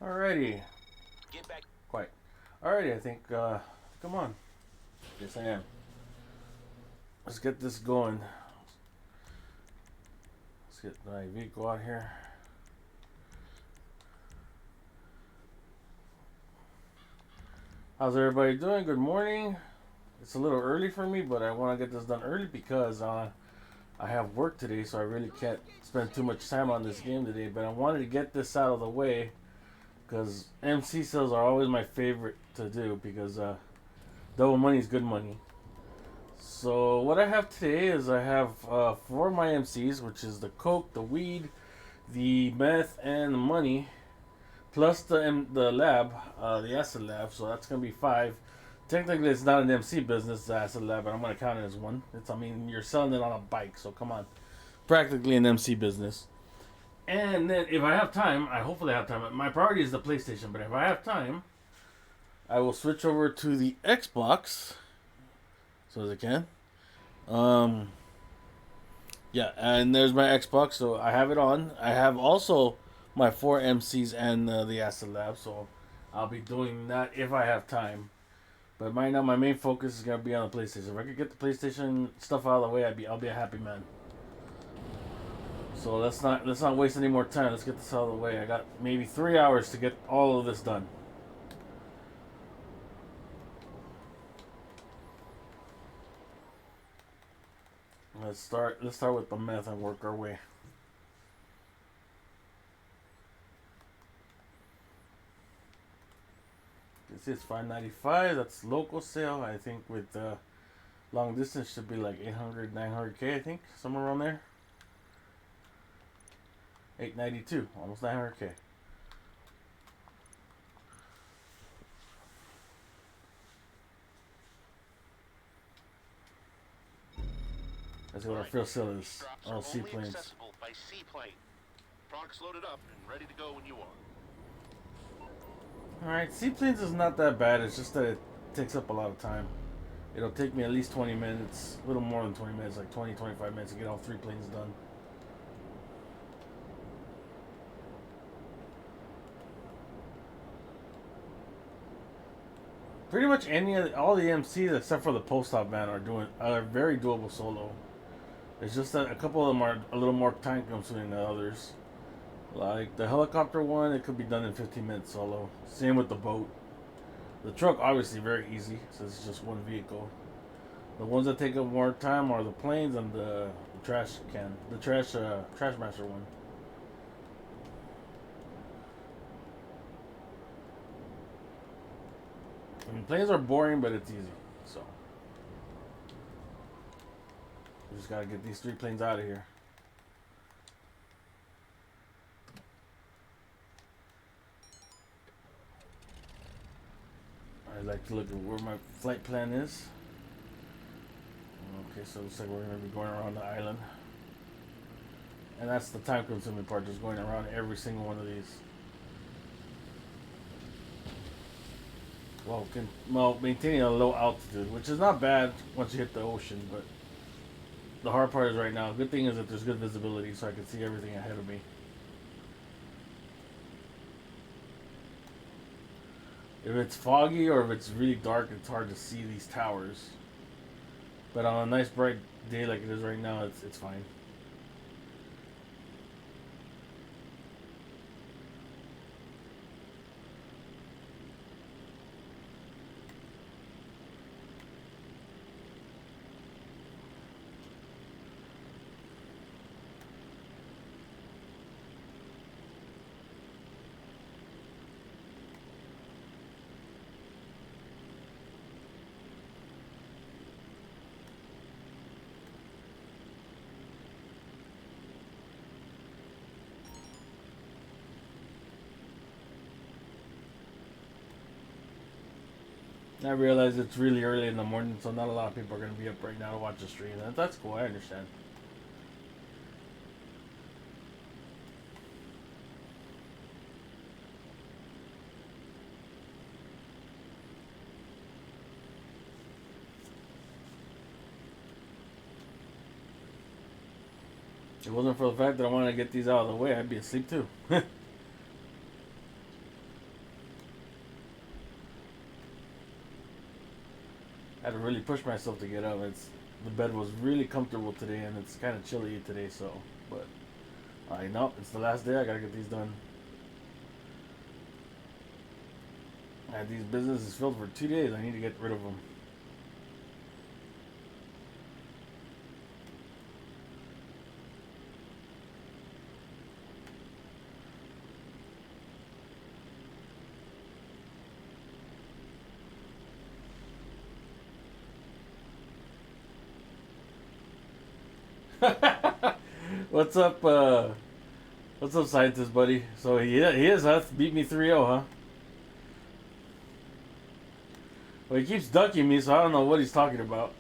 Alrighty. Get back. Quite. Alrighty, I think, come on. Yes, I am. Let's get this going. Let's get my vehicle out here. How's everybody doing? Good morning. It's a little early for me, but I want to get this done early because I have work today, so I really can't spend too much time on this game today. But I wanted to get this out of the way because MC sales are always my favorite to do because double money is good money. So what I have today is I have four of my MCs, which is the coke, the weed, the meth, and the money, plus the lab, the acid lab. So that's gonna be five. Technically, it's not an MC business, the acid lab, but I'm gonna count it as one. It's, I mean, you're selling it on a bike, so come on, practically an MC business. And then if I have time, I hopefully have time. My priority is the PlayStation, but if I have time, I will switch over to the Xbox, so as I can. Um, Yeah, and there's my Xbox, so I have it on. I have also my four MCs and the Acid Lab, so I'll be doing that if I have time. But right now, my main focus is gonna be on the PlayStation. If I could get the PlayStation stuff out of the way, I'll be a happy man. So let's not waste any more time. Let's get this out of the way. I got maybe 3 hours to get all of this done. Let's start with the meth and work our way. This is 595. That's local sale. I think with long distance should be like 800, 900K, I think, somewhere around there. 892, almost 900K. Let's see what our first sale is. Drops Oh, are only seaplanes. accessible by seaplane. Products loaded up and ready to go when you are. Alright, seaplanes is not that bad. It's just that it takes up a lot of time. It'll take me at least 20 minutes, a little more than 20 minutes, like 20, 25 minutes to get all three planes done. Pretty much all the MCs except for the post op van are very doable solo. It's just that a couple of them are a little more time consuming than others. Like the helicopter one, it could be done in 15 minutes solo. Same with the boat. The truck, obviously, very easy since it's just one vehicle. The ones that take up more time are the planes and the trash can, the trash master one. I mean, planes are boring, but it's easy. So we just gotta get these three planes out of here. I'd like to look at where my flight plan is. Okay, so it looks like we're gonna be going around the island. And that's the time consuming part, just going around every single one of these. Well, maintaining a low altitude, which is not bad once you hit the ocean, but the hard part is right now. Good thing is that there's good visibility, so I can see everything ahead of me. If it's foggy or if it's really dark, it's hard to see these towers. But on a nice bright day like it is right now, it's fine. I realize it's really early in the morning, so not a lot of people are going to be up right now to watch the stream. That's cool. I understand. If it wasn't for the fact that I wanted to get these out of the way, I'd be asleep too. had to really push myself to get up. The bed was really comfortable today, and it's kind of chilly today. So, but I know it's the last day. I gotta get these done. I had these businesses filled for 2 days. I need to get rid of them. What's up, scientist buddy? So he is, huh? Beat me 3-0, huh? Well, he keeps ducking me, so I don't know what he's talking about.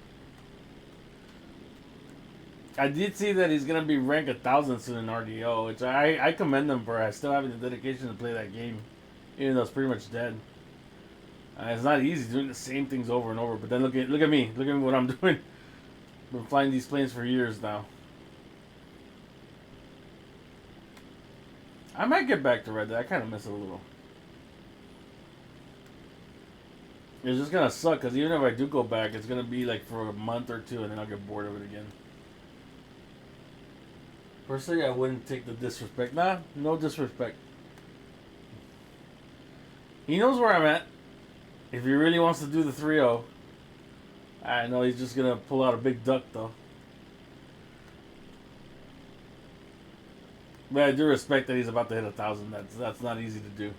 I did see that he's gonna be ranked 1,000 soon in RDO, which I commend him for. I still having the dedication to play that game, even though it's pretty much dead. It's not easy doing the same things over and over. But then look at me, look at me what I'm doing. Been flying these planes for years now. I might get back to Red Dead. I kind of miss it a little. It's just gonna suck because even if I do go back, it's gonna be like for a month or two, and then I'll get bored of it again. Personally, I wouldn't take the disrespect. Nah, no disrespect. He knows where I'm at. If he really wants to do the 3-0, I know he's just gonna pull out a big duck though. But I do respect that he's about to hit 1,000. That's not easy to do.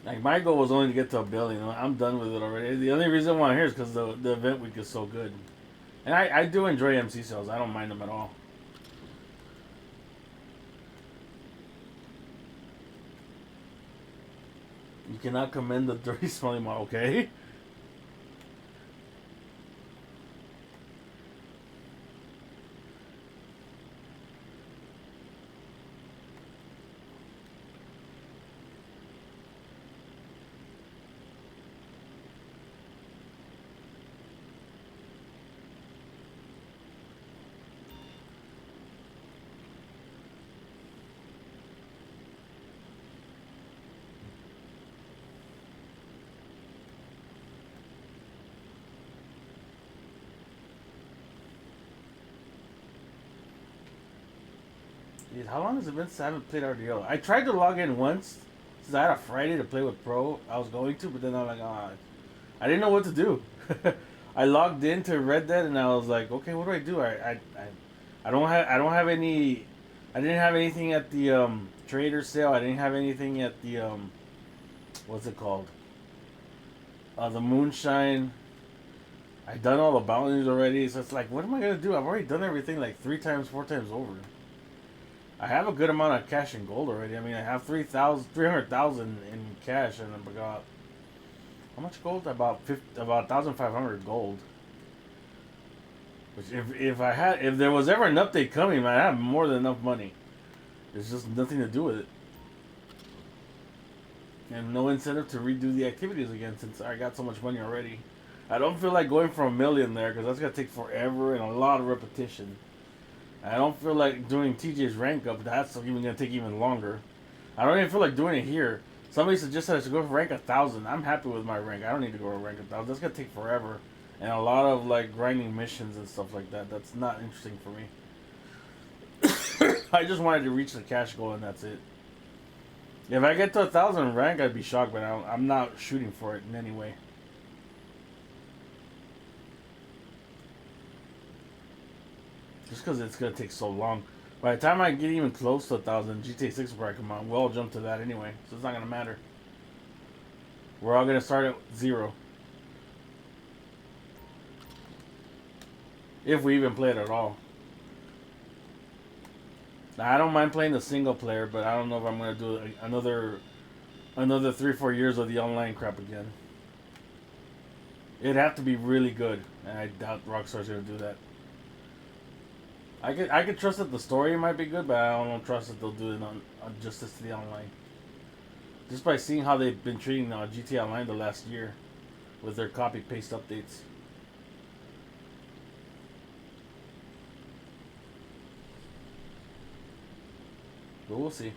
Like, my goal was only to get to 1 billion. I'm done with it already. The only reason why I'm here is because the event week is so good. And I do enjoy MC sales. I don't mind them at all. You cannot commend the dirty smelling model, okay? Dude, how long has it been since I haven't played RDO? I tried to log in once, since I had a Friday to play with Pro. I was going to, but then I'm like, I didn't know what to do. I logged into Red Dead and I was like, okay, what do I do? I don't have any. I didn't have anything at the trader sale. I didn't have anything at the what's it called? The moonshine. I've done all the bounties already, so it's like, what am I gonna do? I've already done everything like 3 times, 4 times over. I have a good amount of cash and gold already. I mean, I have 300,000 in cash, and I got how much gold? About 1,500 gold. Which, if there was ever an update coming, man, I have more than enough money. There's just nothing to do with it, and no incentive to redo the activities again since I got so much money already. I don't feel like going for 1 million there because that's gonna take forever and a lot of repetition. I don't feel like doing TJ's rank up. That's even gonna take even longer. I don't even feel like doing it here. Somebody suggested I should go for rank 1,000. I'm happy with my rank. I don't need to go to rank 1,000. That's gonna take forever, and a lot of like grinding missions and stuff like that. That's not interesting for me. I just wanted to reach the cash goal, and that's it. If I get to 1,000 rank, I'd be shocked, but I'm not shooting for it in any way. Just because it's going to take so long. By the time I get even close to 1,000, GTA 6 will probably come out. We'll all jump to that anyway, so it's not going to matter. We're all going to start at 0. If we even play it at all. Now, I don't mind playing the single player, but I don't know if I'm going to do another 3-4 years of the online crap again. It'd have to be really good, and I doubt Rockstar's going to do that. I could trust that the story might be good, but I don't trust that they'll do it on justice to the online. Just by seeing how they've been treating GTA Online the last year with their copy-paste updates. But we'll see.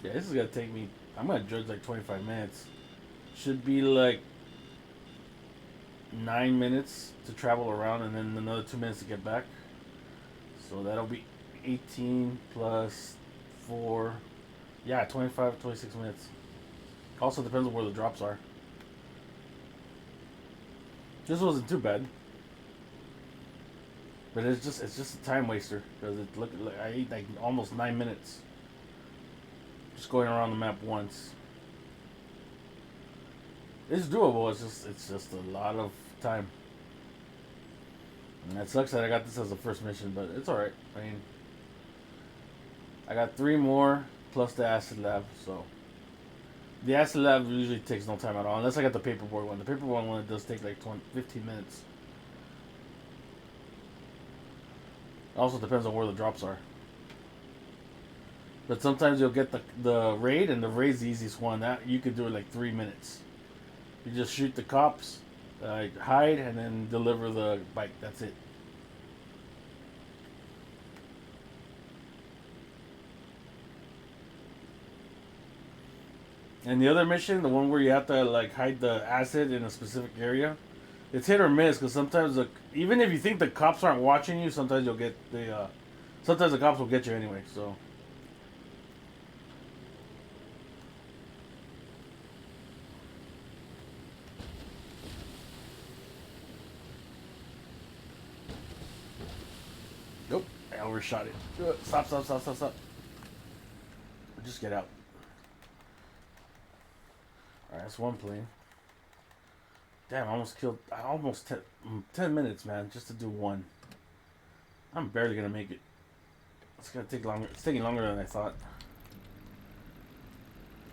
Yeah, this is gonna take me. I'm gonna judge like 25 minutes. Should be like 9 minutes to travel around, and then another 2 minutes to get back. So that'll be 18 plus 4. Yeah, 25, 26 minutes. Also depends on where the drops are. This wasn't too bad, but it's just a time waster because it look like I ate like almost 9 minutes just going around the map once. It's doable. It's just a lot of time. And it sucks that I got this as the first mission, but it's alright. I mean, I got 3 more plus the acid lab, so the acid lab usually takes no time at all, unless I got the paperboard one. The paperboard one does take like 15 minutes. It also depends on where the drops are. But sometimes you'll get the raid, and the raid's the easiest one. That you could do it like 3 minutes. You just shoot the cops, hide, and then deliver the bike. That's it. And the other mission, the one where you have to like hide the acid in a specific area, it's hit or miss because sometimes even if you think the cops aren't watching you, sometimes you'll get sometimes the cops will get you anyway. So. Nope, I overshot it. Stop. Just get out. Alright, that's one plane. Damn, I almost killed. 10 minutes, man, just to do one. I'm barely gonna make it. It's gonna take longer. It's taking longer than I thought.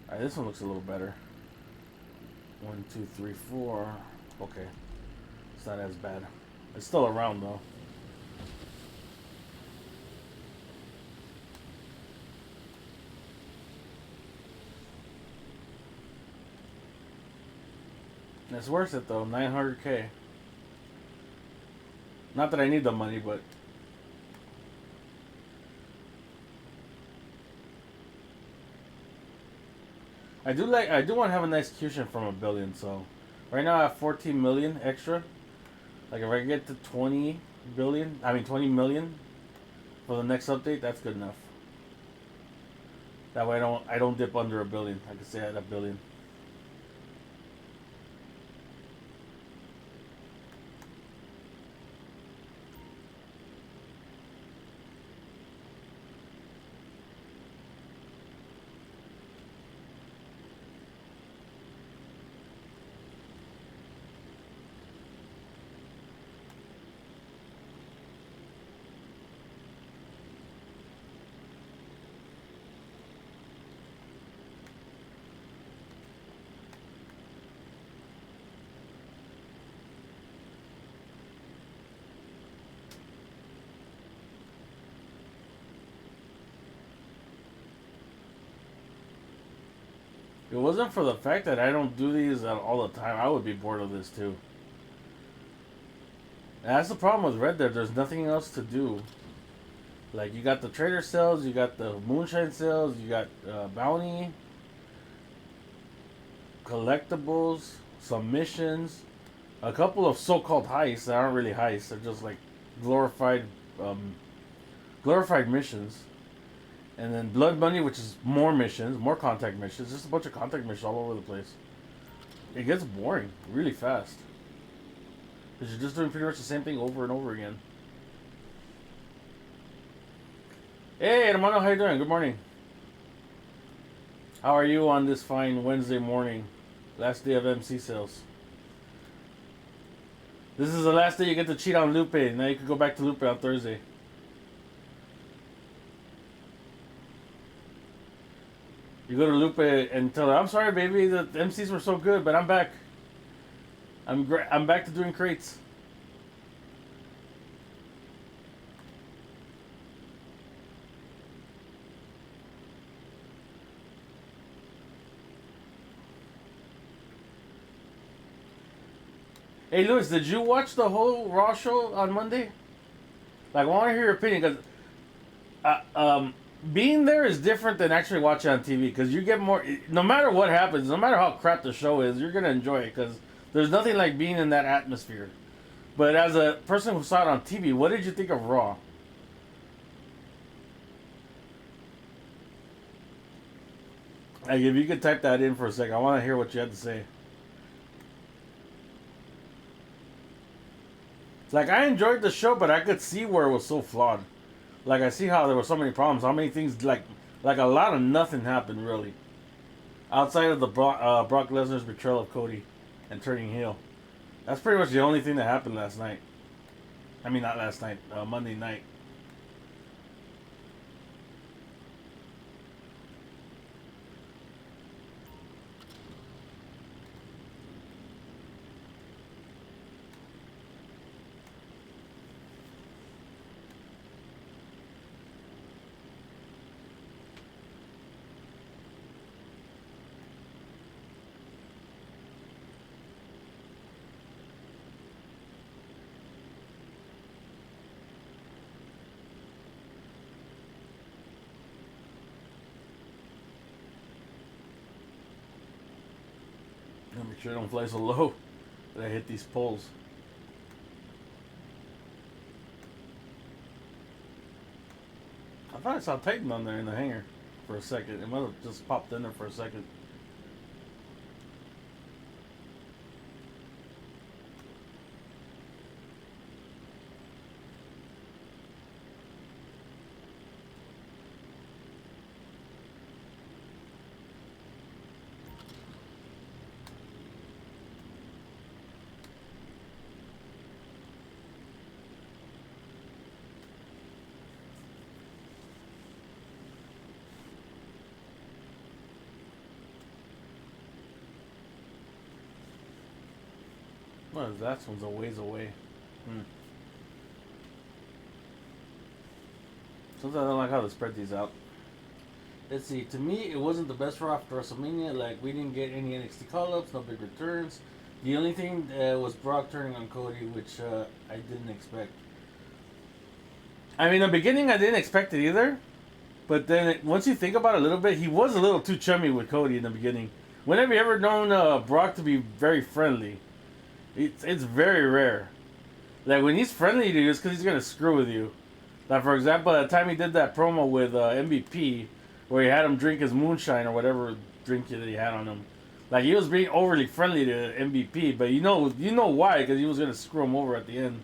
Alright, this one looks a little better. 1, 2, 3, 4. Okay. It's not as bad. It's still around, though. It's worth it though, 900K. Not that I need the money, but I do want to have an execution from a billion. So right now I have 14 million extra. Like if I get to 20 million for the next update, that's good enough. That way I don't dip under a billion. I can stay at a billion. If it wasn't for the fact that I don't do these all the time, I would be bored of this too. And that's the problem with Red Dead. There's nothing else to do. Like you got the trader sales, you got the moonshine sales, you got bounty, collectibles, some missions, a couple of so-called heists that aren't really heists. They're just like glorified missions. And then Blood Money, which is more missions, more contact missions. Just a bunch of contact missions all over the place. It gets boring really fast. Because you're just doing pretty much the same thing over and over again. Hey, Hermano, how you doing? Good morning. How are you on this fine Wednesday morning? Last day of MC sales. This is the last day you get to cheat on Lupe. Now you can go back to Lupe on Thursday. You go to Lupe and tell her, I'm sorry, baby, the MCs were so good, but I'm back. I'm back to doing crates. Hey, Lewis, did you watch the whole Raw show on Monday? Like, I want to hear your opinion because being there is different than actually watching on TV because you get more. No matter what happens, no matter how crap the show is, you're gonna enjoy it because there's nothing like being in that atmosphere. But as a person who saw it on TV, what did you think of Raw? Like, if you could type that in for a second, I want to hear what you had to say. Like, I enjoyed the show, but I could see where it was so flawed. Like, I see how there were so many problems. How many things, like a lot of nothing happened, really. Outside of the Brock Lesnar's betrayal of Cody and turning heel. That's pretty much the only thing that happened last night. I mean, not last night, Monday night. Make sure I don't fly so low that I hit these poles. I thought I saw Titan on there in the hangar for a second. It might have just popped in there for a second. Well, that one's a ways away. Sometimes I don't like how they spread these out. Let's see. To me, it wasn't the best Raw after WrestleMania. Like, we didn't get any NXT call-ups, no big returns. The only thing was Brock turning on Cody, which I didn't expect. I mean, in the beginning, I didn't expect it either. But then, once you think about it a little bit, he was a little too chummy with Cody in the beginning. When have you ever known Brock to be very friendly? It's very rare. Like, when he's friendly to you, it's because he's going to screw with you. Like, for example, at the time he did that promo with MVP, where he had him drink his moonshine or whatever drink that he had on him. Like, he was being overly friendly to MVP, but you know why, because he was going to screw him over at the end.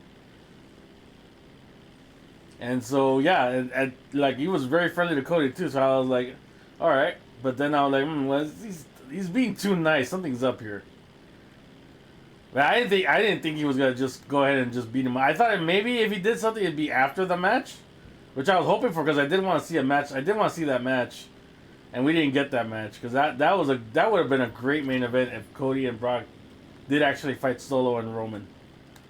And so, yeah, and like, he was very friendly to Cody, too, so I was like, alright. But then I was like, well, he's being too nice. Something's up here. But I didn't think he was gonna just go ahead and just beat him. I thought maybe if he did something, it'd be after the match, which I was hoping for because I did want to see a match. I did want to see that match, and we didn't get that match because that would have been a great main event if Cody and Brock did actually fight Solo and Roman.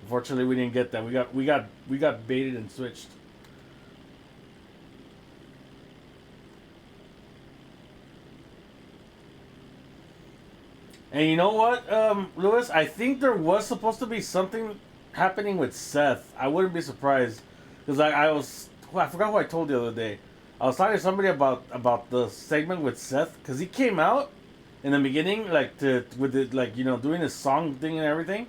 Unfortunately, we didn't get that. We got baited and switched. And you know what, Lewis? I think there was supposed to be something happening with Seth. I wouldn't be surprised because I forgot who I told the other day. I was talking to somebody about the segment with Seth because he came out in the beginning doing his song thing and everything,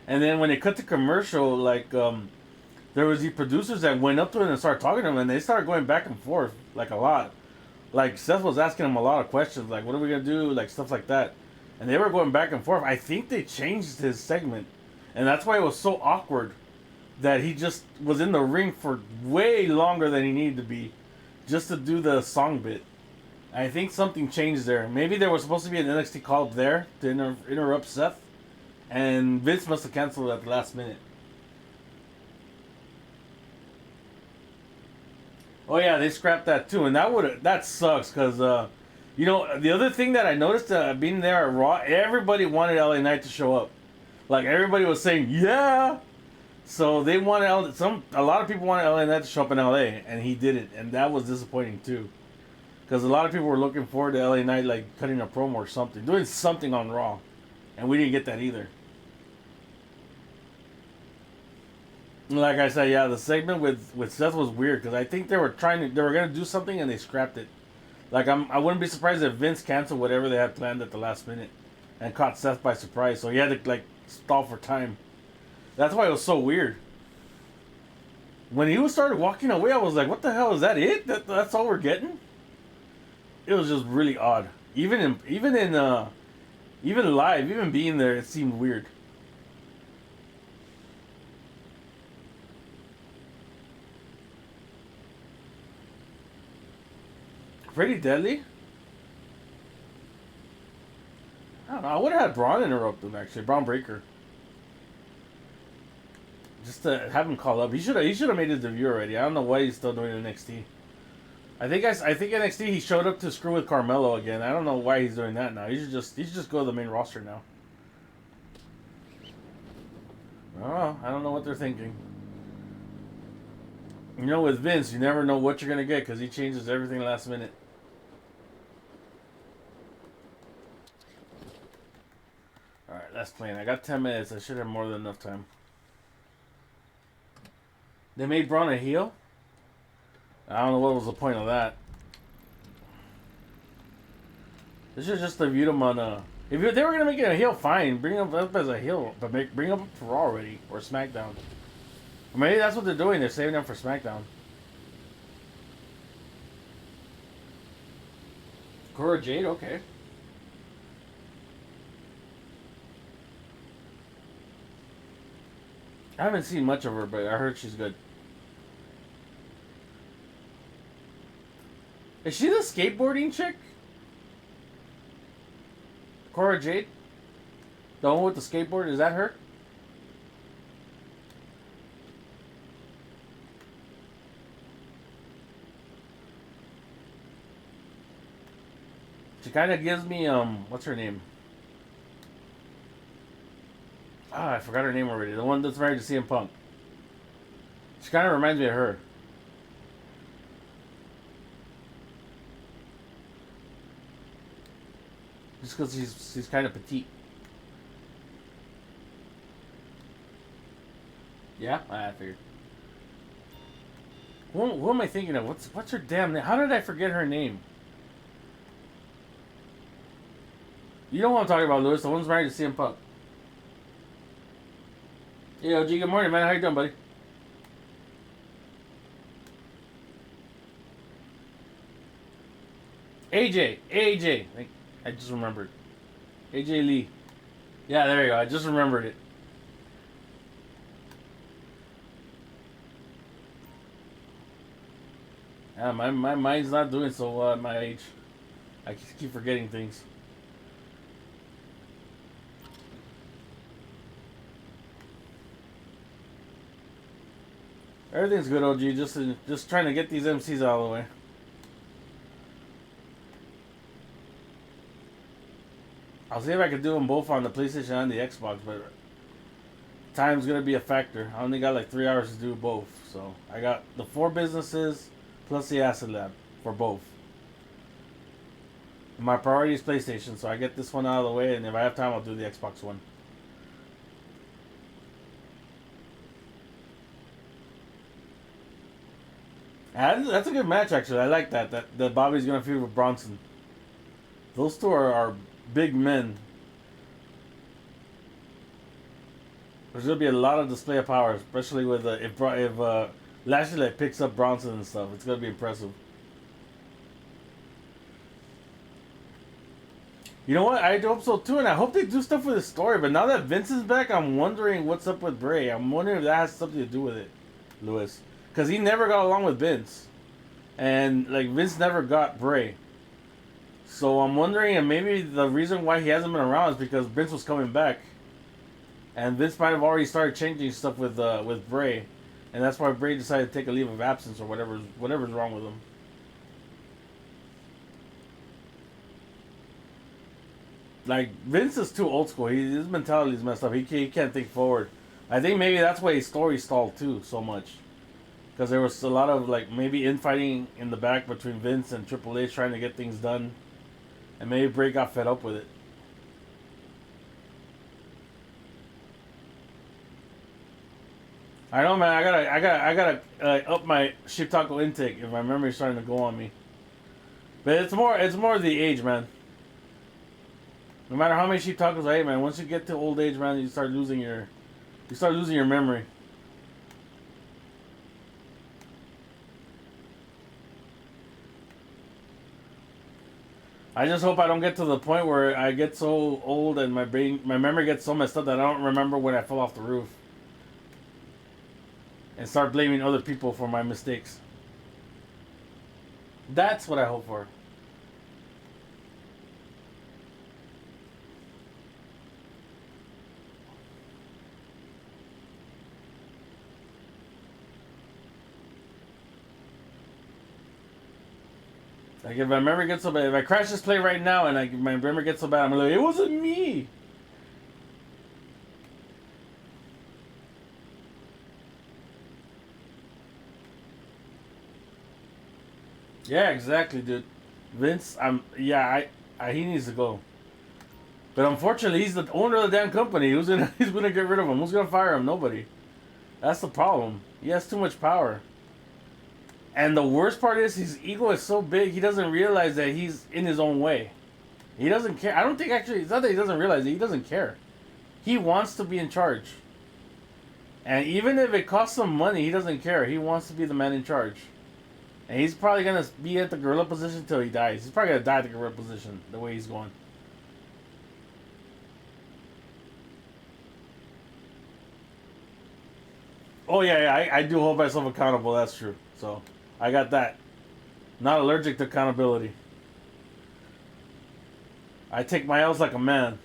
and then when they cut to commercial, there was the producers that went up to him and started talking to him, and they started going back and forth like a lot. Like, Seth was asking him a lot of questions, like, what are we gonna do, like, stuff like that. And they were going back and forth. I think they changed his segment. And that's why it was so awkward that he just was in the ring for way longer than he needed to be just to do the song bit. I think something changed there. Maybe there was supposed to be an NXT call up there to interrupt Seth. And Vince must have canceled it at the last minute. Oh yeah, they scrapped that too. And that sucks because... the other thing that I noticed being there at Raw, everybody wanted LA Knight to show up. Like, everybody was saying, yeah! So they wanted a lot of people wanted LA Knight to show up in LA, and he didn't, and that was disappointing too. Because a lot of people were looking forward to LA Knight, like, cutting a promo or something, doing something on Raw. And we didn't get that either. Like I said, yeah, the segment with Seth was weird because I think they were gonna do something and they scrapped it. Like I wouldn't be surprised if Vince canceled whatever they had planned at the last minute, and caught Seth by surprise. So he had to like stall for time. That's why it was so weird. When he started walking away, I was like, "What the hell is that? That's all we're getting?" It was just really odd. Even live, even being there, it seemed weird. Pretty deadly. I don't know. I would have had Braun interrupt him actually. Braun Breaker. Just to have him call up. He should have made his debut already. I don't know why he's still doing NXT. I think NXT he showed up to screw with Carmelo again. I don't know why he's doing that now. He should just go to the main roster now. I don't know what they're thinking. You know, with Vince, you never know what you're gonna get because he changes everything last minute. All right, let's play. I got 10 minutes. I should have more than enough time. They made Braun a heel? I don't know what was the point of that. This is just to view him on if they were gonna make it a heel, fine. Bring him up as a heel, but bring him up for Raw already or SmackDown. Or maybe that's what they're doing. They're saving them for SmackDown. Cora Jade, okay. I haven't seen much of her, but I heard she's good. Is she the skateboarding chick? Cora Jade? The one with the skateboard? Is that her? She kind of gives me, what's her name? I forgot her name already. The one that's married to CM Punk. She kind of reminds me of her. Just because she's kind of petite. Yeah, I figured. Who am I thinking of? What's her damn name? How did I forget her name? You know what I'm talking about, Lewis. The one's married to CM Punk. Hey, OG, good morning, man. How you doing, buddy? AJ. I just remembered. AJ Lee. Yeah, there you go. I just remembered it. Yeah, my mind's not doing so well at my age. I just keep forgetting things. Everything's good, OG. Just trying to get these MCs out of the way. I'll see if I can do them both on the PlayStation and the Xbox, but time's gonna be a factor. I only got like 3 hours to do both, so I got the 4 businesses plus the Acid Lab for both. My priority is PlayStation, so I get this one out of the way, and if I have time, I'll do the Xbox One. That's a good match, actually. I like that. That Bobby's gonna feud with Bronson. Those two are big men. There's gonna be a lot of display of power, especially with if Lashley like, picks up Bronson and stuff. It's gonna be impressive. You know what? I hope so too, and I hope they do stuff with the story. But now that Vince is back, I'm wondering what's up with Bray. I'm wondering if that has something to do with it, Lewis, because he never got along with Vince, and like Vince never got Bray. So I'm wondering, and maybe the reason why he hasn't been around is because Vince was coming back, and Vince might have already started changing stuff with Bray, and that's why Bray decided to take a leave of absence or whatever's wrong with him. Like Vince is too old school. His mentality is messed up. He can't think forward. I think maybe that's why his story stalled too so much, because there was a lot of like maybe infighting in the back between Vince and Triple H trying to get things done. And maybe Bray got fed up with it. I know, man. I gotta up my sheep taco intake if my memory's starting to go on me. But it's more the age, man. No matter how many sheep tacos I ate, man, once you get to old age, man, you start losing your memory. I just hope I don't get to the point where I get so old and my memory gets so messed up that I don't remember when I fell off the roof. And start blaming other people for my mistakes. That's what I hope for. Like if my memory gets so bad, if I crash this play right now and my memory gets so bad, I'm like, it wasn't me. Yeah, exactly, dude. Vince, he needs to go. But unfortunately, he's the owner of the damn company. He's gonna get rid of him? Who's gonna fire him? Nobody. That's the problem. He has too much power. And the worst part is his ego is so big, he doesn't realize that he's in his own way. He doesn't care. I don't think actually, it's not that he doesn't realize it, he doesn't care. He wants to be in charge. And even if it costs him money, he doesn't care. He wants to be the man in charge. And he's probably going to be at the gorilla position till he dies. He's probably going to die at the gorilla position, the way he's going. Oh, yeah, I do hold myself accountable, that's true. So, I got that. Not allergic to accountability. I take my L's like a man.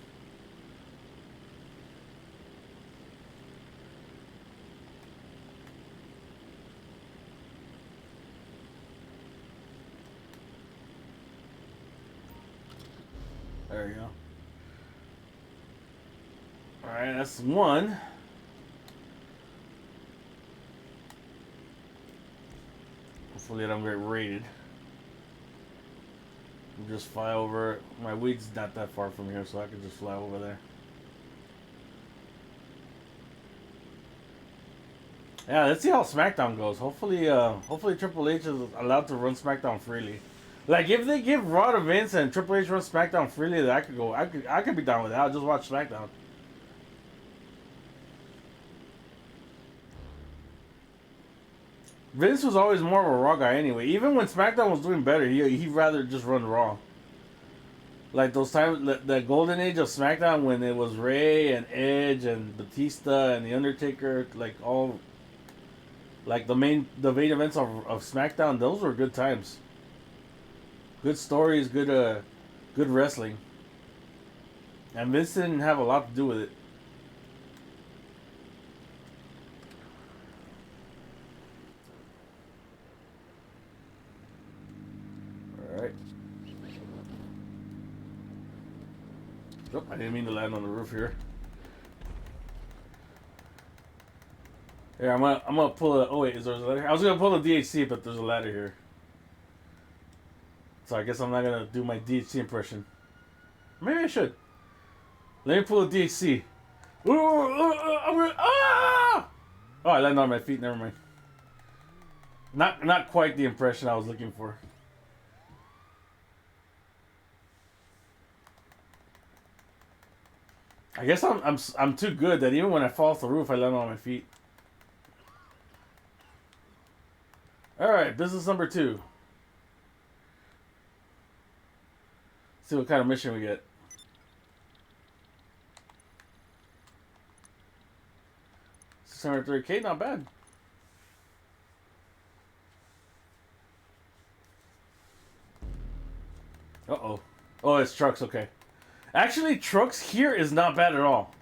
There you go. Alright, that's one. Hopefully I don't get raided. I'll just fly over. My weed's not that far from here, so I can just fly over there. Yeah, let's see how SmackDown goes. Hopefully Triple H is allowed to run SmackDown freely. Like if they give Raw to Vince and Triple H runs SmackDown freely, then I could be down with that. I'll just watch SmackDown. Vince was always more of a Raw guy anyway. Even when SmackDown was doing better, he'd rather just run Raw. Like those times, the golden age of SmackDown when it was Rey and Edge and Batista and The Undertaker, like all, like the main events of SmackDown, those were good times. Good stories, good wrestling. And Vince didn't have a lot to do with it. Alright. Oh, I didn't mean to land on the roof here. Yeah, I'm gonna pull a. Oh wait, is there a ladder? I was gonna pull a DHC, but there's a ladder here. So I guess I'm not gonna do my DHC impression. Maybe I should. Let me pull a DHC. Oh, I landed on my feet. Never mind. Not quite the impression I was looking for. I guess I'm too good that even when I fall off the roof, I land on my feet. All right, business number 2. See what kind of mission we get. 603K, not bad. Uh-oh. Oh, it's trucks, okay. Actually, trucks here is not bad at all.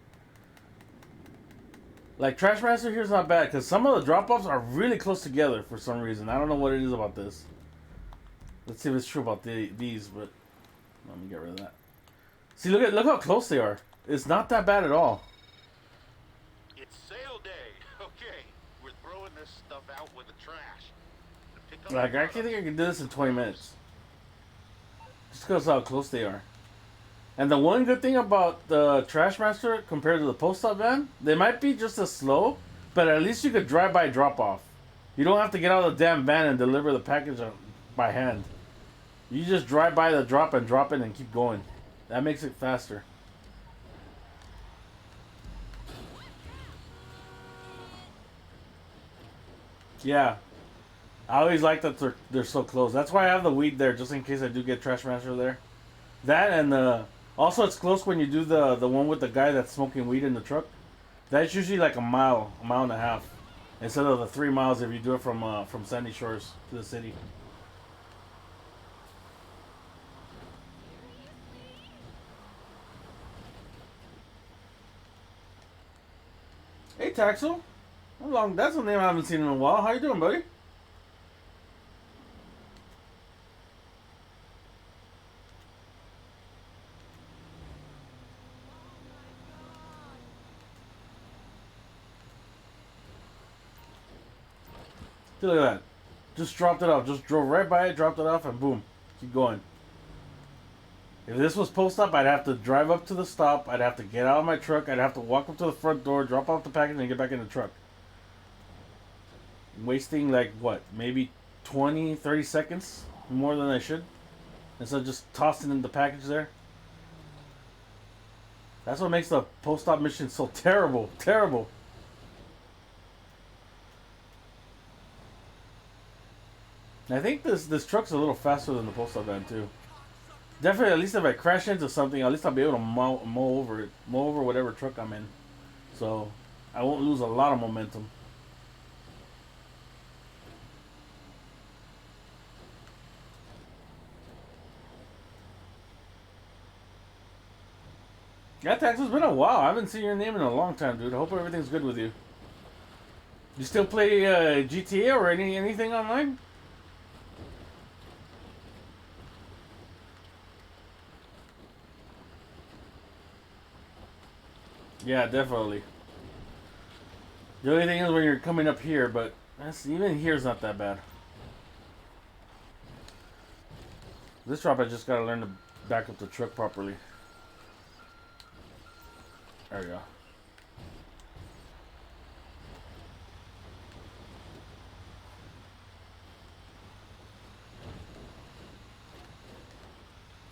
Like, Trashmaster here is not bad, because some of the drop-offs are really close together for some reason. I don't know what it is about this. Let's see if it's true about these, but... Let me get rid of that. See, look how close they are. It's not that bad at all. It's sale day. Okay, we're throwing this stuff out with the trash. Like, I actually think I can do this in 20 minutes. Just because of how close they are. And the one good thing about the Trashmaster compared to the Post Stop van, they might be just as slow, But at least you could drive by drop off. You don't have to get out of the damn van and deliver the package by hand. You just drive by the drop and drop it and keep going. That makes it faster. Yeah. I always like that they're so close. That's why I have the weed there, just in case I do get Trash Master there. That and also it's close when you do the one with the guy that's smoking weed in the truck. That's usually like a mile and a half, instead of the 3 miles if you do it from Sandy Shores to the city. Hey Taxel, how long? That's a name I haven't seen in a while. How you doing, buddy? Look at that. Just dropped it off. Just drove right by it, dropped it off, and boom. Keep going. If this was post-op, I'd have to drive up to the stop. I'd have to get out of my truck. I'd have to walk up to the front door, drop off the package, and get back in the truck. Wasting, like, what? Maybe 20, 30 seconds more than I should. Instead of just tossing in the package there. That's what makes the post-op mission so terrible. Terrible. I think this truck's a little faster than the post-op van too. Definitely, at least if I crash into something, at least I'll be able to mow over it, mow over whatever truck I'm in. So I won't lose a lot of momentum. Yeah, Tax, it's been a while. I haven't seen your name in a long time, dude. I hope everything's good with you. You still play GTA or anything online? Yeah, definitely. The only thing is when you're coming up here, but even here's not that bad. This drop, I just gotta learn to back up the truck properly. There we go.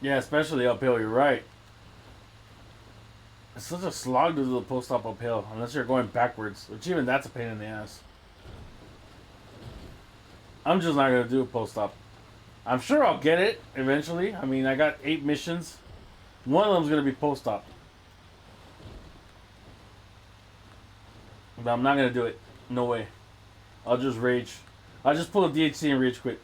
Yeah, especially uphill, you're right. It's such a slog to do the post-op uphill, unless you're going backwards, which even that's a pain in the ass. I'm just not gonna do a post-op. I'm sure I'll get it eventually. I mean, I got 8 missions. One of them's gonna be post-op. But I'm not gonna do it. No way. I'll just rage. I'll just pull a DHC and rage quit.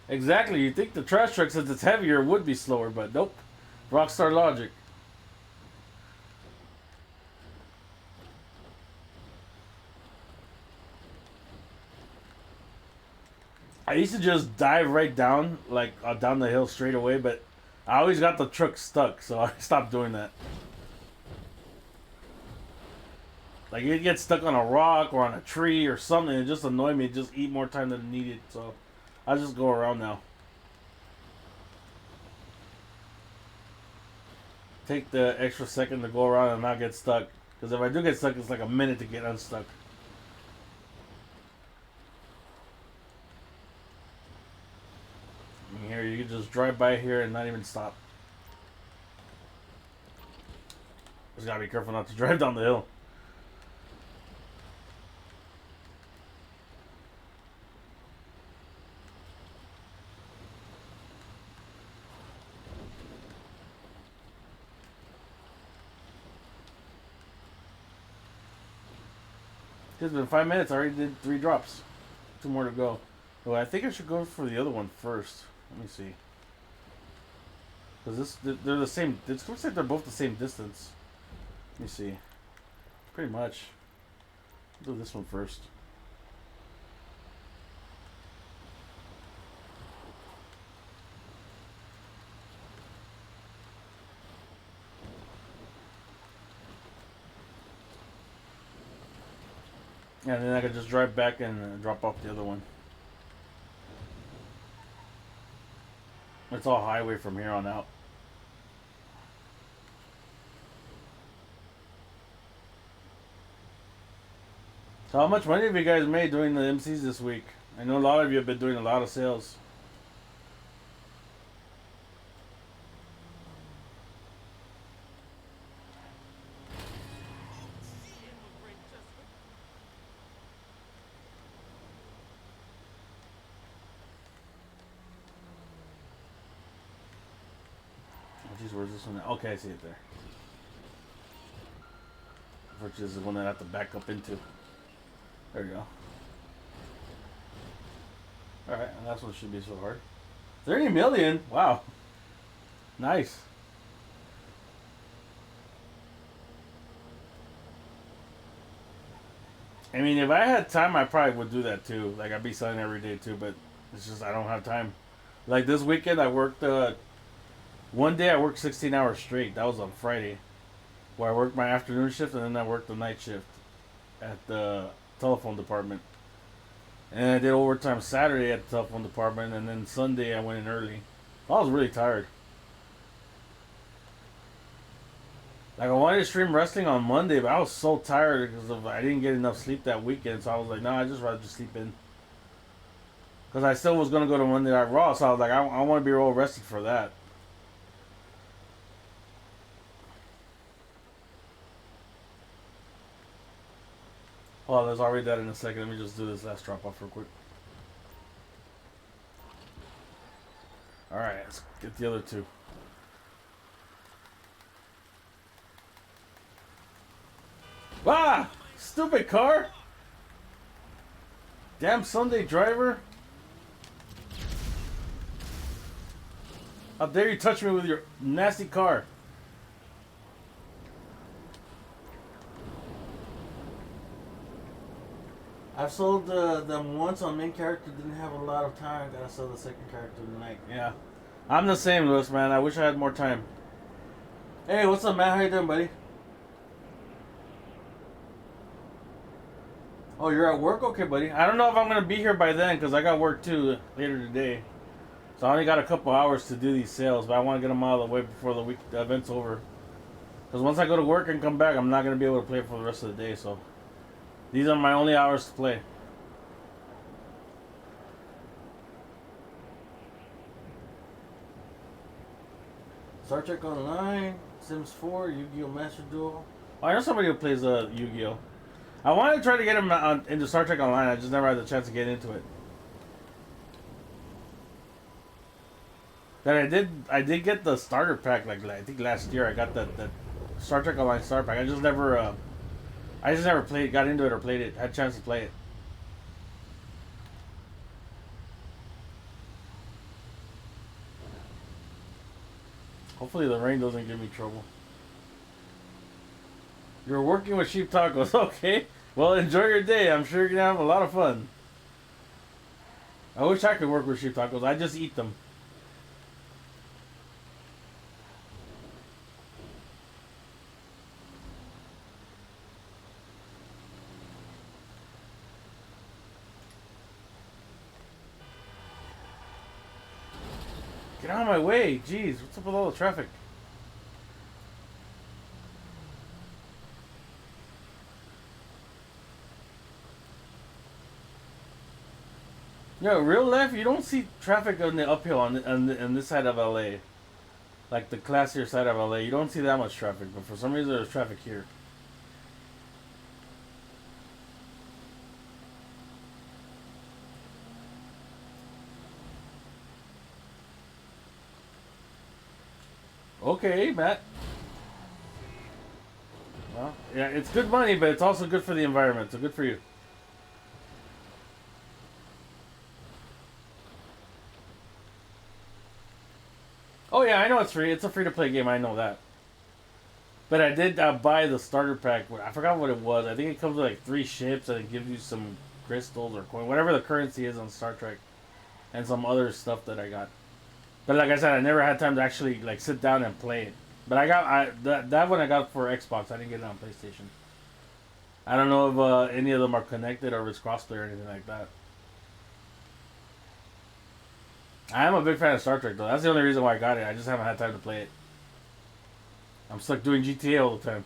Exactly. You think the trash truck, since it's heavier, would be slower, but nope. Rockstar logic. I used to just dive right down, like down the hill straight away, but I always got the truck stuck, so I stopped doing that. Like it gets stuck on a rock or on a tree or something, it just annoyed me. It just eat more time than it needed, so I just go around now. Take the extra second to go around and not get stuck. Because if I do get stuck, it's like a minute to get unstuck. And here, you can just drive by here and not even stop. Just gotta be careful not to drive down the hill. It's been 5 minutes. I already did 3 drops. 2 more to go. Well, I think I should go for the other one first. Let me see. Because they're the same. It looks like they're both the same distance. Let me see. Pretty much. I'll do this one first. Yeah, and then I could just drive back and drop off the other one. It's all highway from here on out. So how much money have you guys made doing the MCs this week? I know a lot of you have been doing a lot of sales. Oh, jeez, where's this one? Okay, I see it there. Which is the one that I have to back up into. There you go. Alright, and that's what should be so hard. 30 million? Wow. Nice. I mean, if I had time, I probably would do that too. Like, I'd be selling every day too, but it's just I don't have time. Like, this weekend, I worked, one day I worked 16 hours straight. That was on Friday. Where I worked my afternoon shift and then I worked the night shift at the telephone department. And I did overtime Saturday at the telephone department, and then Sunday I went in early. I was really tired. Like, I wanted to stream wrestling on Monday, but I was so tired because I didn't get enough sleep that weekend. So I was like, no, I just rather just sleep in. Because I still was gonna go to Monday Night Raw, so I was like, I want to be all rested for that. Oh, let's already that in a second. Let me just do this last drop off real quick. Alright, let's get the other two. Ah! Stupid car! Damn Sunday driver! How dare you touch me with your nasty car? I've sold them once on main character, didn't have a lot of time. Gotta sell the second character tonight. Yeah. I'm the same, Lewis, man. I wish I had more time. Hey, what's up, Matt? How you doing, buddy? Oh, you're at work? Okay, buddy. I don't know if I'm going to be here by then because I got work too later today. So I only got a couple hours to do these sales, but I want to get them out of the way before the event's over. Because once I go to work and come back, I'm not going to be able to play for the rest of the day, so... These are my only hours to play. Star Trek Online, Sims 4, Yu-Gi-Oh! Master Duel. Oh, I know somebody who plays Yu-Gi-Oh! I wanted to try to get him into Star Trek Online. I just never had the chance to get into it. That I did get the starter pack. Like I think last year I got that Star Trek Online starter pack. I just never played, got into it or played it. Had a chance to play it. Hopefully the rain doesn't give me trouble. You're working with sheep tacos, okay? Well, enjoy your day. I'm sure you're gonna have a lot of fun. I wish I could work with sheep tacos. I just eat them. Get out of my way. Jeez, what's up with all the traffic? Yeah, real life, you don't see traffic on the uphill on this side of LA. Like the classier side of LA. You don't see that much traffic, but for some reason there's traffic here. Okay, Matt. Well, yeah, it's good money, but it's also good for the environment, so good for you. Oh yeah, I know it's free. It's a free-to-play game, I know that. But I did buy the starter pack. I forgot what it was. I think it comes with like 3 ships and it gives you some crystals or coin, whatever the currency is on Star Trek, and some other stuff that I got. But like I said, I never had time to actually like sit down and play it. But that one I got for Xbox. I didn't get it on PlayStation. I don't know if any of them are connected or if it's crossplay or anything like that. I am a big fan of Star Trek though. That's the only reason why I got it. I just haven't had time to play it. I'm stuck doing GTA all the time.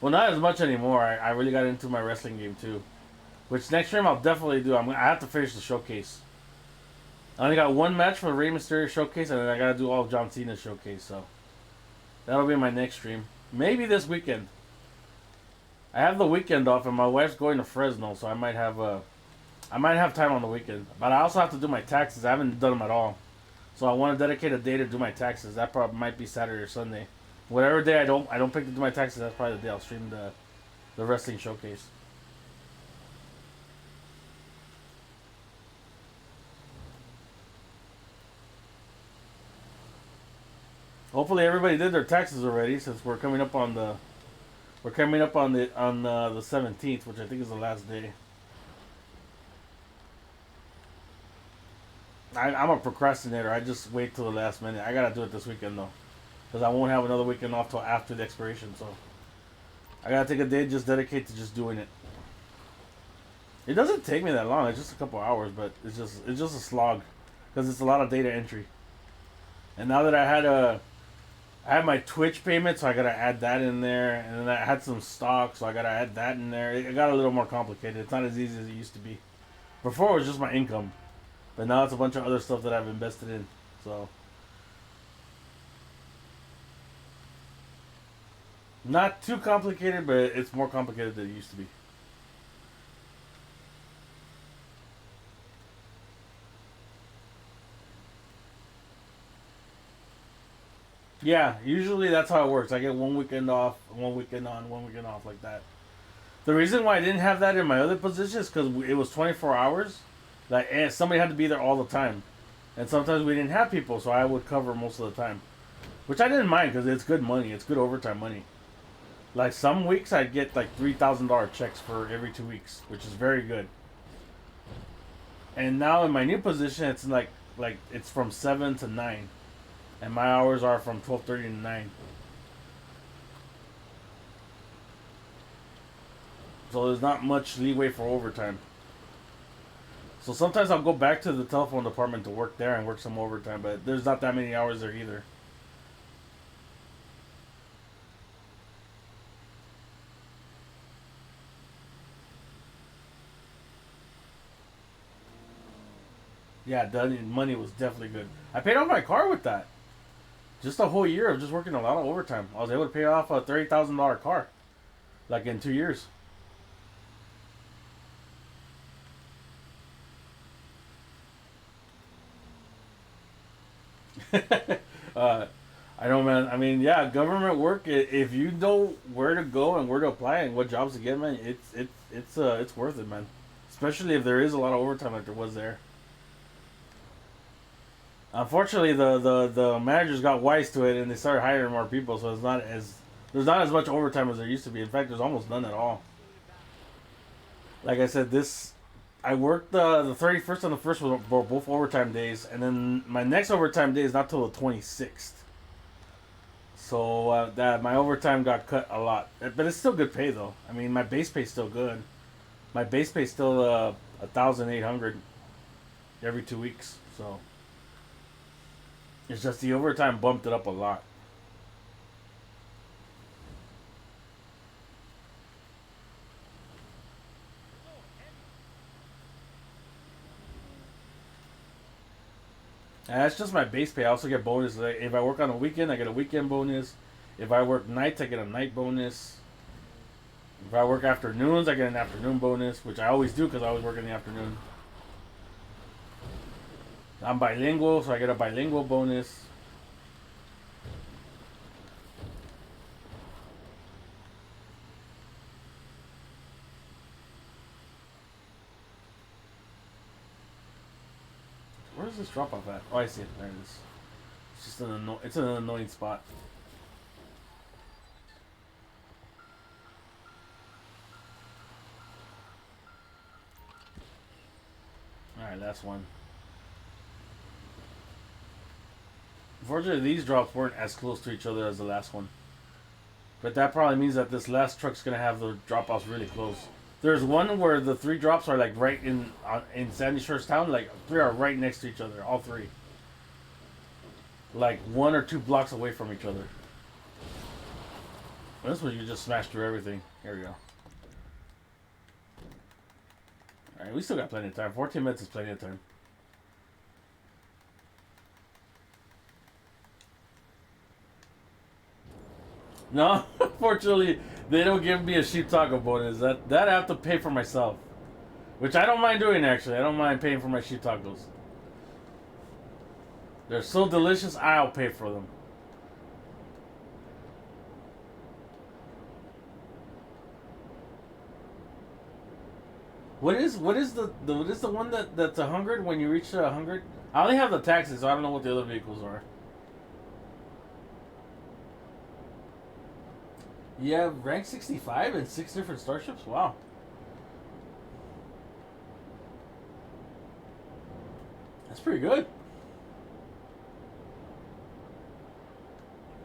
Well, not as much anymore. I really got into my wrestling game too. Which next stream I'll definitely do. I have to finish the showcase. I only got one match for the Rey Mysterio showcase, and then I gotta do all of John Cena's showcase. So that'll be my next stream. Maybe this weekend. I have the weekend off, and my wife's going to Fresno, so I might have time on the weekend. But I also have to do my taxes. I haven't done them at all, so I want to dedicate a day to do my taxes. That probably might be Saturday or Sunday. Whatever day I don't pick to do my taxes, that's probably the day I'll stream the wrestling showcase. Hopefully everybody did their taxes already, since we're coming up on the 17th, which I think is the last day. I'm a procrastinator. I just wait till the last minute. I gotta do it this weekend though, because I won't have another weekend off till after the expiration. So I gotta take a day just dedicate to just doing it. It doesn't take me that long. It's just a couple hours, but it's just a slog, because it's a lot of data entry. And now that I had my Twitch payment, so I gotta add that in there, and then I had some stock, so I gotta add that in there. It got a little more complicated. It's not as easy as it used to be. Before it was just my income, but now it's a bunch of other stuff that I've invested in. So not too complicated, but it's more complicated than it used to be. Yeah, usually that's how it works. I get one weekend off, one weekend on, one weekend off, like that. The reason why I didn't have that in my other position is because it was 24 hours. Like, and somebody had to be there all the time. And sometimes we didn't have people, so I would cover most of the time. Which I didn't mind, because it's good money. It's good overtime money. Like, some weeks I'd get like $3,000 checks for every 2 weeks, which is very good. And now in my new position, it's like it's from 7 to 9. And my hours are from 12:30 to 9. So there's not much leeway for overtime. So sometimes I'll go back to the telephone department to work there and work some overtime, but there's not that many hours there either. Yeah, that money was definitely good. I paid off my car with that. Just a whole year of just working a lot of overtime. I was able to pay off a $30,000 car, like in 2 years. I know, man. I mean, yeah, government work. If you know where to go and where to apply and what jobs to get, man, it's worth it, man. Especially if there is a lot of overtime like there was there. Unfortunately, the managers got wise to it and they started hiring more people, so there's not as much overtime as there used to be. In fact, there's almost none at all. Like I said, I worked the 31st and the 1st were both overtime days, and then my next overtime day is not till the 26th. So that my overtime got cut a lot, but it's still good pay though. I mean, my base pay's still good. My base pay's still 1,800 every 2 weeks. So it's just the overtime bumped it up a lot. And that's just my base pay. I also get bonuses. Like, if I work on a weekend, I get a weekend bonus. If I work nights, I get a night bonus. If I work afternoons, I get an afternoon bonus, which I always do because I always work in the afternoon. I'm bilingual, so I get a bilingual bonus. Where does this drop off at? Oh, I see it. There it is. It's just it's an annoying spot. Alright, last one. Unfortunately, these drops weren't as close to each other as the last one. But that probably means that this last truck's going to have the drop-offs really close. There's one where the 3 drops are like right in Sandy Shores Town. Like 3 are right next to each other, all 3. Like 1 or 2 blocks away from each other. This one you just smash through everything. Here we go. Alright, we still got plenty of time. 14 minutes is plenty of time. No, unfortunately, they don't give me a sheep taco bonus. That I have to pay for myself. Which I don't mind doing, actually. I don't mind paying for my sheep tacos. They're so delicious, I'll pay for them. What is the one that's 100 when you reach 100? I only have the taxi, so I don't know what the other vehicles are. You have rank 65 and 6 different starships? Wow. That's pretty good.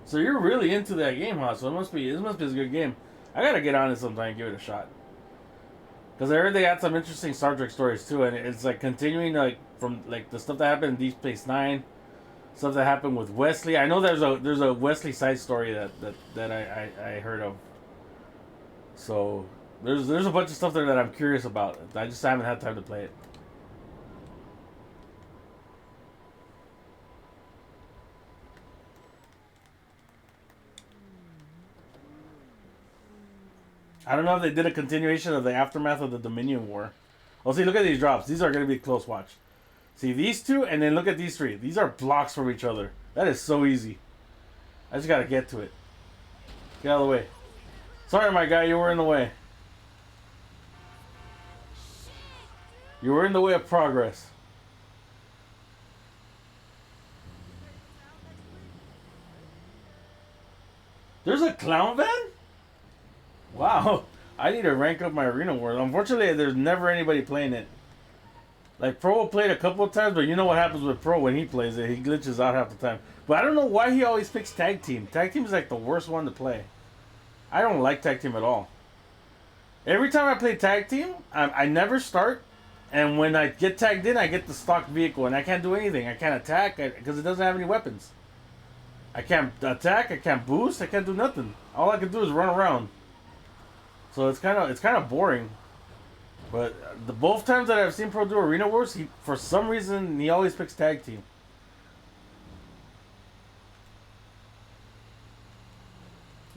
So you're really into that game, huh? So it must be a good game. I gotta get on it sometime and give it a shot. Because I heard they had some interesting Star Trek stories too, and it's like continuing like from like the stuff that happened in Deep Space Nine, stuff that happened with Wesley. I know there's a Wesley side story that I heard of. So there's a bunch of stuff there that I'm curious about. I just haven't had time to play it. I don't know if they did a continuation of the aftermath of the Dominion War. Oh, see, look at these drops. These are going to be a close watch. See, these two, and then look at these three. These are blocks from each other. That is so easy. I just got to get to it. Get out of the way. Sorry, my guy, you were in the way. You were in the way of progress. There's a clown van? Wow, I need to rank up my Arena Wars. Unfortunately, there's never anybody playing it. Like, Pro played a couple of times, but you know what happens with Pro when he plays it. He glitches out half the time. But I don't know why he always picks Tag Team. Tag Team is like the worst one to play. I don't like Tag Team at all. Every time I play Tag Team, I never start. And when I get tagged in, I get the stock vehicle. And I can't do anything. I can't attack because it doesn't have any weapons. I can't attack. I can't boost. I can't do nothing. All I can do is run around. So it's kind of boring, but the both times that I've seen Pro do Arena Wars, for some reason he always picks Tag Team.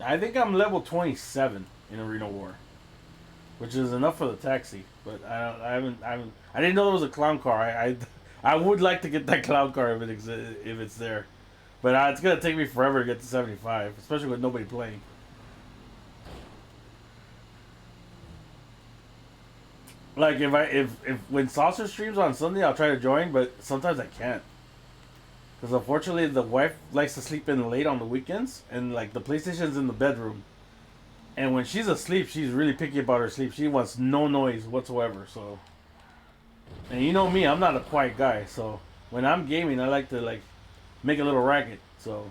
I think I'm level 27 in Arena War, which is enough for the taxi. But I didn't know there was a clown car. I would like to get that clown car if it's there, but it's gonna take me forever to get to 75, especially with nobody playing. Like if when Saucer streams on Sunday, I'll try to join, but sometimes I can't. Because unfortunately, the wife likes to sleep in late on the weekends, and like the PlayStation's in the bedroom. And when she's asleep, she's really picky about her sleep. She wants no noise whatsoever. So, and you know me, I'm not a quiet guy. So when I'm gaming, I like to like make a little racket. So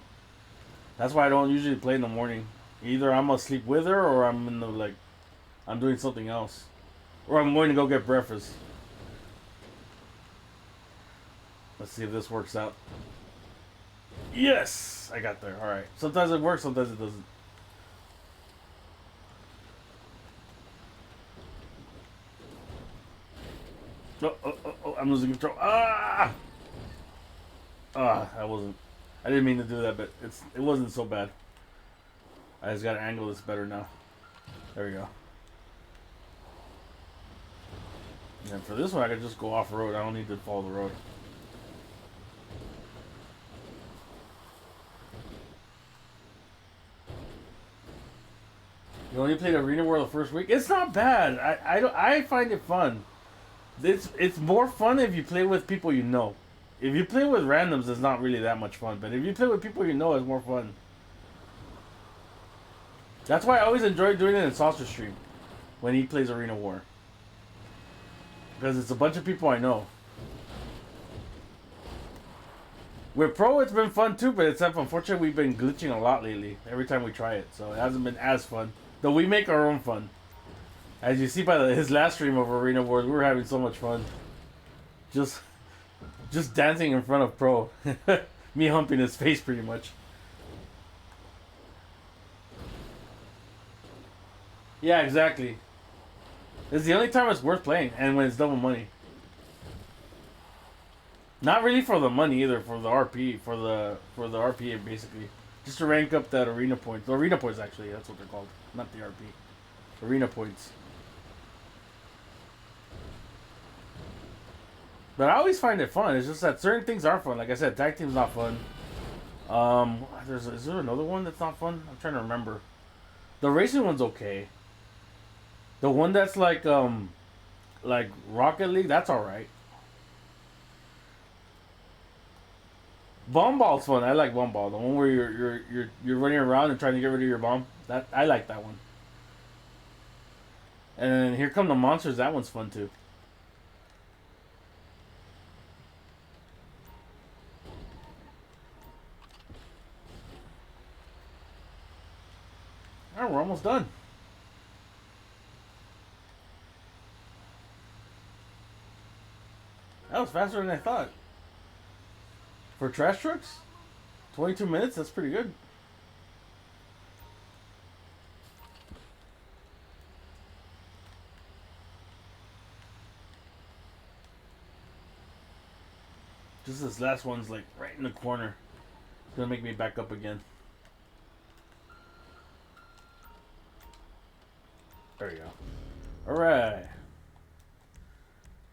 that's why I don't usually play in the morning. Either I'm asleep with her, or I'm in the I'm doing something else. Or I'm going to go get breakfast. Let's see if this works out. Yes! I got there. Alright. Sometimes it works, sometimes it doesn't. Oh, I'm losing control. Ah! I didn't mean to do that, but it wasn't so bad. I just gotta angle this better now. There we go. And for this one, I can just go off-road. I don't need to follow the road. You only played Arena War the first week? It's not bad. I find it fun. It's more fun if you play with people you know. If you play with randoms, it's not really that much fun. But if you play with people you know, it's more fun. That's why I always enjoy doing it in Saucer Stream when he plays Arena War. Because it's a bunch of people I know. With Pro, it's been fun too, but except unfortunately we've been glitching a lot lately. Every time we try it, so it hasn't been as fun. Though we make our own fun. As you see by his last stream of Arena Wars, we were having so much fun. Just dancing in front of Pro. Me humping his face pretty much. Yeah, exactly. It's the only time it's worth playing, and when it's double money. Not really for the money either, for the RP, for the RP basically, just to rank up that arena points. The arena points actually, that's what they're called, not the RP. Arena points. But I always find it fun. It's just that certain things are fun. Like I said, tag team's not fun. Is there another one that's not fun? I'm trying to remember. The racing one's okay. The one that's like Rocket League, that's all right. Bomb Ball's fun. I like Bomb Ball. The one where you're running around and trying to get rid of your bomb. That I like that one. And then Here Come the Monsters. That one's fun too. All right, we're almost done. That was faster than I thought. For trash trucks, 22 minutes. That's pretty good. Just this last one's like right in the corner. It's gonna make me back up again. There you go. Alright.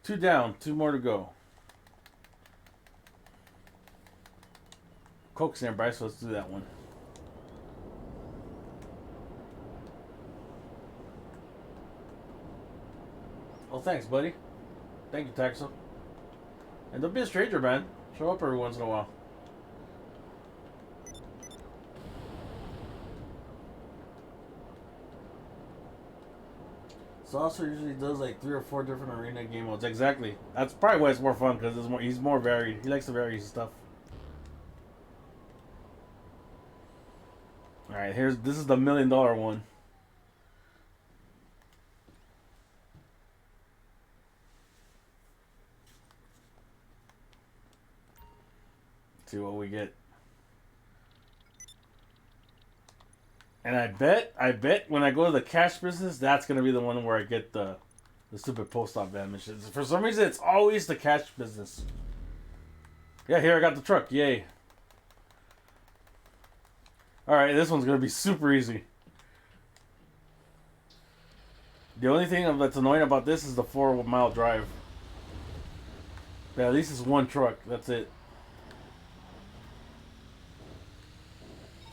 2 down, 2 more to go. Coke's there, Bryce, so let's do that one. Oh, thanks, buddy. Thank you, Taxo. And don't be a stranger, man. Show up every once in a while. Saucer usually does like 3 or 4 different arena game modes. Exactly. That's probably why it's more fun, because he's more varied. He likes to vary his stuff. Alright, this is the $1 million one. Let's see what we get. And I bet when I go to the cash business, that's gonna be the one where I get the stupid post-op van missions. For some reason, it's always the cash business. Yeah, here I got the truck. Yay. Alright, this one's gonna be super easy. The only thing that's annoying about this is the 4-mile drive. Yeah, at least it's one truck. That's it.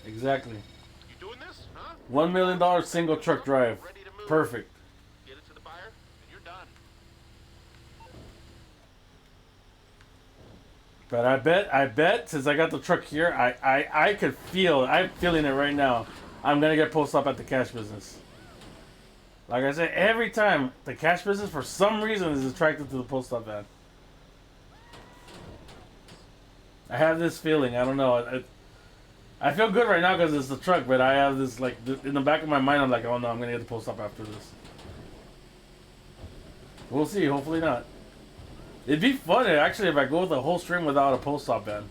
Exactly. You doing this, huh? $1 million single truck drive. Perfect. Get it to the buyer, and you're done. But I bet, since I got the truck here, I could feel, I'm feeling it right now. I'm gonna get post up at the cash business. Like I said, every time the cash business, for some reason, is attracted to the post up van. I have this feeling. I don't know. I feel good right now because it's the truck, but I have this like in the back of my mind. I'm like, oh no, I'm gonna get the post up after this. We'll see. Hopefully not. It'd be funny actually if I go the whole stream without a post op ban.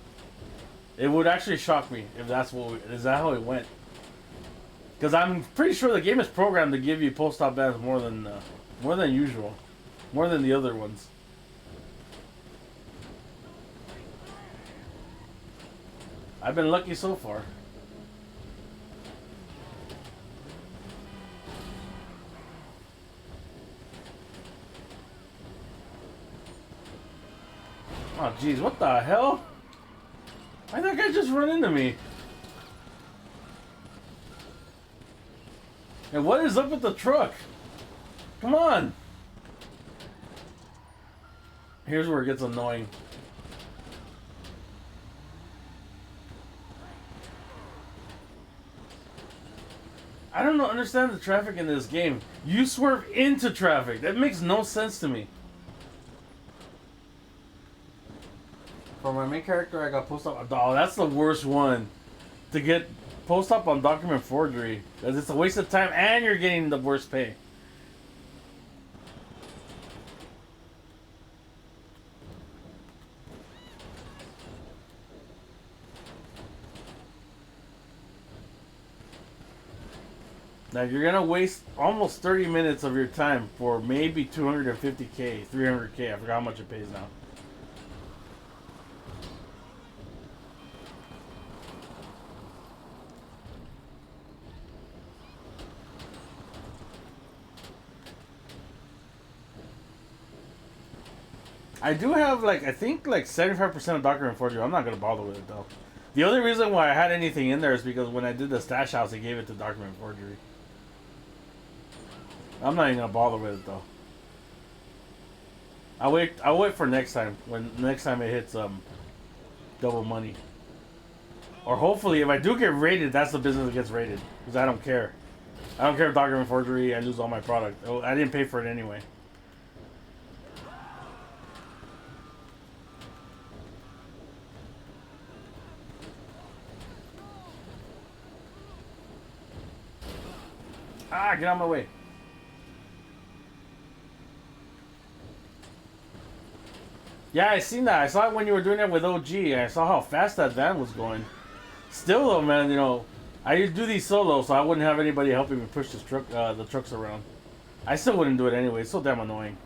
It would actually shock me if is that how it went. Because I'm pretty sure the game is programmed to give you post op bans more than usual, more than the other ones. I've been lucky so far. Oh jeez, what the hell? Why did that guy just run into me? And what is up with the truck? Come on! Here's where it gets annoying. I don't understand the traffic in this game. You swerve into traffic. That makes no sense to me. For my main character, I got post up. Oh, that's the worst one. To get post up on document forgery. Because it's a waste of time and you're getting the worst pay. Now you're gonna waste almost 30 minutes of your time for maybe 250k, 300k. I forgot how much it pays now. I do have like I think like 75% of document forgery. I'm not gonna bother with it though. The only reason why I had anything in there is because when I did the stash house, I gave it to document forgery. I'm not even gonna bother with it though. I'll wait for next time when next time it hits double money. Or hopefully if I do get rated, that's the business that gets rated because I don't care. I don't care if document forgery. I lose all my product. Oh, I didn't pay for it anyway. Ah, get out of my way. Yeah, I seen that. I saw it when you were doing it with OG. I saw how fast that van was going. Still though, man, you know, I do these solo, so I wouldn't have anybody helping me push this truck, the trucks around. I still wouldn't do it anyway. It's so damn annoying.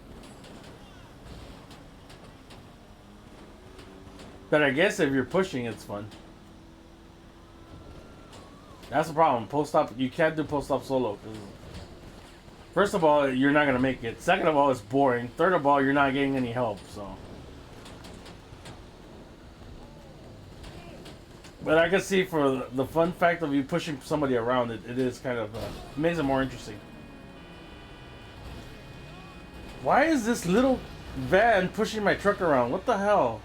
But I guess if you're pushing, it's fun. That's the problem. Post stop, you can't do post stop solo. First of all, you're not gonna make it. Second of all, it's boring. Third of all, you're not getting any help. So, but I can see for the fun fact of you pushing somebody around, it is kind of makes it more interesting. Why is this little van pushing my truck around? What the hell?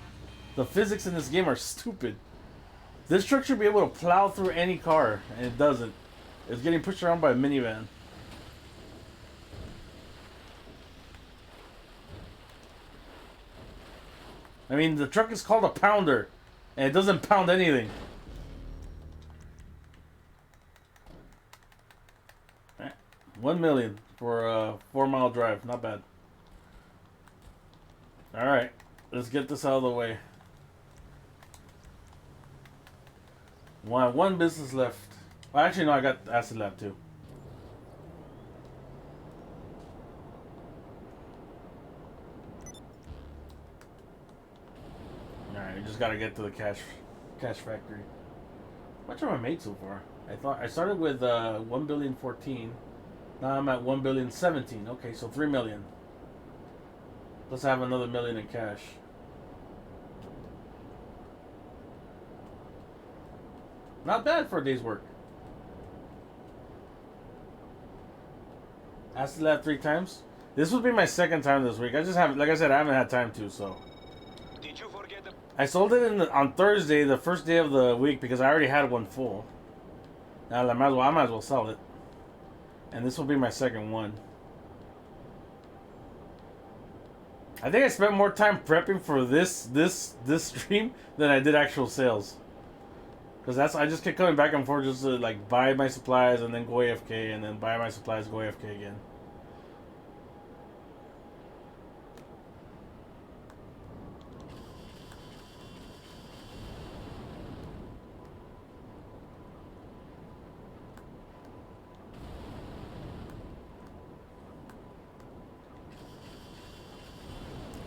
The physics in this game are stupid. This truck should be able to plow through any car, and it doesn't. It's getting pushed around by a minivan. I mean, the truck is called a pounder, and it doesn't pound anything. 1 million for a 4-mile drive. Not bad. Alright, let's get this out of the way. One business left. Well, actually, no, I got Acid Lab too. Alright, you just gotta get to the cash factory. How much have I made so far? I started with 1,000,000,014. Now I'm at 1,000,000,017. Okay, so 3 million. Let's have another million in cash. Not bad for a day's work. Acid Lab 3 times. This would be my second time this week. I just haven't, like I said, I haven't had time to. So. Did you forget the? I sold it on Thursday, the first day of the week, because I already had one full. Now I might as well sell it. And this will be my second one. I think I spent more time prepping for this stream than I did actual sales. Because I just kept coming back and forth just to like buy my supplies and then go AFK and then buy my supplies, go AFK again.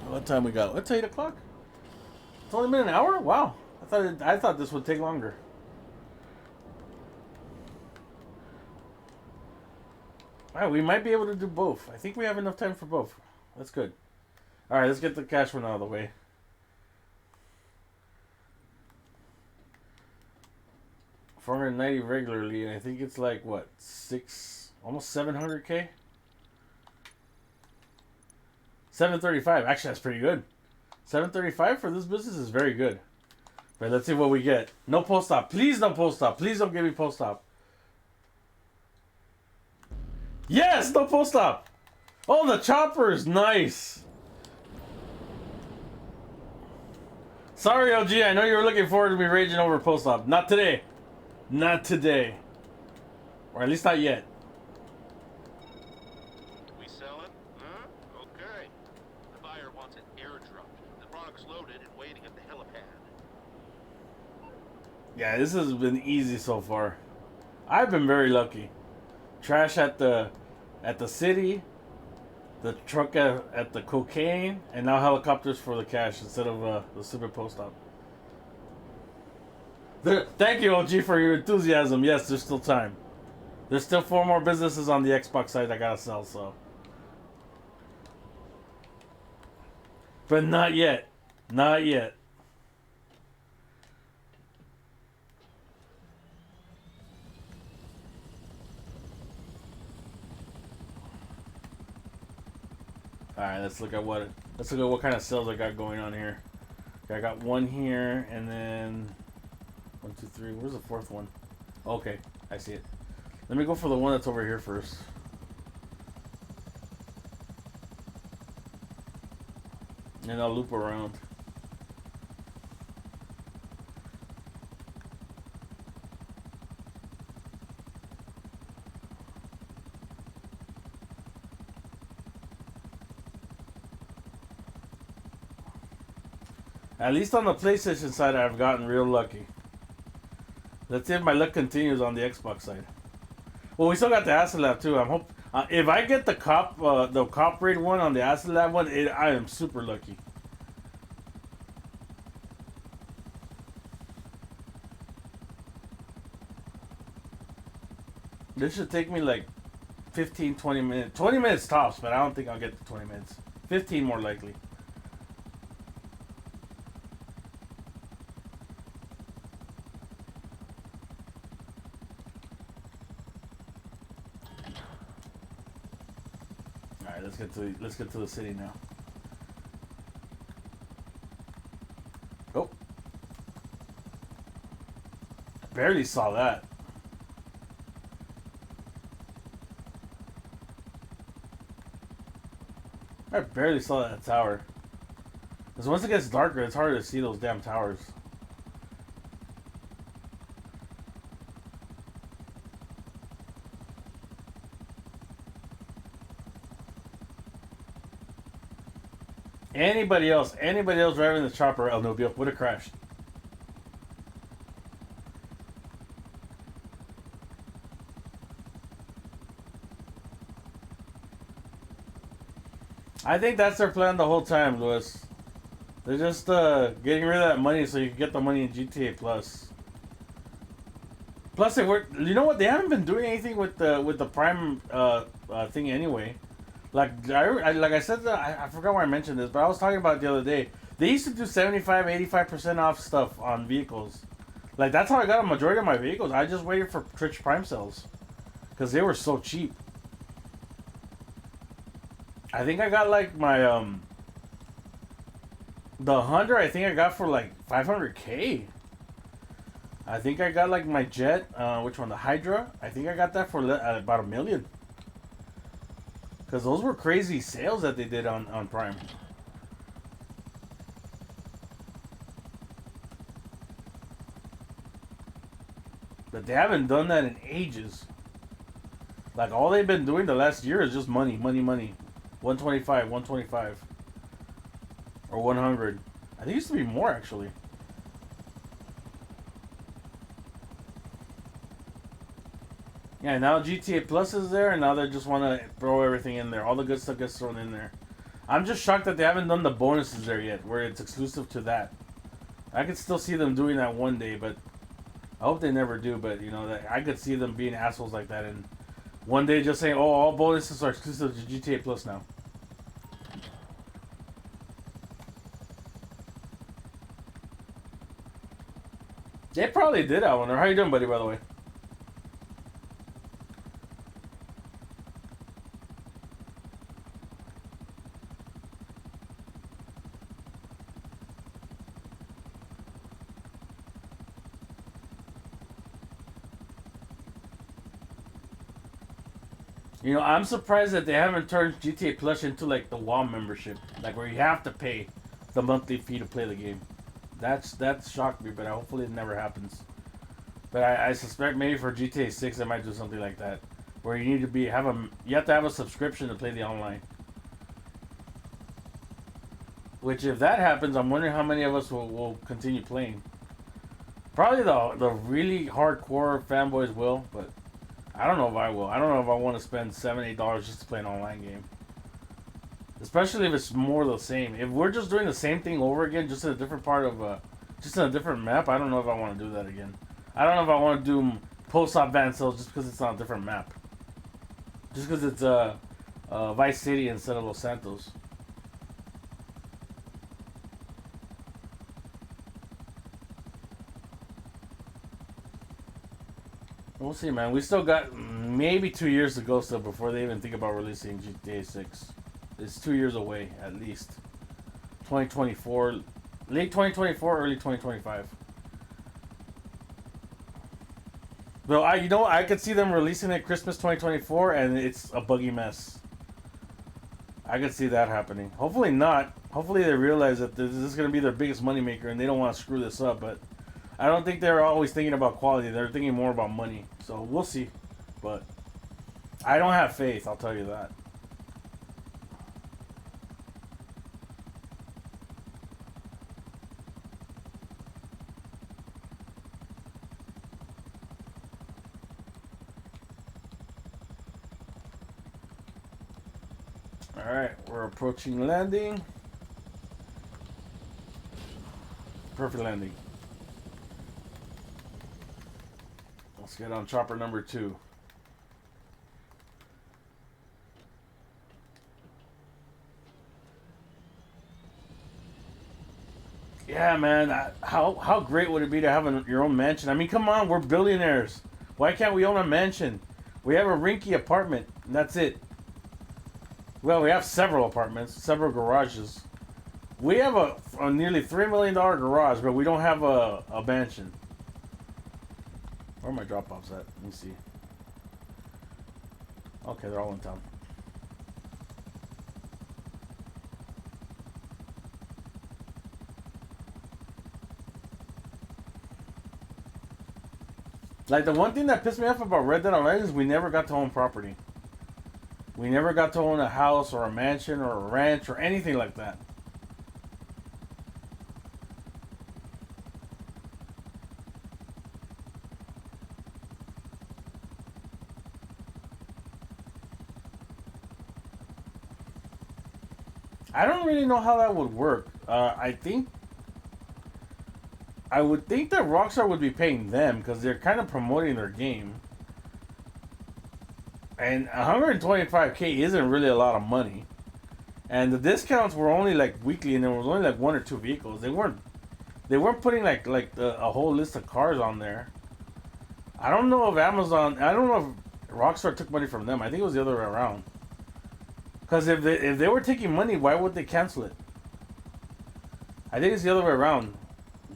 What time we got? It's 8 o'clock. It's only been an hour? Wow. I thought this would take longer. Alright, we might be able to do both. I think we have enough time for both. That's good. Alright, let's get the cash one out of the way. $490 regularly, and I think it's like, what, almost 700k? 735. Actually, that's pretty good. 735 for this business is very good. But let's see what we get. No post op. Please no post op. Please don't give me post op. Yes, no post op. Oh, the chopper is nice. Sorry, OG. I know you were looking forward to me raging over post op. Not today. Not today. Or at least not yet. We selling? Huh? Okay. The buyer wants it airdropped. The product's loaded and waiting at the helipad. Yeah, this has been easy so far. I've been very lucky. trash at the city, the truck at the cocaine, and now helicopters for the cash instead of the stupid post op. Thank you, OG, for your enthusiasm. Yes, there's still time. There's still 4 more businesses on the Xbox side I gotta sell, so. But not yet. Not yet. Alright, let's look at what kind of sales I got going on here. Okay, I got 1 here, and then 1, 2, 3. Where's the 4th one? Okay, I see it. Let me go for the one that's over here first. And I'll loop around. At least on the PlayStation side, I've gotten real lucky. Let's see if my luck continues on the Xbox side. Well, we still got the Acid Lab too. I'm hope if I get the cop raid one on the Acid Lab one, I am super lucky. This should take me like 15, 20 minutes. 20 minutes tops, but I don't think I'll get to 20 minutes. 15 more likely. Alright, let's get to the city now. Oh. Barely saw that. I barely saw that tower. Because once it gets darker, it's harder to see those damn towers. Anybody else driving the chopper, El Nubio, would have crashed. I think that's their plan the whole time, Louis. They're just getting rid of that money so you can get the money in GTA Plus. Plus, they were, you know what? They haven't been doing anything with the Prime thing anyway. Like I said, I forgot where I mentioned this, but I was talking about it the other day. They used to do 75, 85% off stuff on vehicles. Like, that's how I got a majority of my vehicles. I just waited for Twitch Prime sales. Because they were so cheap. I think I got like my, the Hunter, I think I got for like 500K. I think I got like my Jet, which one? The Hydra. I think I got that for about $1 million. Because those were crazy sales that they did on Prime. But they haven't done that in ages. Like, all they've been doing the last year is just money, money, money. 125, 125. Or 100. I think it used to be more, actually. Yeah, now GTA Plus is there, and now they just want to throw everything in there. All the good stuff gets thrown in there. I'm just shocked that they haven't done the bonuses there yet, where it's exclusive to that. I could still see them doing that one day, but I hope they never do. But, you know, I could see them being assholes like that, and one day just saying, oh, all bonuses are exclusive to GTA Plus now. They probably did, I wonder. How you doing, buddy, by the way? You know, I'm surprised that they haven't turned GTA Plus into like the WoW membership, like where you have to pay the monthly fee to play the game. That's shocked me, but hopefully it never happens. But I suspect maybe for GTA 6 they might do something like that, where you need to you have to have a subscription to play the online. Which, if that happens, I'm wondering how many of us will continue playing. Probably the really hardcore fanboys will, but I don't know if I will. I don't know if I want to spend $7, $8 just to play an online game. Especially if it's more the same. If we're just doing the same thing over again, just in a different part of, just in a different map, I don't know if I want to do that again. I don't know if I want to do post-op Van Cells just because it's on a different map. Just because it's Vice City instead of Los Santos. We'll see, man. We still got maybe 2 years to go still before they even think about releasing GTA 6. It's 2 years away, at least. 2024, late 2024, early 2025. Though I could see them releasing it Christmas 2024, and it's a buggy mess. I could see that happening. Hopefully not. Hopefully they realize that this is going to be their biggest moneymaker, and they don't want to screw this up. But I don't think they're always thinking about quality. They're thinking more about money. So we'll see. But I don't have faith, I'll tell you that. Alright, we're approaching landing. Perfect landing. Let's get on chopper number 2. Yeah, man. How great would it be to have your own mansion? I mean, come on, we're billionaires. Why can't we own a mansion? We have a rinky apartment, and that's it. Well, we have several apartments, several garages. We have a nearly $3 million garage, but we don't have a mansion. Where are my drop-offs at? Let me see. Okay, they're all in town. Like, the one thing that pissed me off about Red Dead Online is we never got to own property. We never got to own a house or a mansion or a ranch or anything like that. I don't really know how that would work. I would think that Rockstar would be paying them because they're kind of promoting their game. And 125K isn't really a lot of money. And the discounts were only like weekly, and there was only like 1 or 2 vehicles. They weren't putting a whole list of cars on there. I don't know if Rockstar took money from them. I think it was the other way around. Because if they were taking money, why would they cancel it? I think it's the other way around.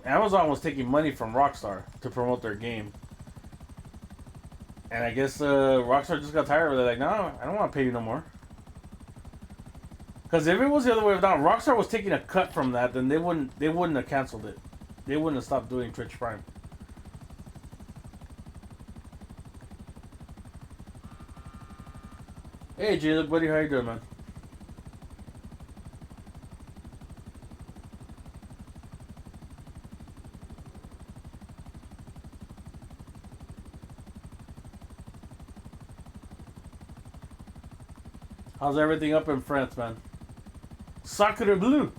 Amazon was taking money from Rockstar to promote their game. And I guess Rockstar just got tired of it. They're like, no, I don't want to pay you no more. Because if it was the other way around, Rockstar was taking a cut from that, then they wouldn't have canceled it. They wouldn't have stopped doing Twitch Prime. Hey, Jay, look, buddy, how you doing, man? How's everything up in France, man? Sacre bleu!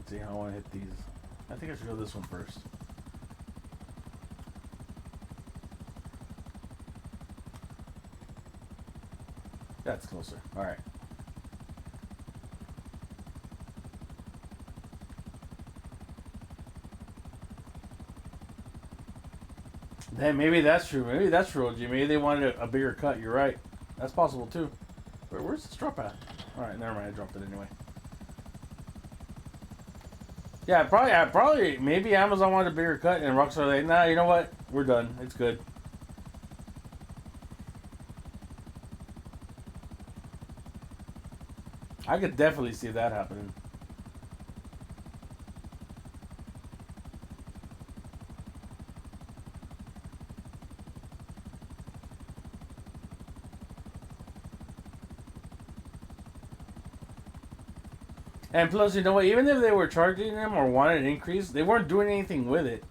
See how I want to hit these. I think I should go this one first. That's closer. Alright. Then maybe that's true. Maybe that's true, OG. Maybe they wanted a bigger cut. You're right. That's possible too. Where's this drop at? Alright, never mind. I dropped it anyway. Yeah, probably, maybe Amazon wanted a bigger cut, and Rockstar like, nah, you know what? We're done. It's good. I could definitely see that happening. And plus, you know what? Even if they were charging them or wanted an increase, they weren't doing anything with it.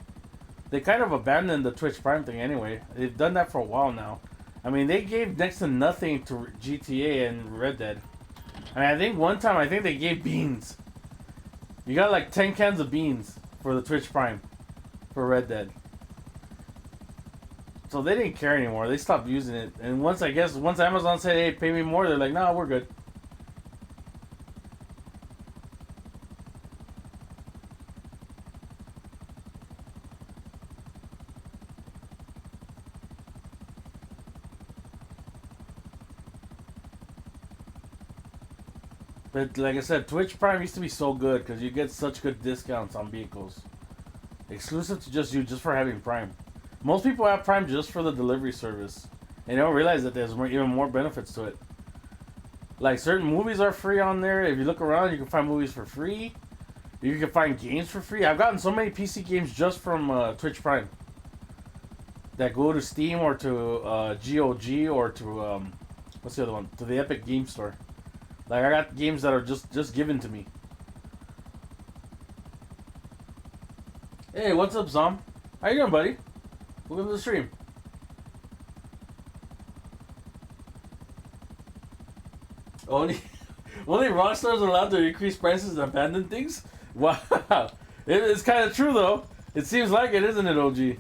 They kind of abandoned the Twitch Prime thing anyway. They've done that for a while now. I mean, they gave next to nothing to GTA and Red Dead. I mean, I think one time, I think they gave beans. You got like 10 cans of beans for the Twitch Prime for Red Dead. So they didn't care anymore. They stopped using it. And once Amazon said, hey, pay me more, they're like, no, we're good. But like I said, Twitch Prime used to be so good because you get such good discounts on vehicles. Exclusive to just you, just for having Prime. Most people have Prime just for the delivery service. And they don't realize that there's even more benefits to it. Like certain movies are free on there. If you look around, you can find movies for free. You can find games for free. I've gotten so many PC games just from Twitch Prime. That go to Steam or to GOG or to, what's the other one? To the Epic Game Store. Like, I got games that are just given to me. Hey, what's up, Zom? How you doing, buddy? Welcome to the stream. Only Rockstar's allowed to increase prices and abandon things? Wow. It's kind of true, though. It seems like it, isn't it, OG?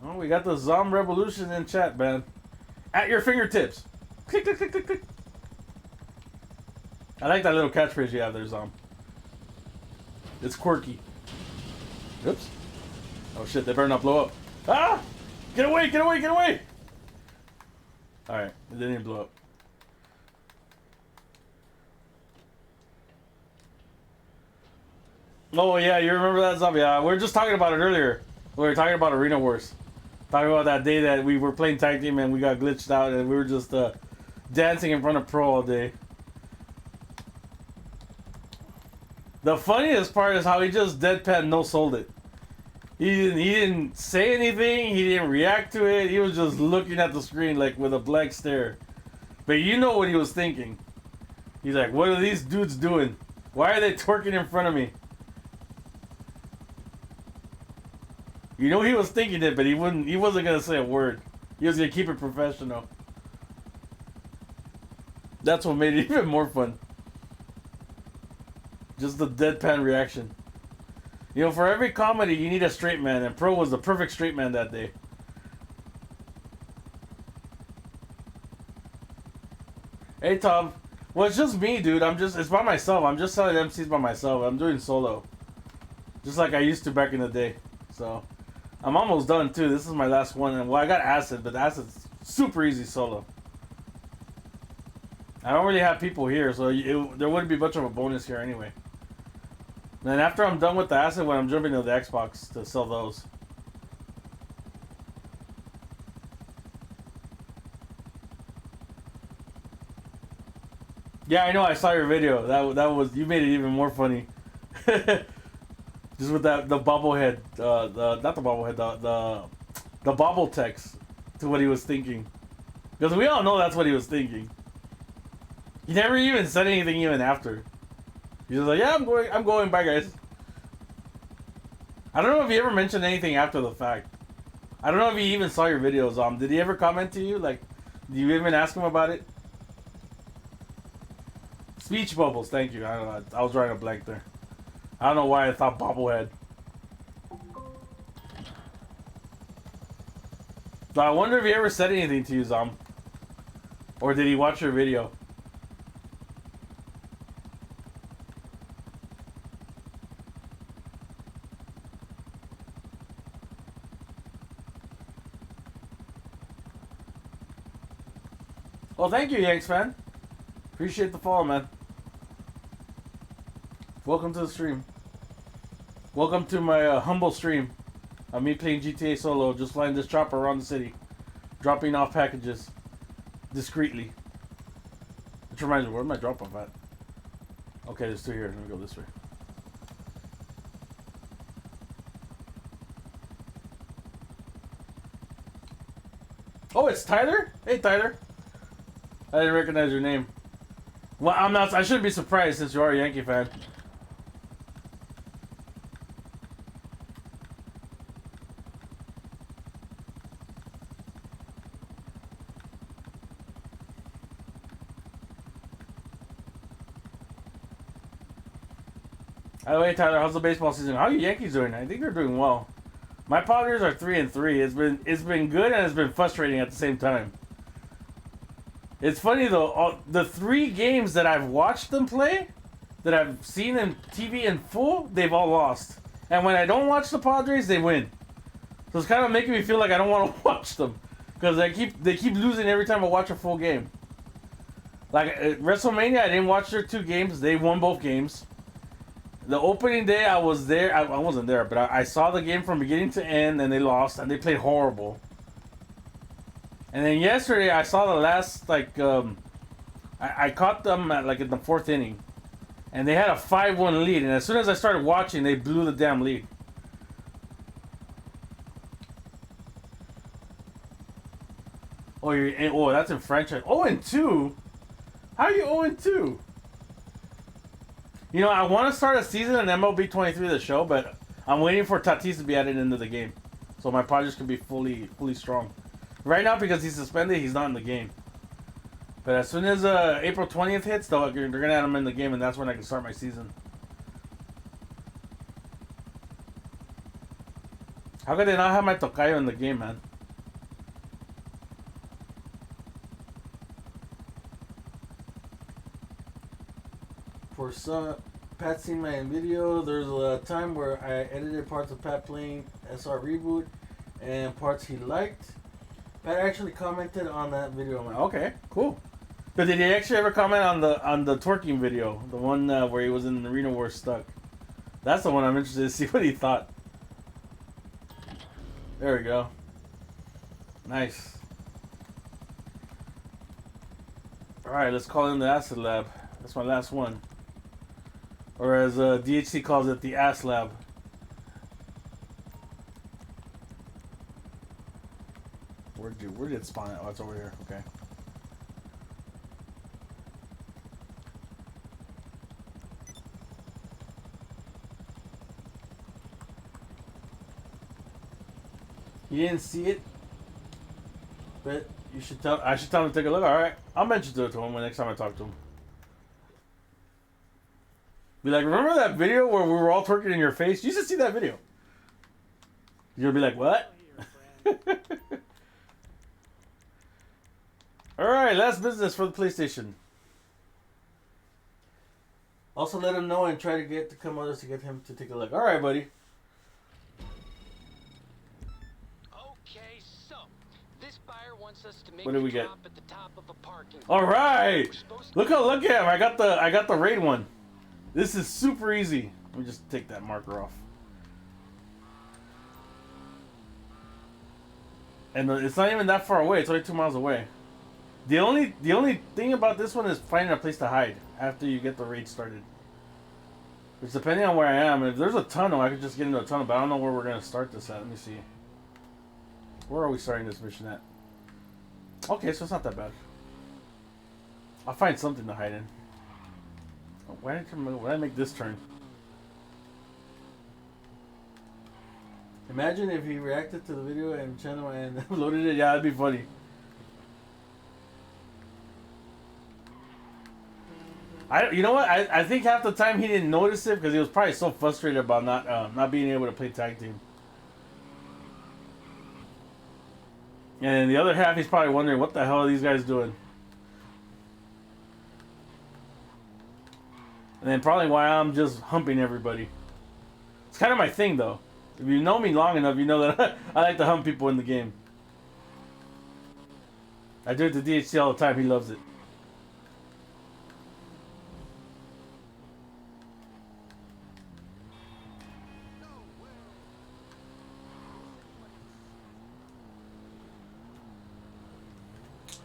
Oh, we got the Zom Revolution in chat, man. At your fingertips. Click, click, click, click, click. I like that little catchphrase you have there, Zom. It's quirky. Oops. Oh shit, they better not blow up. Ah! Get away, get away, get away! Alright, it didn't even blow up. Oh yeah, you remember that, Zom? Yeah, we were just talking about it earlier. We were talking about Arena Wars. Talking about that day that we were playing tag team and we got glitched out and we were just dancing in front of Pro all day. The funniest part is how he just deadpan no-sold it. He didn't say anything, he didn't react to it, he was just looking at the screen like with a blank stare. But you know what he was thinking. He's like, what are these dudes doing? Why are they twerking in front of me? You know he was thinking it, but he wasn't gonna say a word. He was gonna keep it professional. That's what made it even more fun. Just the deadpan reaction. You know, for every comedy you need a straight man, and Pro was the perfect straight man that day. Hey Tom. Well, it's just me, dude. It's by myself. I'm just selling MCs by myself. I'm doing solo. Just like I used to back in the day. So I'm almost done too. This is my last one. And well, I got Acid, but Acid's super easy solo. I don't really have people here, so there wouldn't be much of a bonus here anyway. And then after I'm done with the Acid one, I'm jumping to the Xbox to sell those. Yeah, I know. I saw your video. That was, you made it even more funny. Just with the bobblehead, not the bobblehead, the bobble text to what he was thinking, because we all know that's what he was thinking. He never even said anything even after. He was like, "Yeah, I'm going, bye guys." I don't know if he ever mentioned anything after the fact. I don't know if he even saw your videos. Did he ever comment to you? Like, did you even ask him about it? Speech bubbles, thank you. I don't know. I was drawing a blank there. I don't know why I thought bobblehead. So I wonder if he ever said anything to you, Zom. Or did he watch your video? Oh, thank you, Yanks fan. Appreciate the follow, man. Welcome to the stream. Welcome to my humble stream of me playing GTA Solo, just flying this chopper around the city, dropping off packages discreetly. Which reminds me, where's my drop off at? Okay, there's two here. Let me go this way. Oh, it's Tyler? Hey, Tyler. I didn't recognize your name. Well, I'm not. I shouldn't be surprised since you are a Yankee fan. By the way, Tyler, how's the baseball season? How are you Yankees doing? I think they're doing well. My Padres are 3-3. It's been good and it's been frustrating at the same time. It's funny though, the 3 games that I've watched them play, that I've seen in TV in full, they've all lost. And when I don't watch the Padres, they win. So it's kind of making me feel like I don't want to watch them, because they keep losing every time I watch a full game. Like at WrestleMania, I didn't watch their 2 games. They won both games. The opening day, I was there. I wasn't there, but I saw the game from beginning to end, and they lost, and they played horrible. And then yesterday, I saw the last, I caught them at, in the 4th inning, and they had a 5-1 lead. And as soon as I started watching, they blew the damn lead. Oh, that's in franchise. 0-2. How are you 0-2? You know, I want to start a season in MLB 23, the show, but I'm waiting for Tatis to be added into the game, so my Padres can be fully strong. Right now, because he's suspended, he's not in the game. But as soon as April 20th hits, they're going to add him in the game, and that's when I can start my season. How could they not have my Tocayo in the game, man? For some, Pat seen my video. There's a time where I edited parts of Pat playing SR Reboot and parts he liked. Pat actually commented on that video. I'm like, okay, cool. But did he actually ever comment on the twerking video, the one where he was in the Arena War stuck? That's the one I'm interested to see what he thought. There we go. Nice. All right, let's call in the Acid Lab. That's my last one. Or as DHC calls it, the Ass Lab. Where did it spawn at? Oh, it's over here. Okay. You didn't see it, but you should tell. I should tell him to take a look. All right, I'll mention it to him the next time I talk to him. Be like, remember that video where we were all twerking in your face? You should see that video. You'll be like, what? Alright, last business for the PlayStation. Also let him know and try to get to come others to get him to take a look. Alright, buddy. Okay, so this buyer wants us to make What do we get? at the top of a parking. Alright! Look at him. I got the raid one. This is super easy. Let me just take that marker off. And it's not even that far away. It's only 2 miles away. The only thing about this one is finding a place to hide after you get the raid started. Which, depending on where I am, if there's a tunnel, I could just get into a tunnel. But I don't know where we're gonna start this at. Let me see. Where are we starting this mission at? Okay, so it's not that bad. I'll find something to hide in. Why did I make this turn? Imagine if he reacted to the video and channel and uploaded it. Yeah, that'd be funny. You know what? I think half the time he didn't notice it because he was probably so frustrated about not being able to play tag team. And the other half, he's probably wondering, what the hell are these guys doing? And then probably why I'm just humping everybody. It's kind of my thing, though. If you know me long enough, you know that I like to hump people in the game. I do it to DHC all the time. He loves it.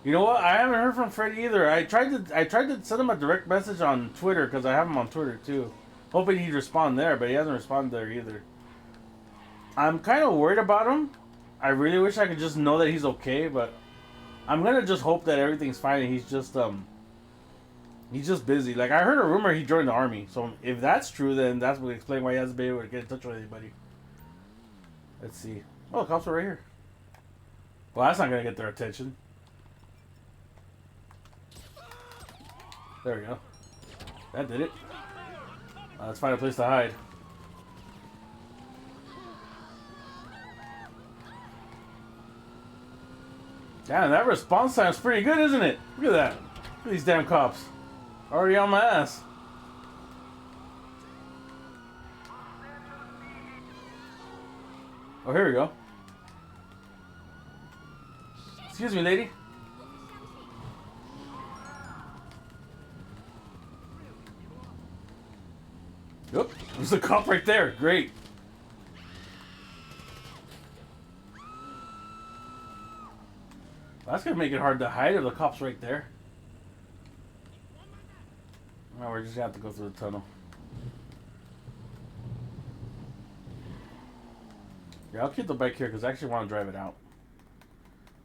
You know what? I haven't heard from Freddy either. I tried to send him a direct message on Twitter because I have him on Twitter too, hoping he'd respond there, but he hasn't responded there either. I'm kind of worried about him. I really wish I could just know that he's okay, but I'm gonna just hope that everything's fine and he's just busy. Like I heard a rumor he joined the army, so if that's true, then that's what explains why he hasn't been able to get in touch with anybody. Let's see. Oh, the cops are right here. Well, that's not gonna get their attention. There we go. That did it. Let's find a place to hide. Damn, that response time's pretty good, isn't it? Look at that. Look at these damn cops. Already on my ass. Oh, here we go. Excuse me, lady. Oop, there's a cop right there. Great. That's gonna make it hard to hide if the cop's right there. No, we're just gonna have to go through the tunnel. Yeah, I'll keep the bike here because I actually want to drive it out.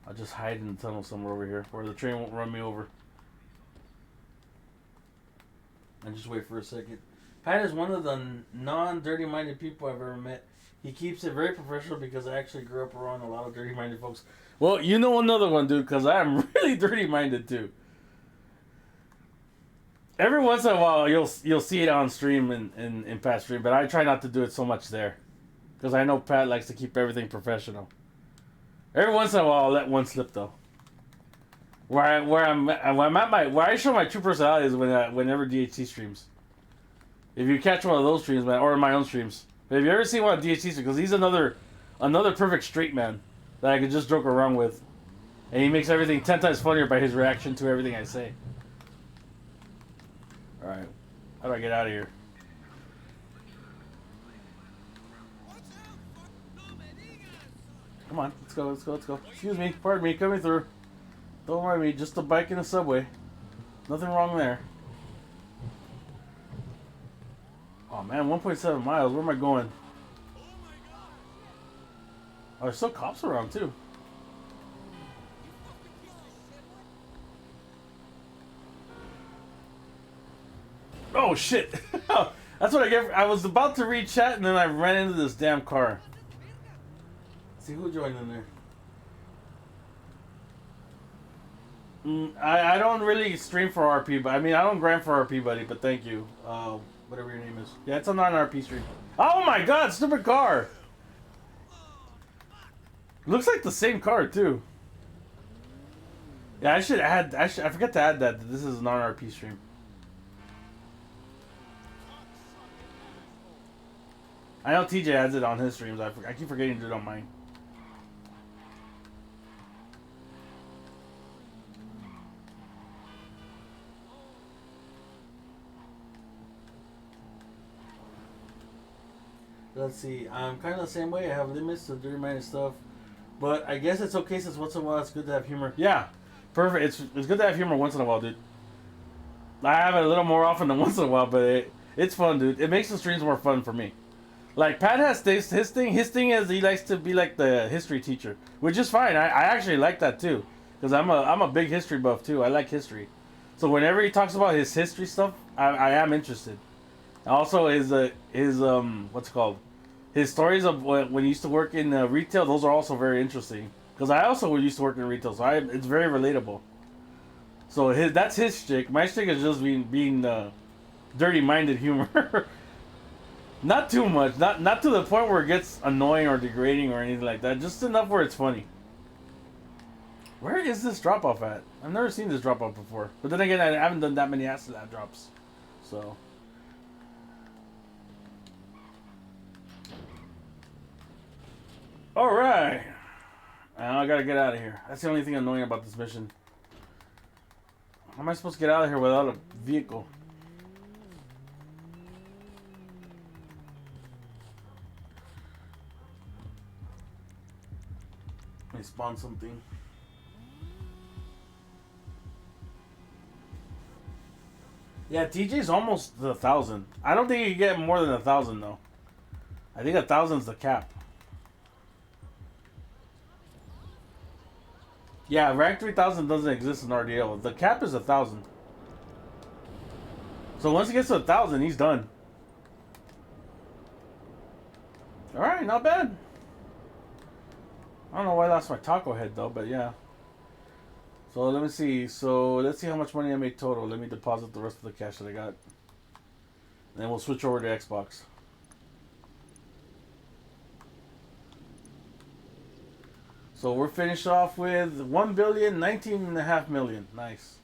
I'll just hide in the tunnel somewhere over here where the train won't run me over. And just wait for a second. Pat is one of the non-dirty-minded people I've ever met. He keeps it very professional because I actually grew up around a lot of dirty-minded folks. Well, you know another one, dude, because I am really dirty-minded, too. Every once in a while, you'll see it on stream in Pat's stream, but I try not to do it so much there. Because I know Pat likes to keep everything professional. Every once in a while, I'll let one slip, though. Where I show my true personality is whenever DHC streams. If you catch one of those streams, man, or my own streams. Have you ever seen one of DHC streams? Because he's another perfect straight man that I could just joke around with. And he makes everything 10 times funnier by his reaction to everything I say. Alright. How do I get out of here? Come on. Let's go, let's go, let's go. Excuse me. Pardon me. Coming through. Don't worry me. Just a bike in a subway. Nothing wrong there. Oh man, 1.7 miles. Where am I going? Oh, there's still cops around too. Oh shit! That's what I get. I was about to read chat and then I ran into this damn car. Let's see who joined in there. I don't really stream for RP, but I mean I don't grind for RP, buddy. But thank you. Whatever your name is. Yeah, it's a non-RP stream. Oh my god, stupid car! Looks like the same car too. Yeah, I forget to add that this is a non-RP stream. I know TJ adds it on his streams. I keep forgetting to do it on mine. Let's see. I'm kind of the same way. I have limits to dirty-minded stuff. But I guess it's okay since once in a while it's good to have humor. Yeah. Perfect. It's good to have humor once in a while, dude. I have it a little more often than once in a while, but it's fun, dude. It makes the streams more fun for me. Like, Pat has his thing. His thing is he likes to be like the history teacher. Which is fine. I actually like that, too. Because I'm a big history buff, too. I like history. So whenever he talks about his history stuff, I am interested. Also, his what's it called? His stories of when he used to work in retail, those are also very interesting. Because I also used to work in retail, so it's very relatable. So that's his shtick. My shtick is just being dirty-minded humor. Not too much. Not to the point where it gets annoying or degrading or anything like that. Just enough where it's funny. Where is this drop-off at? I've never seen this drop-off before. But then again, I haven't done that many acid lab drops. So... Alright. Now I gotta get out of here. That's the only thing annoying about this mission. How am I supposed to get out of here without a vehicle? Let me spawn something. Yeah, TJ's almost 1,000. I don't think you can get more than 1,000 though. I think 1,000's the cap. Yeah, rank 3,000 doesn't exist in RDL. The cap is 1,000. So once he gets to 1,000, he's done. All right, not bad. I don't know why I lost my taco head though, but yeah. So let me see. So let's see how much money I made total. Let me deposit the rest of the cash that I got. Then we'll switch over to Xbox. So we're finished off with 1,019.5 million. Nice.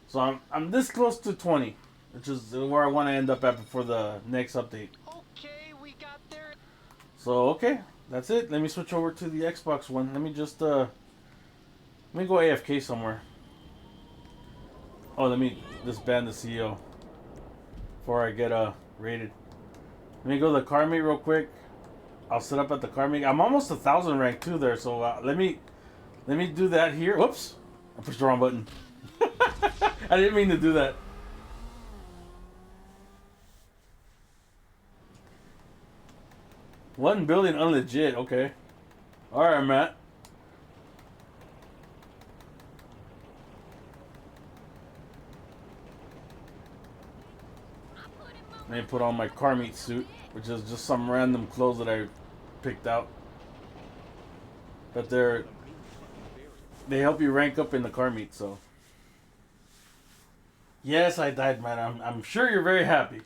So I'm this close to 20, which is where I want to end up at before the next update. Okay, we got there. So okay, that's it. Let me switch over to the Xbox one. Let me just let me go AFK somewhere. Oh, let me just ban the CEO before I get rated. Let me go to the car meet real quick. I'll set up at the car meet. I'm almost 1,000 rank too there, so let me do that here. Whoops, I pushed the wrong button. I didn't mean to do that. $1 billion unlegit. Okay. All right, Matt. Let me put on my car meet suit, which is just some random clothes that I picked out. But they help you rank up in the car meet, so. Yes, I died, man. I'm sure you're very happy.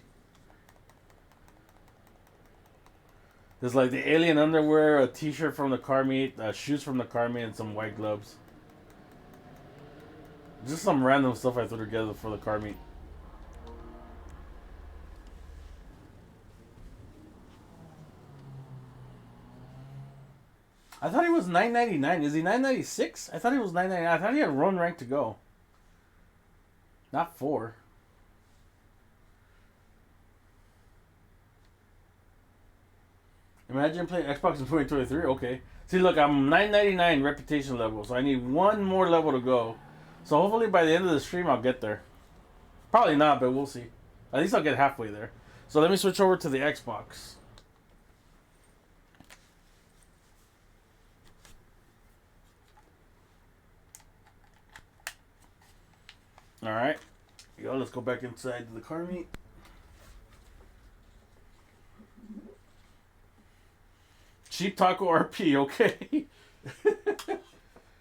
There's like the alien underwear, a t-shirt from the car meet, shoes from the car meet, and some white gloves. Just some random stuff I threw together for the car meet. I thought he was 999. Is he 996? I thought he was 999. I thought he had one rank to go. Not 4. Imagine playing Xbox in 2023. Okay. See, look, I'm 999 reputation level, so I need one more level to go. So hopefully by the end of the stream, I'll get there. Probably not, but we'll see. At least I'll get halfway there. So let me switch over to the Xbox. Alright. Yo, let's go back inside to the car meet. Sheep Taco RP, okay.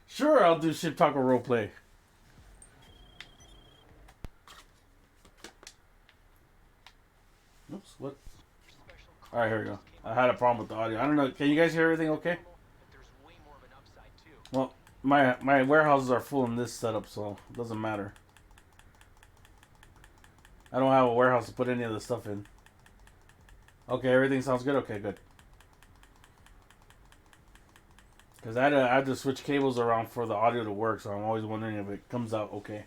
Sure, I'll do Sheep Taco roleplay. Oops, what? Alright, here we go. I had a problem with the audio. I don't know. Can you guys hear everything okay? Well, my warehouses are full in this setup, so it doesn't matter. I don't have a warehouse to put any of the stuff in. Okay, everything sounds good? Okay, good. Because I had to switch cables around for the audio to work, so I'm always wondering if it comes out okay.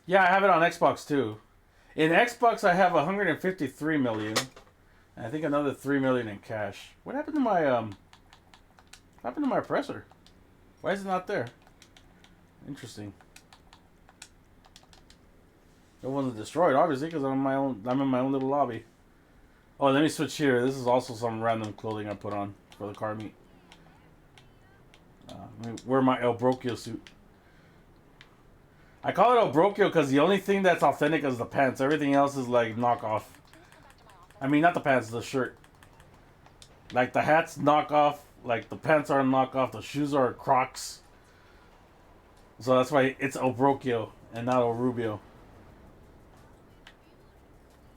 Yeah, I have it on Xbox too. In Xbox, I have 153 million. And I think another 3 million in cash. What happened to my what happened to my oppressor? Why is it not there? Interesting. It wasn't destroyed, obviously, because I'm in my own little lobby. Oh, let me switch here. This is also some random clothing I put on for the car meet. Let me wear my El Brocchio suit. I call it El Brocchio because the only thing that's authentic is the pants. Everything else is like knockoff. I mean, not the pants, the shirt. Like the hat's knockoff. Like the pants are knockoff. The shoes are Crocs. So that's why it's El Brocchio and not El Rubio.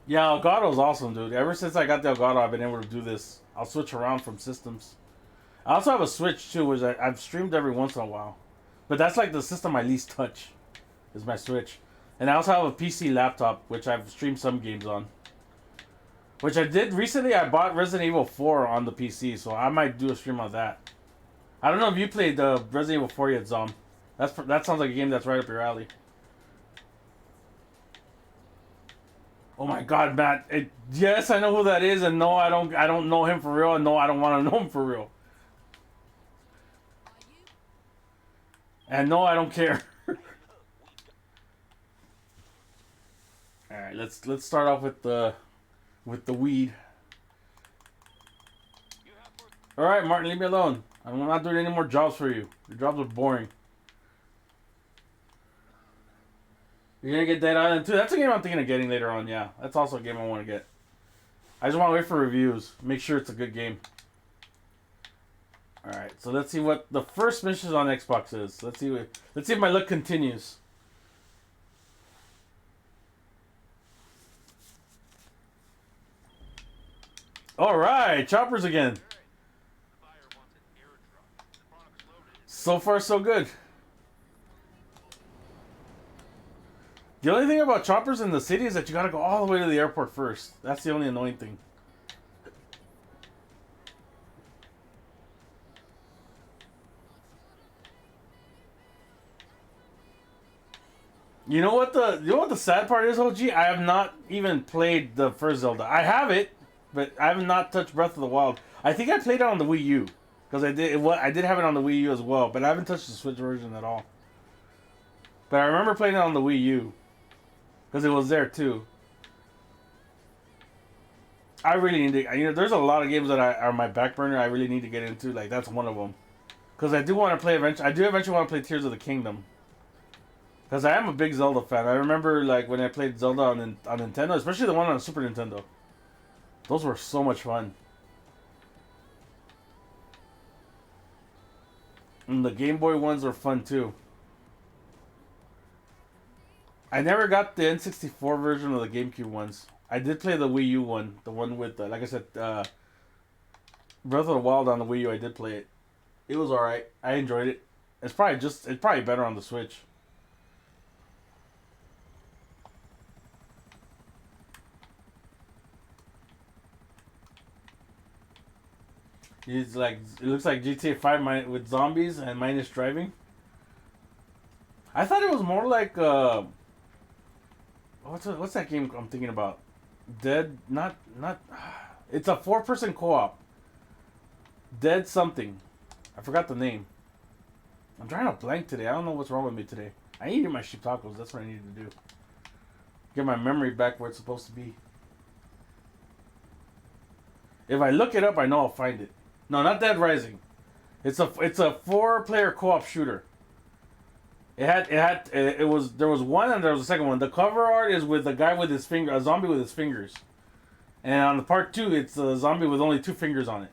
Yeah, Elgato's awesome, dude. Ever since I got the Elgato, I've been able to do this. I'll switch around from systems. I also have a Switch, too, which I've streamed every once in a while. But that's like the system I least touch, is my Switch. And I also have a PC laptop, which I've streamed some games on. Which I did recently. I bought Resident Evil 4 on the PC, so I might do a stream on that. I don't know if you played the Resident Evil 4 yet, Zom. That sounds like a game that's right up your alley. Oh my God, Matt! Yes, I know who that is, and no, I don't. I don't know him for real, and no, I don't want to know him for real. And no, I don't care. All right, let's start off with the weed. All right, Martin, leave me alone. I'm not doing any more jobs for you. Your jobs are boring. You're gonna get Dead Island 2. That's a game I'm thinking of getting later on. Yeah, that's also a game I want to get. I just want to wait for reviews. Make sure it's a good game. All right, so let's see what the first mission on Xbox is. Let's see if my luck continues. All right, choppers again. So far, so good. The only thing about choppers in the city is that you gotta go all the way to the airport first. That's the only annoying thing. You know what the sad part is, OG? I have not even played the first Zelda. I have it, but I have not touched Breath of the Wild. I think I played it on the Wii U. Because I did have it on the Wii U as well, but I haven't touched the Switch version at all. But I remember playing it on the Wii U. Because it was there too. I really need to... there's a lot of games that are my back burner I really need to get into. Like, that's one of them. Because I do want to play eventually... I do eventually want to play Tears of the Kingdom. Because I am a big Zelda fan. I remember, like, when I played Zelda on Nintendo, especially the one on Super Nintendo. Those were so much fun. And the Game Boy ones were fun too. I never got the N64 version of the GameCube ones. I did play the Wii U one. The one with, like I said, Breath of the Wild on the Wii U. I did play it. It was alright. I enjoyed it. It's probably better on the Switch. It looks like GTA 5 with zombies and minus driving. I thought it was more like what's that game I'm thinking about? Not. It's a 4-person co-op. Dead something. I forgot the name. I'm trying to blank today. I don't know what's wrong with me today. I need to eat my sheep tacos. That's what I need to do. Get my memory back where it's supposed to be. If I look it up, I know I'll find it. No, not Dead Rising. It's a 4-player co-op shooter. There was one and there was a second one. The cover art is with a guy with his finger, a zombie with his fingers, and on the part 2, it's a zombie with only 2 fingers on it.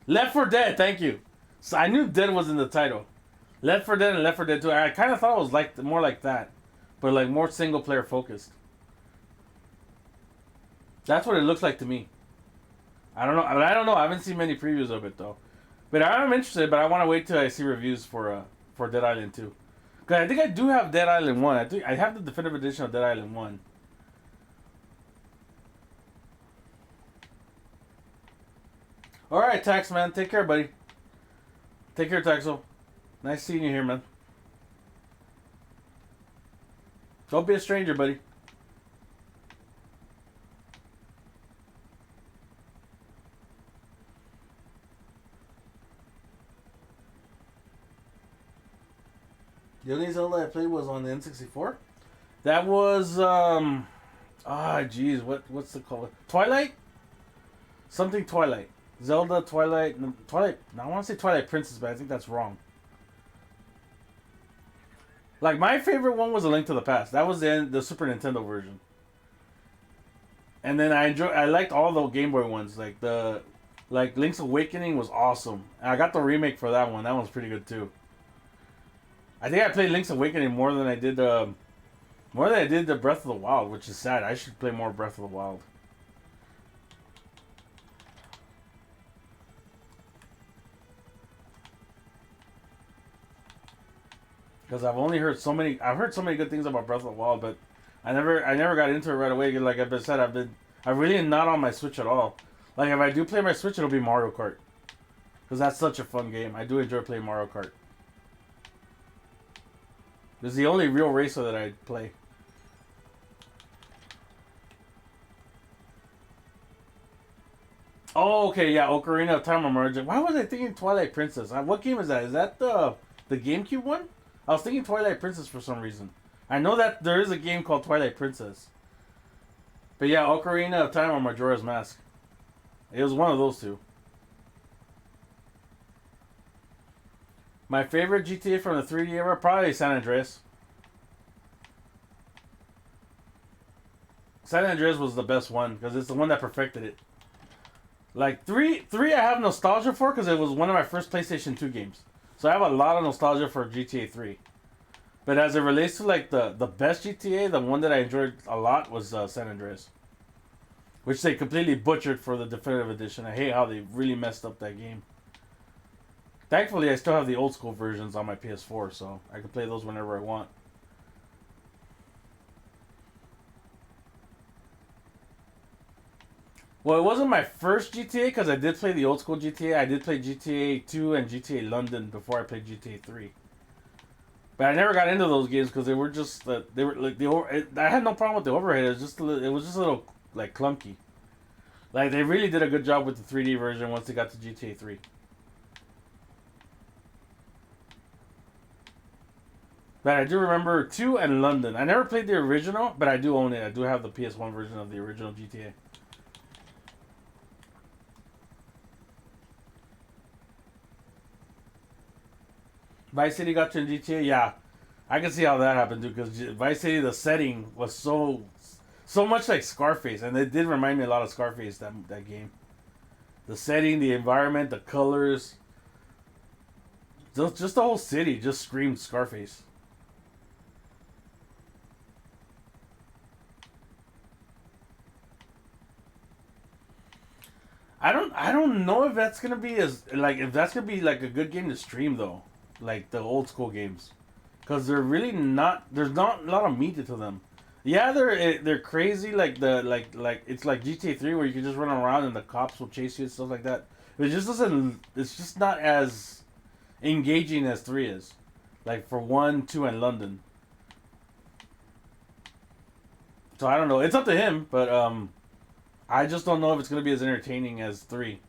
Left 4 Dead, thank you. So I knew Dead was in the title. Left 4 Dead and Left 4 Dead 2. I kind of thought it was more like that, but like more single player focused. That's what it looks like to me. I don't know. I don't know. I haven't seen many previews of it though, but I'm interested. But I want to wait till I see reviews for Dead Island 2. Cause I think I do have Dead Island 1. I think I have the definitive edition of Dead Island 1. All right, Tax man. Take care, buddy. Take care, Taxo. Nice seeing you here, man. Don't be a stranger, buddy. The only Zelda I played was on the N64. That was what's the call? Twilight? Something Twilight. Zelda Twilight. Twilight. No, I want to say Twilight Princess, but I think that's wrong. Like my favorite one was A Link to the Past. That was the Super Nintendo version. And then I liked all the Game Boy ones. Like Link's Awakening was awesome. And I got the remake for that one. That one's pretty good too. I think I played Link's Awakening more than I did the Breath of the Wild, which is sad. I should play more Breath of the Wild. Because I've heard so many good things about Breath of the Wild, but I never got into it right away. Like I've said, I'm really not on my Switch at all. Like if I do play my Switch, it'll be Mario Kart. Because that's such a fun game. I do enjoy playing Mario Kart. It's the only real racer that I play. Oh, okay, yeah, Ocarina of Time Emergent. Why was I thinking Twilight Princess? What game is that? Is that the GameCube one? I was thinking Twilight Princess for some reason. I know that there is a game called Twilight Princess. But yeah, Ocarina of Time or Majora's Mask. It was one of those two. My favorite GTA from the 3D era, probably San Andreas. San Andreas was the best one because it's the one that perfected it. Like three I have nostalgia for because it was one of my first PlayStation 2 games. So I have a lot of nostalgia for GTA 3. But as it relates to like the best GTA, the one that I enjoyed a lot was San Andreas. Which they completely butchered for the definitive edition. I hate how they really messed up that game. Thankfully, I still have the old school versions on my PS4, so I can play those whenever I want. Well, it wasn't my first GTA because I did play the old school GTA. I did play GTA 2 and GTA London before I played GTA 3. But I never got into those games because they were just they were like I had no problem with the overhead. It was just a little like clunky. Like they really did a good job with the 3D version once they got to GTA 3. But I do remember 2 and London. I never played the original, but I do own it. I do have the PS1 version of the original GTA. Vice City got to GTA, yeah. I can see how that happened, dude, because Vice City, the setting was so much like Scarface, and it did remind me a lot of Scarface, that game. The setting, the environment, the colors, just the whole city just screamed Scarface. I don't know if that's gonna be if that's gonna be like a good game to stream though, like the old school games, because they're really not. There's not a lot of meat to them. Yeah, they're crazy like it's like GTA 3 where you can just run around and the cops will chase you and stuff like that. But it just doesn't. It's just not as engaging as 3 is, like for 1, 2, and London. So I don't know. It's up to him, but I just don't know if it's going to be as entertaining as 3.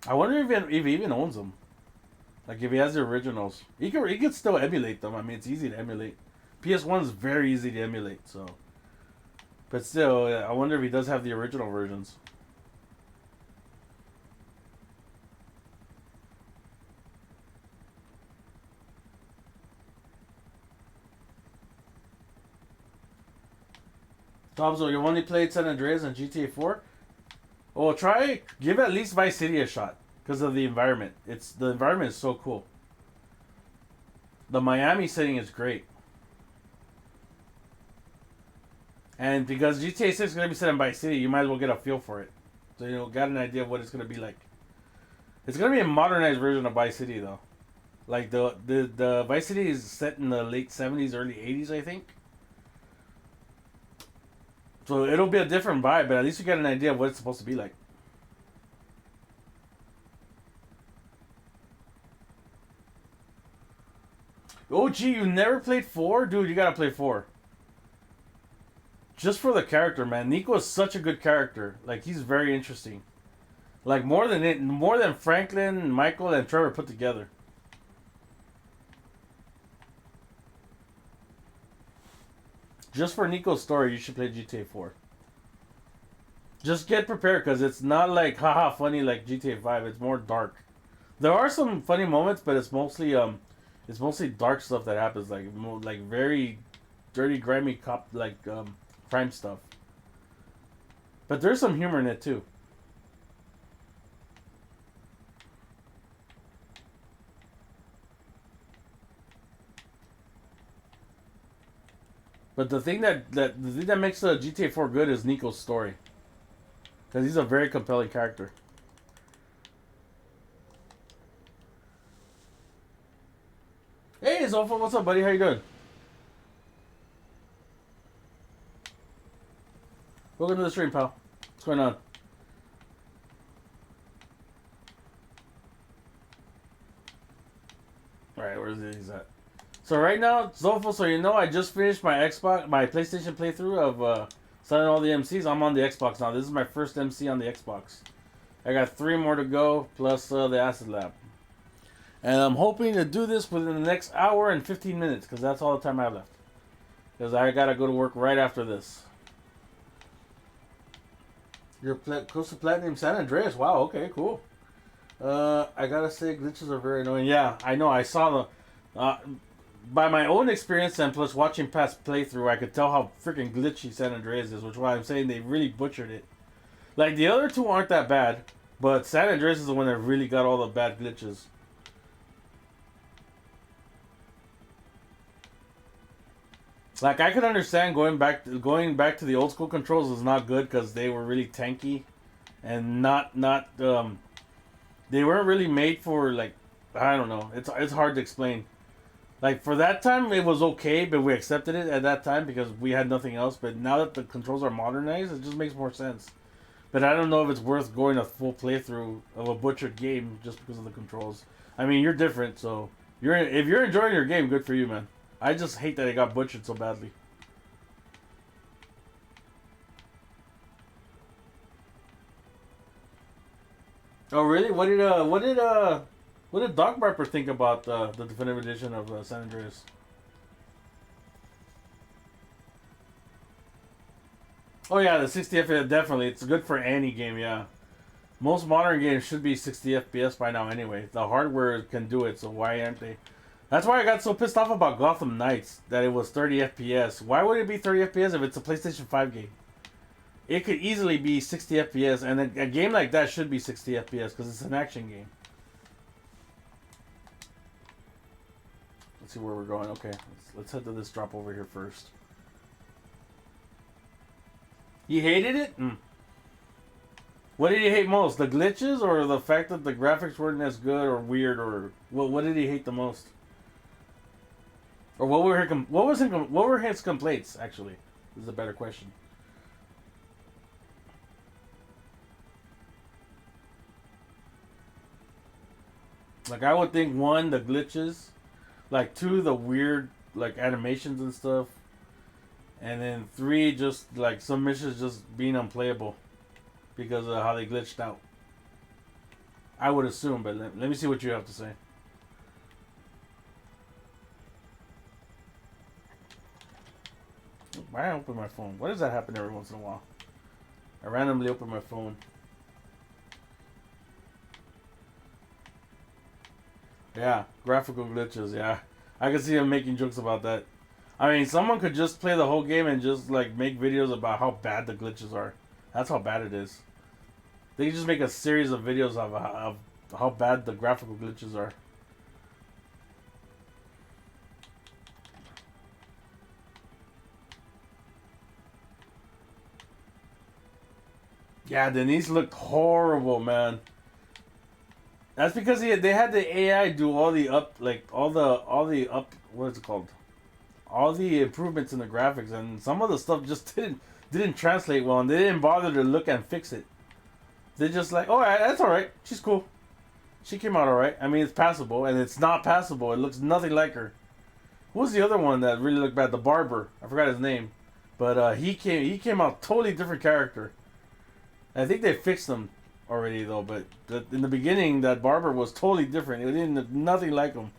I wonder if he even owns them. Like if he has the originals, he could still emulate them. I mean, it's easy to emulate. PS1 is very easy to emulate. So, but still, I wonder if he does have the original versions. Tomzo, you've only played San Andreas and GTA 4? Well, give at least Vice City a shot because of the environment. The environment is so cool. The Miami setting is great, and because GTA 6 is gonna be set in Vice City, you might as well get a feel for it. So got an idea of what it's gonna be like. It's gonna be a modernized version of Vice City though. Like the Vice City is set in the late 70s, early 80s, I think. So it'll be a different vibe, but at least you get an idea of what it's supposed to be like. Oh, gee, you never played 4? Dude, you gotta play 4. Just for the character, man. Nico is such a good character. Like, he's very interesting. Like, more than Franklin, Michael, and Trevor put together. Just for Nico's story, you should play GTA 4. Just get prepared, because it's not like, haha, funny like GTA 5. It's more dark. There are some funny moments, but it's mostly dark stuff that happens, like very dirty, grimy cop, crime stuff. But there's some humor in it, too. But the thing that makes GTA 4 good is Nico's story, because he's a very compelling character. Hey, Zolfo, what's up, buddy? How you doing? Welcome to the stream, pal. What's going on? Alright, where's these at? So right now, Zofo, so you know I just finished my PlayStation playthrough of selling all the MCs. I'm on the Xbox now. This is my first MC on the Xbox. I got 3 more to go, plus the Acid Lab. And I'm hoping to do this within the next hour and 15 minutes, because that's all the time I have left. Because I gotta go to work right after this. You're close to Platinum San Andreas. Wow, okay, cool. I gotta say, glitches are very annoying. Yeah, I know. I saw the... by my own experience and plus watching past playthrough, I could tell how freaking glitchy San Andreas is, which is why I'm saying they really butchered it. Like, the other two aren't that bad, but San Andreas is the one that really got all the bad glitches. Like, I could understand going back to the old school controls is not good because they were really tanky and they weren't really made for, like, I don't know. It's hard to explain. Like, for that time, it was okay, but we accepted it at that time because we had nothing else. But now that the controls are modernized, it just makes more sense. But I don't know if it's worth going a full playthrough of a butchered game just because of the controls. I mean, you're different, so if you're enjoying your game, good for you, man. I just hate that it got butchered so badly. Oh, really? What did Doc Barber think about the definitive edition of San Andreas? Oh yeah, the 60 FPS definitely. It's good for any game. Yeah, most modern games should be 60 FPS by now anyway. The hardware can do it, so why aren't they? That's why I got so pissed off about Gotham Knights that it was 30 FPS. Why would it be 30 FPS if it's a PlayStation 5 game? It could easily be 60 FPS, and a game like that should be 60 FPS because it's an action game. Let's see where we're going. Okay, let's head to this drop over here first. You hated it? What did you hate most? The glitches or the fact that the graphics weren't as good or weird, or what did he hate the most? Or what were his complaints actually? This is a better question. Like, I would think 1, the glitches, like 2, the weird like animations and stuff, and then 3, just like some missions just being unplayable because of how they glitched out. I would assume, but let me see what you have to say. Why I open my phone? Why does that happen every once in a while? I randomly open my phone. Yeah, graphical glitches, yeah. I can see him making jokes about that. I mean, someone could just play the whole game and just, like, make videos about how bad the glitches are. That's how bad it is. They can just make a series of videos of how bad the graphical glitches are. Yeah, Denise looked horrible, man. That's because they had the AI do all the what is it called? All the improvements in the graphics, and some of the stuff just didn't translate well, and they didn't bother to look and fix it. They're just like, oh, that's all right. She's cool. She came out all right. I mean, it's passable, and it's not passable. It looks nothing like her. Who was the other one that really looked bad? The barber. I forgot his name, but he came out totally different character. I think they fixed him already though, but in the beginning, that barber was totally different. It didn't look nothing like him.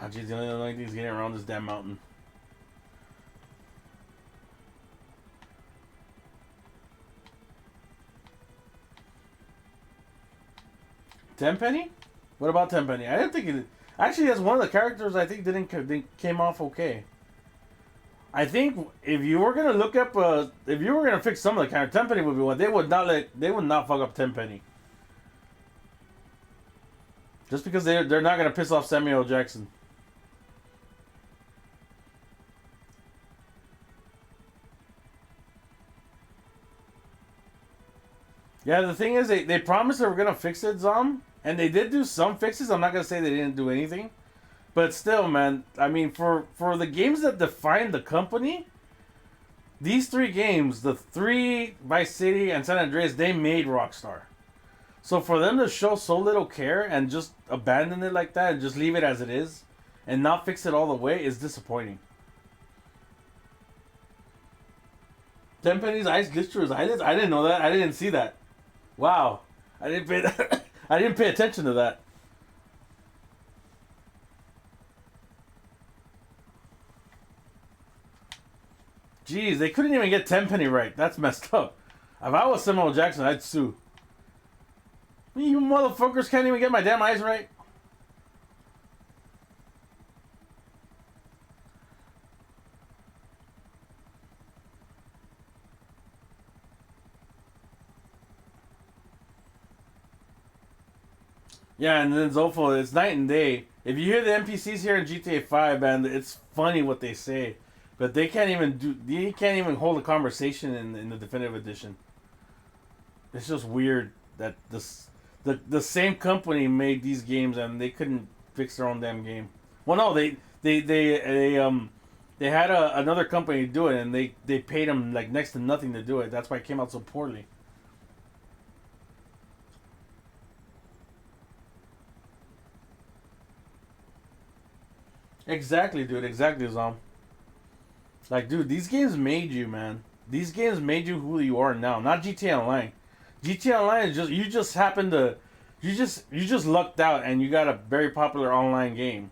Oh, geez, the only thing is getting around this damn mountain. Tenpenny? What about Tenpenny? I didn't think it. Actually, that's one of the characters I think came off okay. I think if you were gonna look up, if you were gonna fix some of the characters, Tenpenny would be one. They would not fuck up Tenpenny. Just because they're not gonna piss off Samuel Jackson. Yeah, the thing is, they promised they were gonna fix it, Zom, and they did do some fixes. I'm not gonna say they didn't do anything, but still, man. I mean, for the games that define the company, these three games, the three Vice City and San Andreas, they made Rockstar. So for them to show so little care and just abandon it like that and just leave it as it is, and not fix it all the way is disappointing. Tenpenny's eyes glitched through his eyelids. I didn't know that. I didn't see that. Wow, I didn't pay. I didn't pay attention to that. Jeez, they couldn't even get Tenpenny right. That's messed up. If I was Samuel Jackson, I'd sue. You motherfuckers can't even get my damn eyes right. Yeah, and then Zofo, it's night and day. If you hear the NPCs here in GTA 5, man, it's funny what they say, but they can't even hold a conversation in the definitive edition. It's just weird that the same company made these games and they couldn't fix their own damn game. Well, no, they had another company do it and they paid them like next to nothing to do it. That's why it came out so poorly. Exactly, dude. Exactly, Zom. Like, dude, these games made you, man. These games made you who you are now. Not GTA Online. GTA Online is just you just happened to you just lucked out and you got a very popular online game.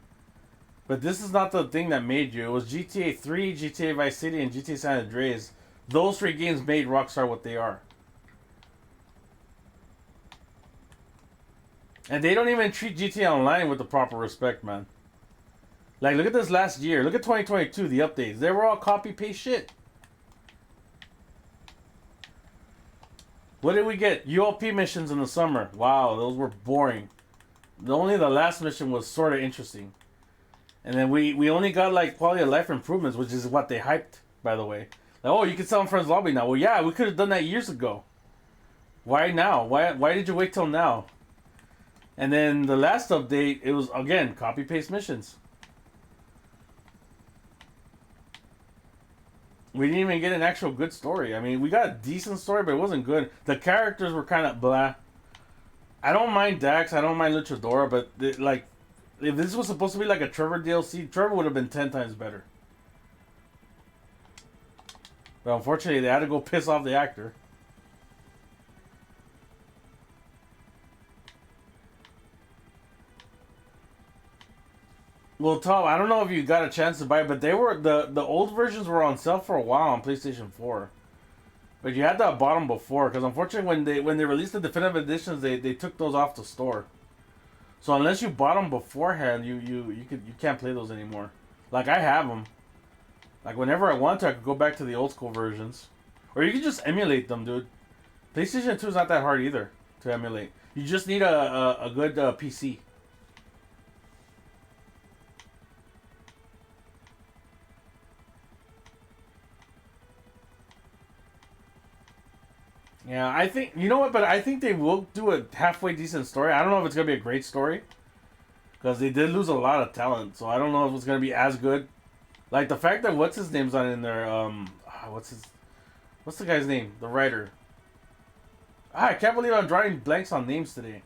But this is not the thing that made you. It was GTA 3, GTA Vice City, and GTA San Andreas. Those three games made Rockstar what they are. And they don't even treat GTA Online with the proper respect, man. Like, look at this last year. Look at 2022, the updates. They were all copy-paste shit. What did we get? ULP missions in the summer. Wow, those were boring. Only the last mission was sort of interesting. And then we only got, like, quality of life improvements, which is what they hyped, by the way. Like, oh, you can sell in Friends Lobby now. Well, yeah, we could have done that years ago. Why now? Why did you wait till now? And then the last update, it was, again, copy-paste missions. We didn't even get an actual good story. I mean, we got a decent story, but it wasn't good. The characters were kind of blah. I don't mind Dax. I don't mind Luchadora, but like, if this was supposed to be like a Trevor DLC, Trevor would have been 10 times better. But unfortunately, they had to go piss off the actor. Well, Tom, I don't know if you got a chance to buy it, but they were the old versions were on sale for a while on PlayStation 4. But you had to have bought them before, because unfortunately, when they released the definitive editions, they took those off the store. So unless you bought them beforehand, you can't play those anymore. Like, I have them. Like, whenever I want to, I could go back to the old school versions, or you can just emulate them, dude. PlayStation 2 is not that hard either to emulate. You just need a good PC. Yeah, I think, you know what, but I think they will do a halfway decent story. I don't know if it's going to be a great story, because they did lose a lot of talent, so I don't know if it's going to be as good. Like, the fact that what's his name's not in there, what's the guy's name? The writer. I can't believe I'm drawing blanks on names today.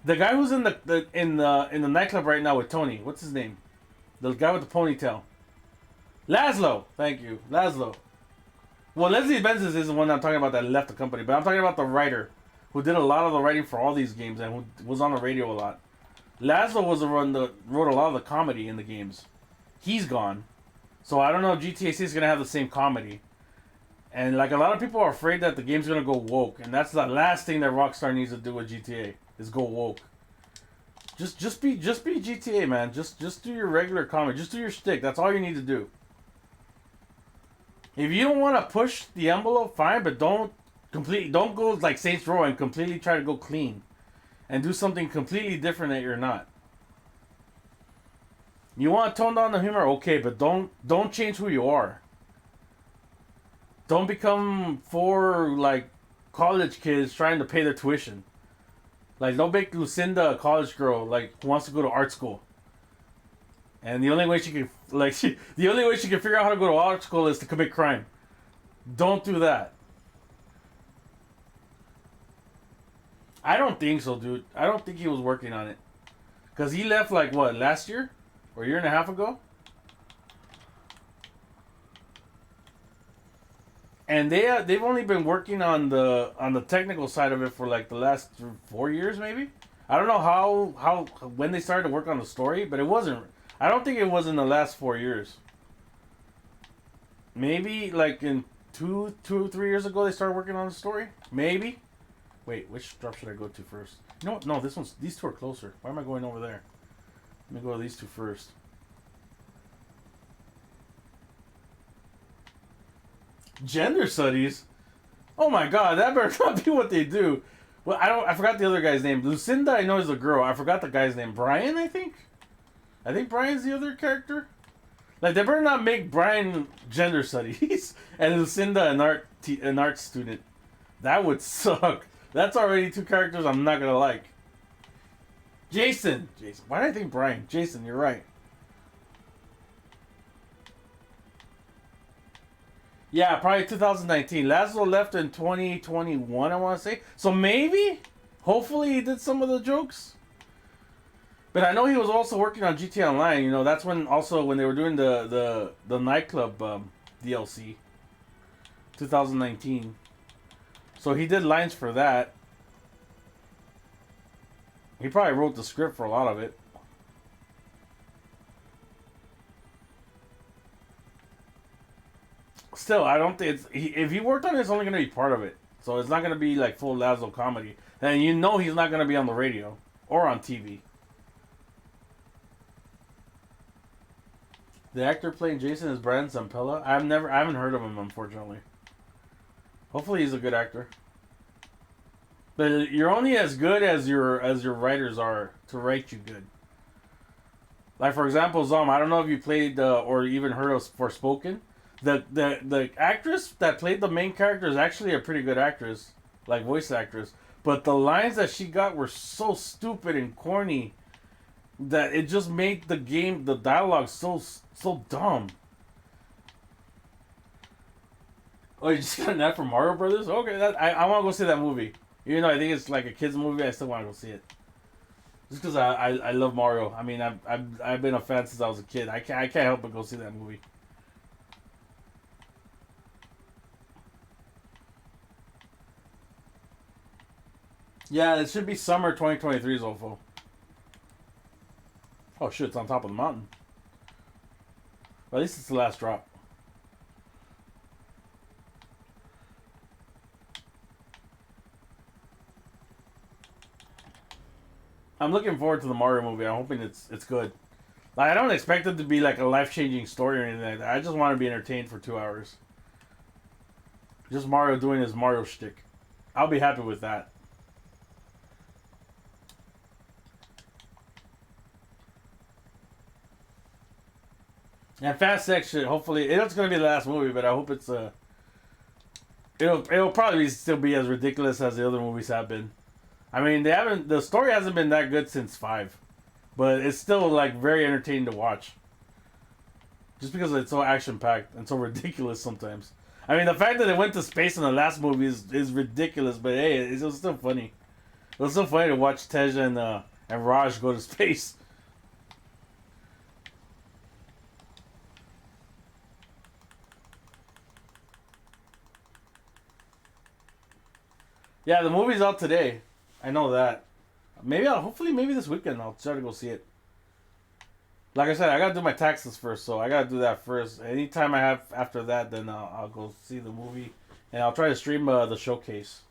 The guy who's in the nightclub right now with Tony, what's his name? The guy with the ponytail. Laszlo! Thank you, Laszlo. Well, Leslie Benz is the one I'm talking about that left the company, but I'm talking about the writer who did a lot of the writing for all these games and who was on the radio a lot. Laszlo was the one that wrote a lot of the comedy in the games. He's gone. So I don't know if GTA 6 is going to have the same comedy. And like, a lot of people are afraid that the game's going to go woke, and that's the last thing that Rockstar needs to do with GTA, is go woke. Just be GTA, man. Just do your regular comedy. Just do your shtick. That's all you need to do. If you don't want to push the envelope, fine, but don't go like Saints Row and completely try to go clean and do something completely different that you're not. You want to tone down the humor, okay, but don't change who you are. Don't become like college kids trying to pay their tuition. Like, don't make Lucinda a college girl, like, who wants to go to art school. And the only way she can, like, the only way she can figure out how to go to art school is to commit crime. Don't do that. I don't think so, dude. I don't think he was working on it. Because he left, like, what, last year? Or a year and a half ago? And they've only been working on the technical side of it for like the last 4 years, maybe. I don't know how when they started to work on the story, but it wasn't. I don't think it was in the last 4 years. Maybe like in 3 years ago they started working on the story. Maybe. Wait, which drop should I go to first? You know what? No, these two are closer. Why am I going over there? Let me go to these two first. Gender studies? Oh my god, that better not be what they do. Well, I forgot the other guy's name. Lucinda, I know is a girl. I forgot the guy's name. Brian, I think? I think Brian's the other character. Like, they better not make Brian gender studies and Lucinda an art student. That would suck. That's already two characters I'm not gonna like. Jason. Why did I think Brian? Jason, you're right. Yeah, probably 2019. Laszlo left in 2021, I want to say. So maybe, hopefully he did some of the jokes. But I know he was also working on GTA Online. You know, that's when they were doing the nightclub DLC. 2019. So he did lines for that. He probably wrote the script for a lot of it. Still, I don't think if he worked on it, it's only going to be part of it. So it's not going to be like full Laszlo comedy. And you know he's not going to be on the radio or on TV. The actor playing Jason is Brandon Zampella. I haven't heard of him, unfortunately. Hopefully he's a good actor. But you're only as good as your writers are to write you good. Like, for example, Zom, I don't know if you played or even heard of Forspoken. The actress that played the main character is actually a pretty good actress, like voice actress. But the lines that she got were so stupid and corny that it just made the dialogue so dumb. Oh, you just got an ad for Mario Brothers? Okay, I want to go see that movie. Even though I think it's like a kids movie, I still want to go see it. Just because I love Mario. I mean, I've been a fan since I was a kid. I can't help but go see that movie. Yeah, it should be summer 2023, Zolfo. Oh shit, it's on top of the mountain. Well, at least it's the last drop. I'm looking forward to the Mario movie. I'm hoping it's good. Like, I don't expect it to be like a life-changing story or anything like that. I just want to be entertained for 2 hours. Just Mario doing his Mario shtick. I'll be happy with that. And Fast X shit, hopefully, it's going to be the last movie, but I hope it's, it'll probably still be as ridiculous as the other movies have been. I mean, the story hasn't been that good since 5, but it's still, like, very entertaining to watch. Just because it's so action-packed and so ridiculous sometimes. I mean, the fact that it went to space in the last movie is ridiculous, but hey, it was still funny. It was so funny to watch Tej and Raj go to space. Yeah, the movie's out today. I know that. Hopefully this weekend I'll try to go see it. Like I said, I gotta do my taxes first, so I gotta do that first. Anytime I have after that, then I'll go see the movie. And I'll try to stream the showcase.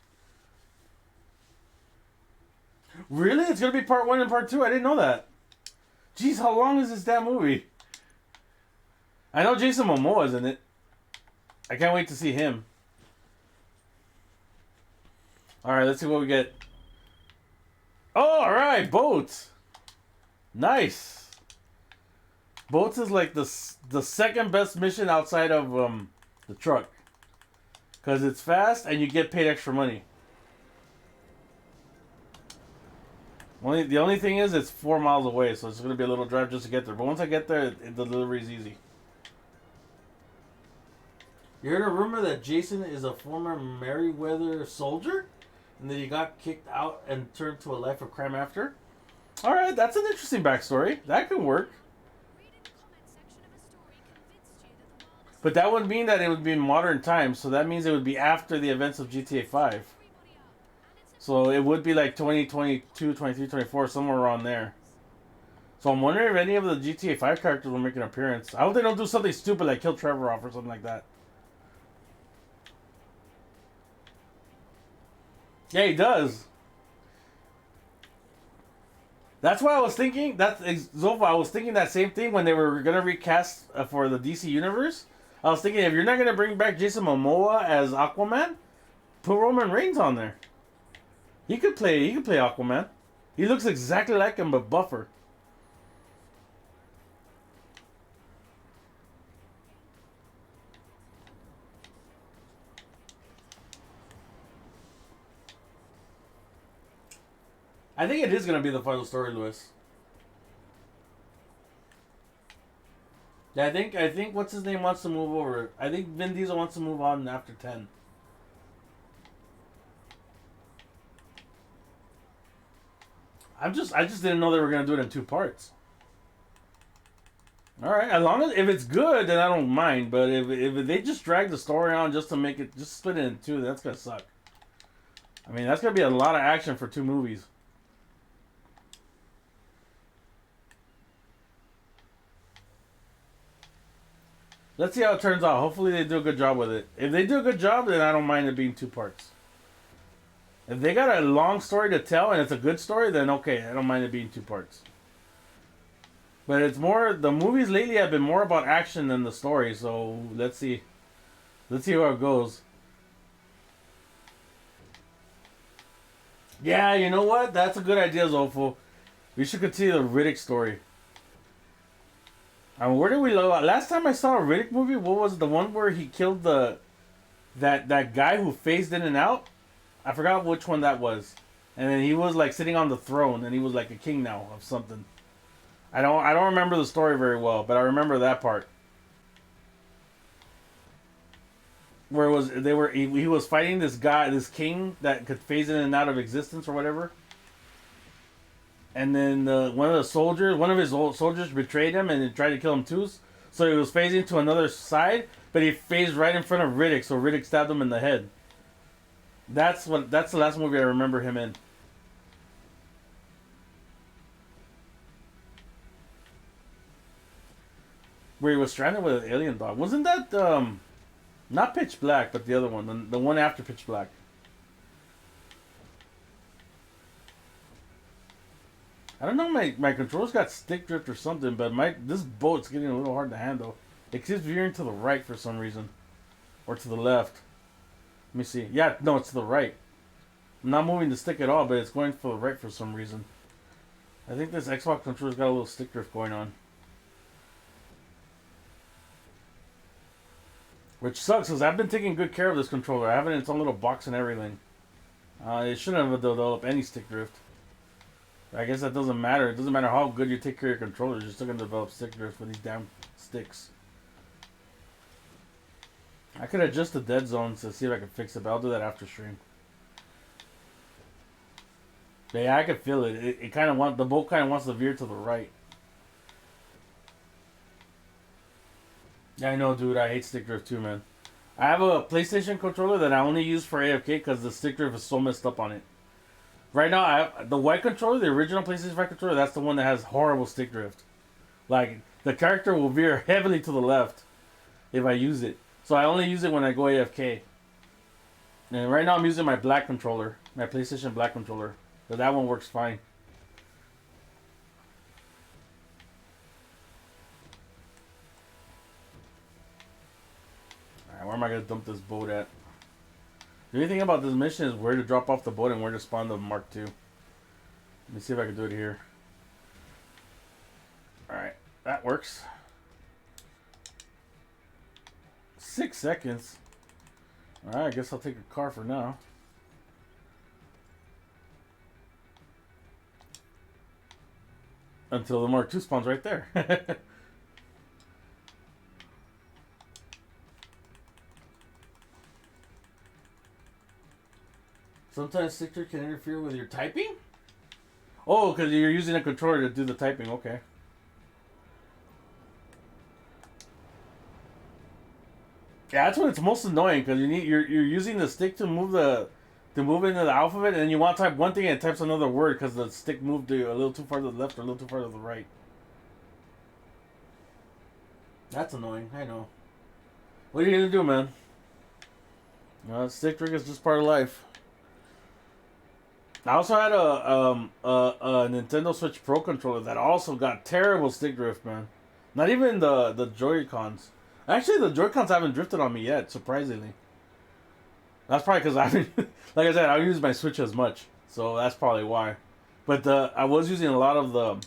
Really? It's gonna be part 1 and part 2? I didn't know that. Jeez, how long is this damn movie? I know Jason Momoa's in it. I can't wait to see him. Alright, let's see what we get. Oh, alright, Boats. Nice. Boats is like the second best mission outside of the truck. Because it's fast and you get paid extra money. The only thing is it's 4 miles away, so it's gonna be a little drive just to get there. But once I get there, the delivery is easy. You heard a rumor that Jason is a former Merryweather soldier, and that he got kicked out and turned to a life of crime after. All right, that's an interesting backstory. That could work. But that would mean that it would be in modern times, so that means it would be after the events of GTA 5. So it would be like 2022, 23, 24, somewhere around there. So I'm wondering if any of the GTA 5 characters will make an appearance. I hope they don't do something stupid like kill Trevor off or something like that. Yeah, he does. That's why I was thinking. Zofa. I was thinking that same thing when they were gonna recast for the DC universe. I was thinking if you're not gonna bring back Jason Momoa as Aquaman, put Roman Reigns on there. He could play Aquaman. He looks exactly like him, but buffer. I think it is going to be the final story, Lewis. Yeah, I think what's his name wants to move over. I think Vin Diesel wants to move on after 10. I just didn't know they were going to do it in 2 parts. All right, as long as if it's good, then I don't mind. But if they just drag the story on just to make it, just split it in 2, that's gonna suck. I mean, that's gonna be a lot of action for 2 movies. Let's see how it turns out. Hopefully they do a good job with it. If they do a good job, then I don't mind it being 2 parts. If they got a long story to tell and it's a good story, then okay, I don't mind it being 2 parts. But it's more, the movies lately have been more about action than the story, so let's see. Let's see how it goes. Yeah, you know what? That's a good idea, Zofo. We should continue the Riddick story. Where did we last time I saw a Riddick movie? What was the one where he killed that guy who phased in and out? I forgot which one that was. And then he was like sitting on the throne, and he was like a king now of something. I don't remember the story very well, but I remember that part. Where he was fighting this guy, this king that could phase in and out of existence or whatever. And then one of his old soldiers betrayed him and tried to kill him too. So he was phasing to another side, but he phased right in front of Riddick, so Riddick stabbed him in the head. That's the last movie I remember him in. Where he was stranded with an alien dog. Wasn't that not Pitch Black, but the other one, the one after Pitch Black? I don't know, my controls got stick drift or something, but this boat's getting a little hard to handle. It keeps veering to the right for some reason. Or to the left. Let me see. Yeah, no, it's to the right. I'm not moving the stick at all, but it's going to the right for some reason. I think this Xbox controller's got a little stick drift going on. Which sucks, because I've been taking good care of this controller. I have it in its own little box and everything. It shouldn't have developed any stick drift. I guess that doesn't matter. It doesn't matter how good you take care of your controllers. You're still going to develop stick drift with these damn sticks. I could adjust the dead zones to see if I can fix it, but I'll do that after stream. But yeah, I can feel it. The boat kind of wants to veer to the right. Yeah, I know, dude. I hate stick drift too, man. I have a PlayStation controller that I only use for AFK because the stick drift is so messed up on it. Right now, I have the white controller, the original PlayStation 5 controller. That's the one that has horrible stick drift. Like, the character will veer heavily to the left if I use it. So I only use it when I go AFK. And right now I'm using my black controller, my PlayStation black controller. But that one works fine. Alright, where am I going to dump this boat at? The only thing about this mission is where to drop off the boat and where to spawn the Mark II. Let me see if I can do it here. Alright, that works. 6 seconds. Alright, I guess I'll take a car for now. Until the Mark II spawns right there. Sometimes stick drift can interfere with your typing? Oh, because you're using a controller to do the typing. Okay. Yeah, that's when it's most annoying because you're using the stick to move into the alphabet, and then you want to type one thing and it types another word because the stick moved a little too far to the left or a little too far to the right. That's annoying. I know. What are you gonna do, man? Stick trick is just part of life. I also had a Nintendo Switch Pro controller that also got terrible stick drift, man. Not even the Joy-Cons. Actually, the Joy-Cons haven't drifted on me yet, surprisingly. That's probably because I haven't, like I said, I don't use my Switch as much, so that's probably why. But I was using a lot of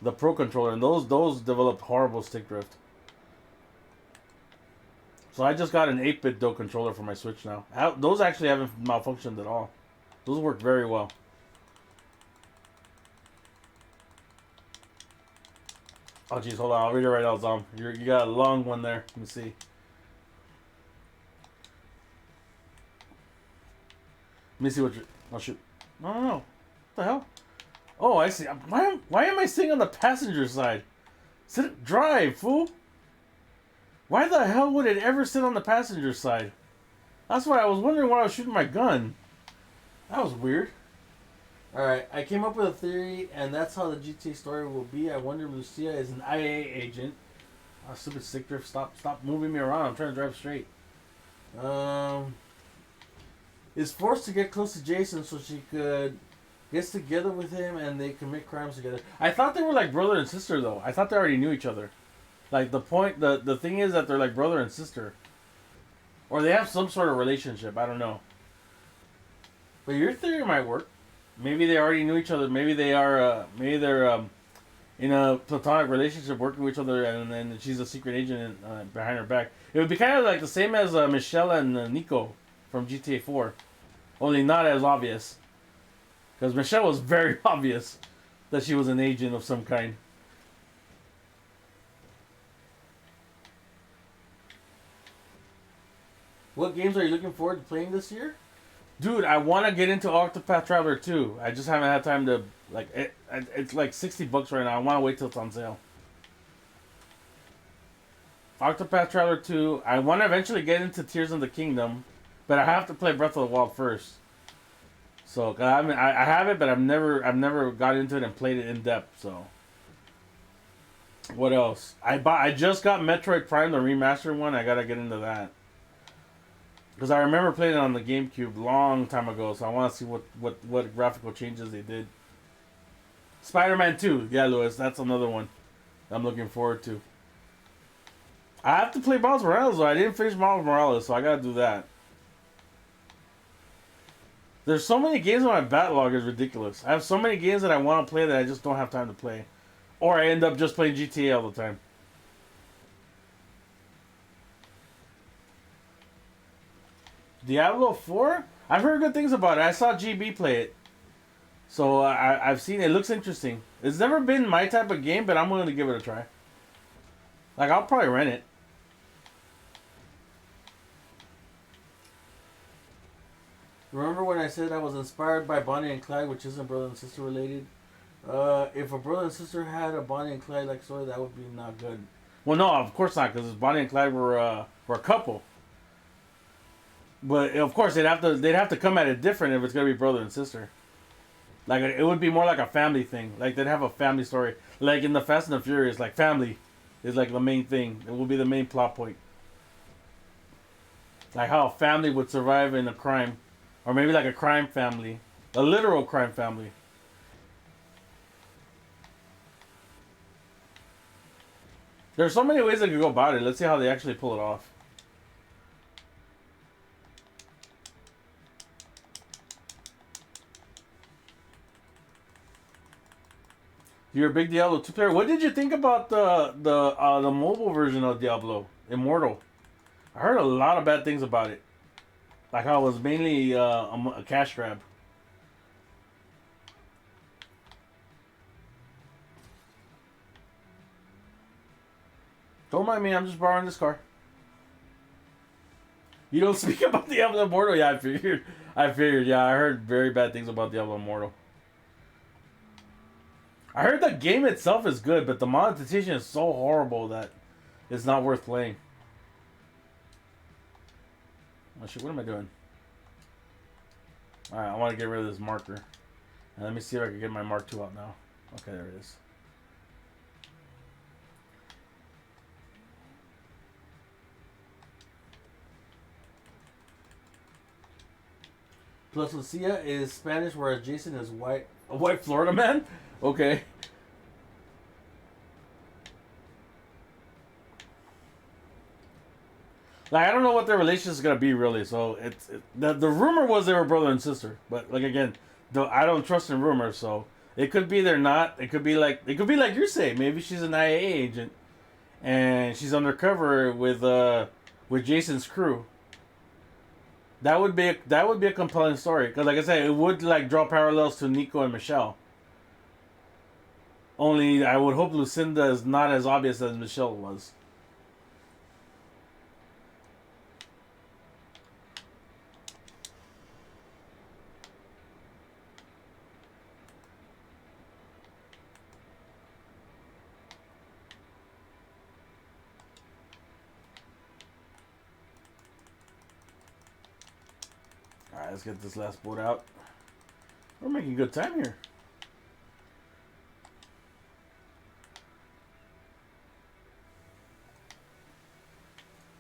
the Pro controller, and those developed horrible stick drift. So I just got an 8-bit Do controller for my Switch now. Those actually haven't malfunctioned at all. Those work very well. Oh jeez, hold on. I'll read it right out, Zom. You got a long one there. Let me see. Let me see what you... Oh shoot. No. What the hell? Oh, I see. Why am I sitting on the passenger side? Drive, fool. Why the hell would it ever sit on the passenger side? That's why I was wondering why I was shooting my gun. That was weird. Alright, I came up with a theory, and that's how the GTA story will be. I wonder if Lucia is an IA agent. Oh, stupid stick drift. Stop moving me around. I'm trying to drive straight. Is forced to get close to Jason so she could gets together with him and they commit crimes together. I thought they were like brother and sister, though. I thought they already knew each other. Like, the thing is that they're like brother and sister. Or they have some sort of relationship. I don't know. But your theory might work. Maybe they already knew each other. Maybe they're in a platonic relationship, working with each other, and then she's a secret agent behind her back. It would be kind of like the same as Michelle and Nico from GTA 4, only not as obvious. Because Michelle was very obvious that she was an agent of some kind. What games are you looking forward to playing this year? Dude, I want to get into Octopath Traveler 2. I just haven't had time to, like, it's like $60 right now. I want to wait till it's on sale. Octopath Traveler 2. I want to eventually get into Tears of the Kingdom, but I have to play Breath of the Wild first. So, I have it, but I've never got into it and played it in depth, so. What else? I just got Metroid Prime, the remastered one. I gotta get into that. Because I remember playing it on the GameCube long time ago, so I want to see what graphical changes they did. Spider-Man 2. Yeah, Lewis, that's another one I'm looking forward to. I have to play Miles Morales, though. I didn't finish Miles Morales, so I gotta do that. There's so many games on my backlog, it's ridiculous. I have so many games that I want to play that I just don't have time to play. Or I end up just playing GTA all the time. Diablo 4? I've heard good things about it. I saw GB play it. So I've seen it. It looks interesting. It's never been my type of game, but I'm willing to give it a try. Like, I'll probably rent it. Remember when I said I was inspired by Bonnie and Clyde, which isn't brother and sister related? If a brother and sister had a Bonnie and Clyde like story, that would be not good. Well, no, of course not, because Bonnie and Clyde were a couple. But of course they'd have to come at it different if it's gonna be brother and sister. Like, it would be more like a family thing. Like, they'd have a family story. Like in the Fast and the Furious, like family is like the main thing. It will be the main plot point. Like how a family would survive in a crime, or maybe like a crime family, a literal crime family. There's so many ways they could go about it. Let's see how they actually pull it off. You're a big Diablo 2 player. What did you think about the mobile version of Diablo Immortal? I heard a lot of bad things about it. Like how it was mainly a cash grab. Don't mind me, I'm just borrowing this car. You don't speak about Diablo Immortal? Yeah, I figured, yeah, I heard very bad things about Diablo Immortal. I heard the game itself is good, but the monetization is so horrible that it's not worth playing. Oh shit, what am I doing? Alright, I want to get rid of this marker. And let me see if I can get my Mark II out now. Okay, there it is. Plus, Lucia is Spanish, whereas Jason is white. A white Florida man? Okay. Like, I don't know what their relationship is gonna be really. So the rumor was they were brother and sister, but like again, I don't trust in rumors. So it could be they're not. It could be like you say. Maybe she's an IA agent, and she's undercover with Jason's crew. That would be a compelling story because, like I said, it would like draw parallels to Nico and Michelle. Only I would hope Lucinda is not as obvious as Michelle was. Alright, let's get this last boat out. We're making good time here.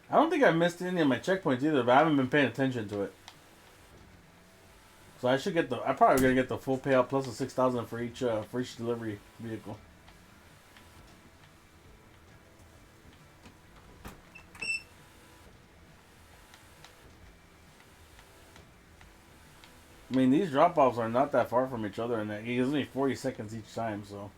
I don't think I missed any of my checkpoints either, but I haven't been paying attention to it. So I should get I'm probably gonna get the full payout plus the 6,000 for each delivery vehicle. I mean, these drop-offs are not that far from each other, and it's only 40 seconds each time, so.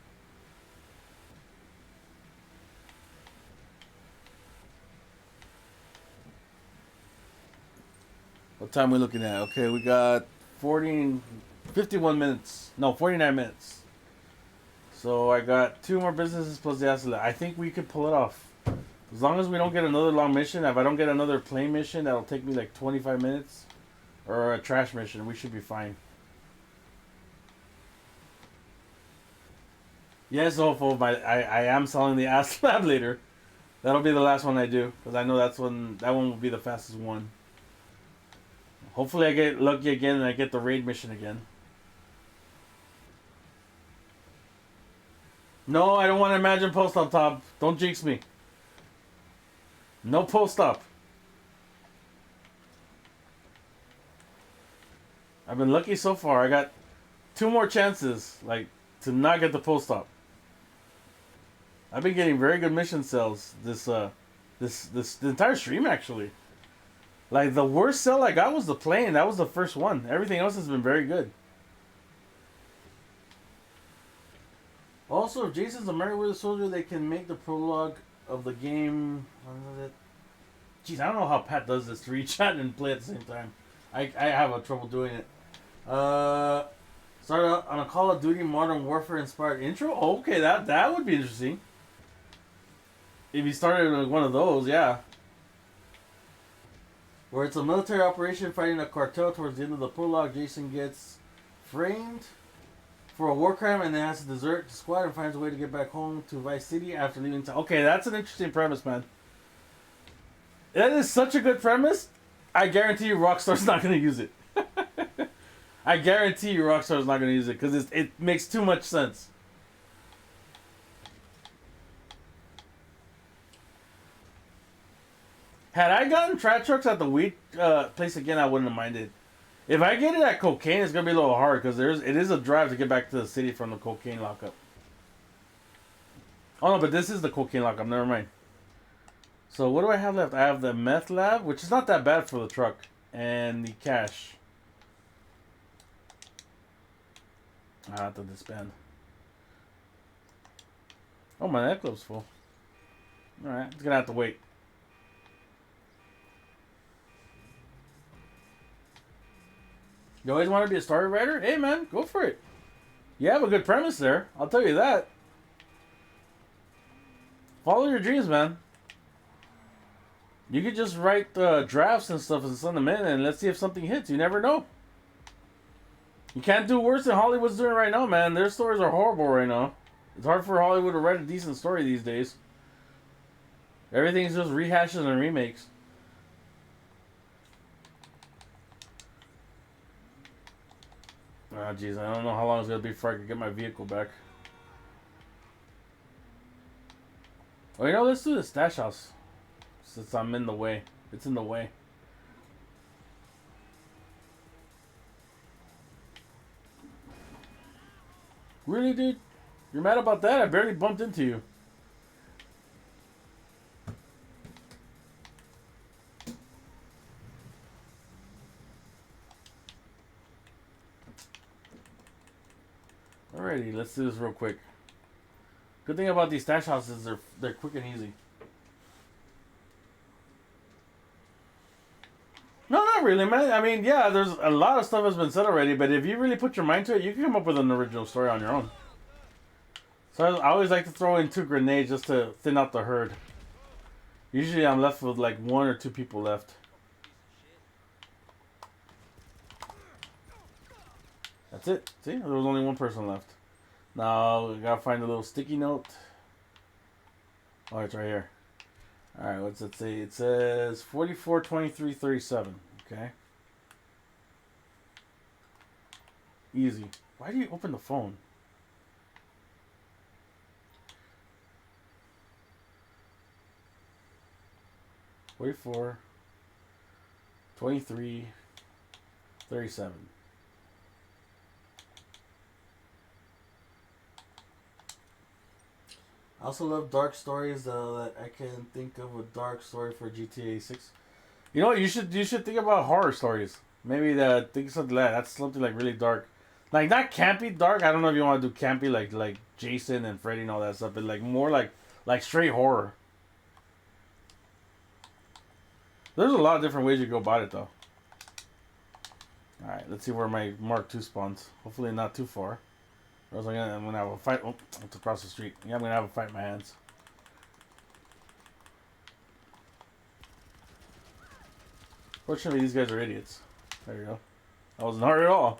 What time are we looking at? Okay, we got 51 minutes. No, 49 minutes. So I got 2 more businesses plus the asset. I think we could pull it off. As long as we don't get another long mission. If I don't get another plane mission, that'll take me like 25 minutes. Or a trash mission, we should be fine. Yes, hopeful. I am selling the Ass Lab later. That'll be the last one I do, because I know that one will be the fastest one. Hopefully I get lucky again and I get the raid mission again. No, I don't want to imagine post-op top. Don't jinx me. No post-op. I've been lucky so far. I got 2 more chances, like, to not get the post-op. I've been getting very good mission sales the entire stream, actually. Like, the worst sell I got was the plane. That was the first one. Everything else has been very good. Also, if Jason's a Merryweather soldier, they can make the prologue of the game. Jeez, I don't know how Pat does this to read chat and play at the same time. I have a trouble doing it. Start out on a Call of Duty Modern Warfare inspired intro? Okay, that would be interesting. If you started with one of those, yeah. Where it's a military operation fighting a cartel. Towards the end of the prologue, Jason gets framed for a war crime and then has to desert the squad and finds a way to get back home to Vice City after leaving town. Okay, that's an interesting premise, man. That is such a good premise. I guarantee you Rockstar's not going to use it. I guarantee you Rockstar's not going to use it because it makes too much sense. Had I gotten Trad Trucks at the weed place again, I wouldn't have minded. If I get it at Cocaine, it's going to be a little hard because it is a drive to get back to the city from the Cocaine lockup. Oh no, but this is the Cocaine lockup. Never mind. So what do I have left? I have the Meth Lab, which is not that bad for the truck, and the cash. I have to disband. Oh, my nightclub's full. Alright, it's gonna have to wait. You always want to be a story writer? Hey man, go for it. You have a good premise there. I'll tell you that. Follow your dreams, man. You could just write drafts and stuff and send them in, and let's see if something hits. You never know. You can't do worse than Hollywood's doing right now, man. Their stories are horrible right now. It's hard for Hollywood to write a decent story these days. Everything's just rehashes and remakes. Ah, jeez, I don't know how long it's gonna be before I can get my vehicle back. Oh, you know, let's do the stash house. Since I'm in the way. It's in the way. Really, dude? You're mad about that? I barely bumped into you. Alrighty, let's do this real quick. Good thing about these stash houses, they're quick and easy. No, not really, man. I mean, yeah, there's a lot of stuff has been said already, but if you really put your mind to it, you can come up with an original story on your own. So I always like to throw in 2 grenades just to thin out the herd. Usually I'm left with like 1 or 2 people left. That's it. See, there was only 1 person left. Now we gotta find a little sticky note. Oh, it's right here. Alright, what's it say? It says 44, 23, 37. Okay. Easy. Why do you open the phone? "44, 23, 37. I also love dark stories, that I can think of a dark story for GTA 6. You know what? You should think about horror stories. Maybe think something like that. That's something like really dark, like not campy dark. I don't know if you want to do campy like Jason and Freddy and all that stuff, but like more like straight horror. There's a lot of different ways you go about it though. All right, let's see where my Mark II spawns. Hopefully not too far. Or else I'm gonna have a fight. Oh, it's across the street. Yeah, I'm gonna have a fight in my hands. Fortunately, these guys are idiots. There you go. That wasn't hard at all.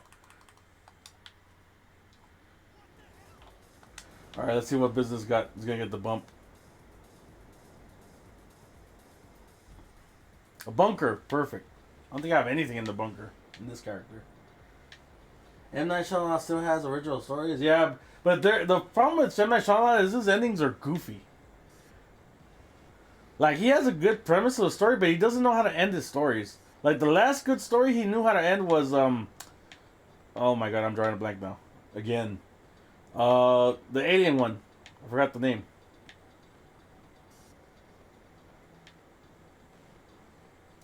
Alright, let's see what business got is gonna get the bump. A bunker. Perfect. I don't think I have anything in the bunker in this character. M. Night Shyamalan still has original stories. Yeah, but the problem with M. Night Shyamalan is his endings are goofy. Like, he has a good premise of the story, but he doesn't know how to end his stories. Like, the last good story he knew how to end was, oh my god, I'm drawing a blank now. Again. The alien one. I forgot the name.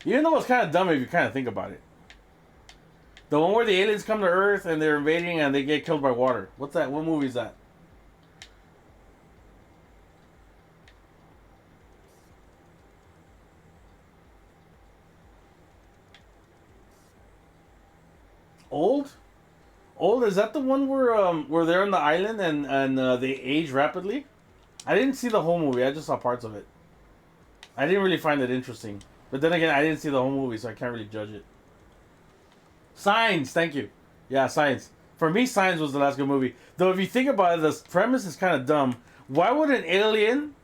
Even though it's kind of dumb if you kind of think about it. The one where the aliens come to Earth and they're invading and they get killed by water. What's that? What movie is that? Old? Old? Is that the one where they're on the island and they age rapidly? I didn't see the whole movie. I just saw parts of it. I didn't really find it interesting. But then again, I didn't see the whole movie, so I can't really judge it. Signs, thank you. Yeah, Signs. For me, Signs was the last good movie. Though if you think about it, the premise is kind of dumb. Why would an alien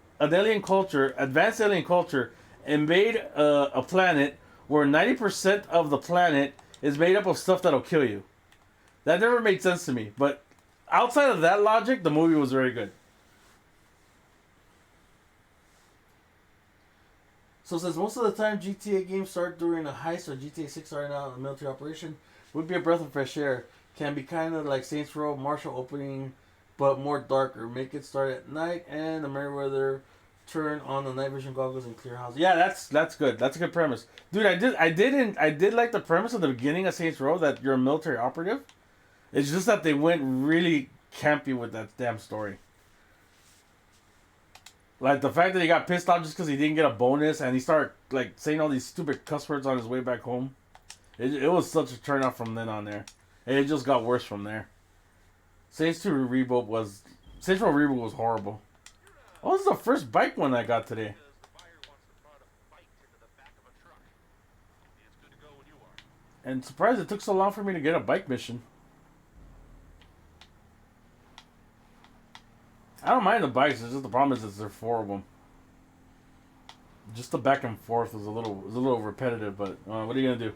culture, advanced alien culture, invade a planet where 90% of the planet is made up of stuff that'll kill you? That never made sense to me. But outside of that logic, the movie was very good. So since most of the time GTA games start during a heist or GTA 6 starting out in a military operation, would be a breath of fresh air. Can be kind of like Saints Row, martial opening, but more darker. Make it start at night and the Meriwether turn on the night vision goggles and clear house. Yeah, that's good. That's a good premise. Dude, I did like the premise of the beginning of Saints Row that you're a military operative. It's just that they went really campy with that damn story. Like, the fact that he got pissed off just because he didn't get a bonus and he started, like, saying all these stupid cuss words on his way back home. It was such a turn off from then on there. And it just got worse from there. Saints Row Reboot was horrible. Oh, this is the first bike one I got today. And surprised it took so long for me to get a bike mission. I don't mind the bikes. It's just the problem is there's 4 of them. Just the back and forth was a little repetitive, but what are you gonna do?